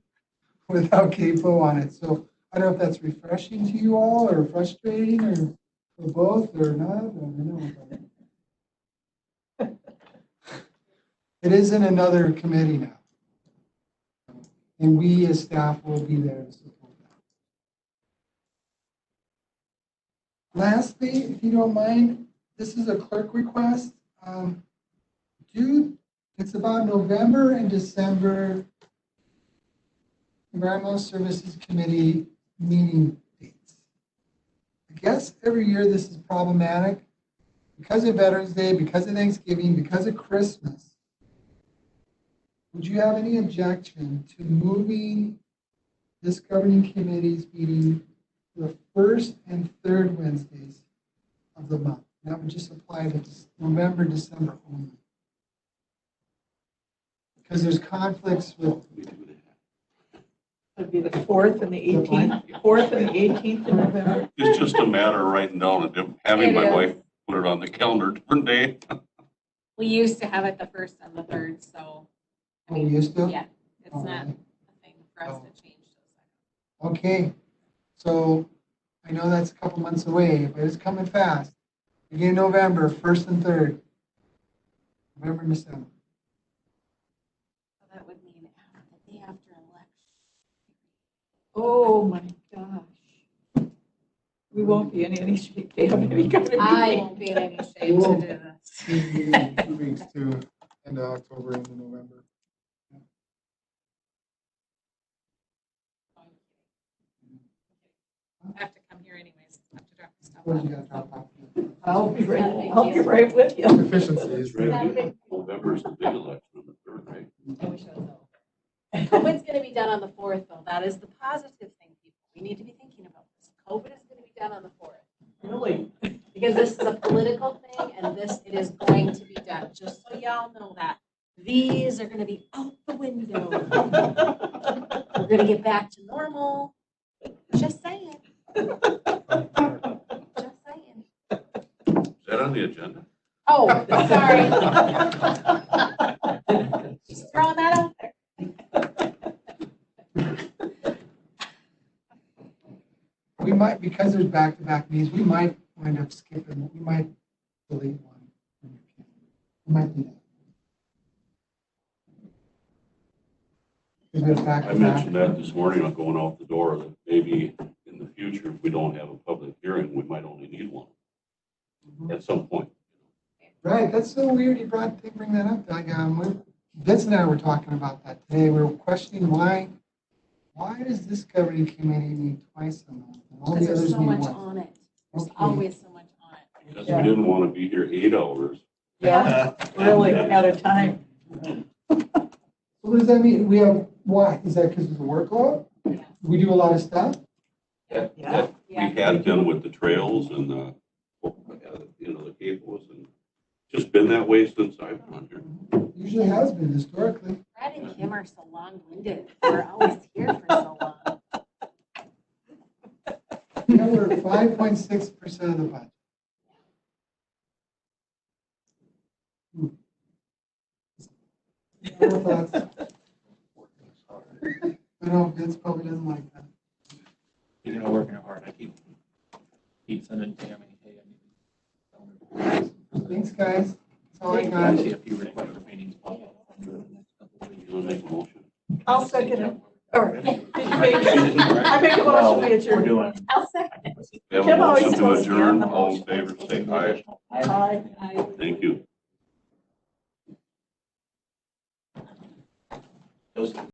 without CAFO on it. So I don't know if that's refreshing to you all, or frustrating, or both, or not. I don't know. It is in another committee now. And we as staff will be there to support that. Lastly, if you don't mind, this is a clerk request. It's about November and December Environmental Services Committee meeting dates. I guess every year this is problematic because of Veterans Day, because of Thanksgiving, because of Christmas. Would you have any objection to moving this governing committee's meeting to the first and third Wednesdays of the month? That would just apply to November, December only. Because there's conflicts with. It'd be the 4th and the 18th, 4th and the 18th of November. It's just a matter of writing down and having my wife put it on the calendar different day. We used to have it the 1st and the 3rd, so. I mean, used to? Yeah, it's not a thing for us to change those. Okay, so I know that's a couple months away, but it's coming fast. Beginning November, 1st and 3rd. November and December. So that would mean the day after election. Oh, my gosh. We won't be in any shape to have any kind of I meeting. won't be in any shape to do this. 2 weeks to end of October into November. I have to come here anyways. I have to drop the stuff Suppose you gotta drop off. I'll be right with you. Efficiency is November's the big election on the 3rd, right? COVID's gonna be done on the 4th, though. That is the positive thing, people. We need to be thinking about this. COVID is gonna be done on the 4th. Really? Because this is a political thing and it is going to be done, just so y'all know that. These are gonna be out the window. We're gonna get back to normal. Just saying. Just saying. Is that on the agenda? Oh, sorry. Just throwing that out there. We might, because there's back-to-back meetings, we might wind up skipping, we might delete one. We might do that. Because we have I back-to-back. mentioned that this morning, I'm going out the door, that maybe in the future, if we don't have a public hearing, we might only need one at some point. Right, that's so weird you bring that up, Doug. Vince and I were talking about that today. We were questioning why does this governing committee meet twice a month? And all the Because there's others so meet much once? on it. There's Okay. always so much on it. Because we didn't want to be here 8 hours. Yeah, really, out of time. What does that mean? We have, why? Is that because of the workload? Yeah. We do a lot of stuff? That Yeah. we had been with the trails and the cables, and just been that way since I've been here. Usually has been historically. Brad and Kim are so long-winded. We're always here for so long. Yeah, we're 5.6% of the budget. More thoughts? I know Vince probably doesn't like that. You're gonna work hard. I keep sending Tammy, hey, I need. Thanks, guys. That's all I I got. see a few requests for meetings pop up. You want to make a motion? I'll second it. Or, I make a motion we We're adjourn. doing. I'll second it. We have a Kim always motion to tells me I'm adjourn. the All in motion. favor, say aye. Aye. Thank you. Those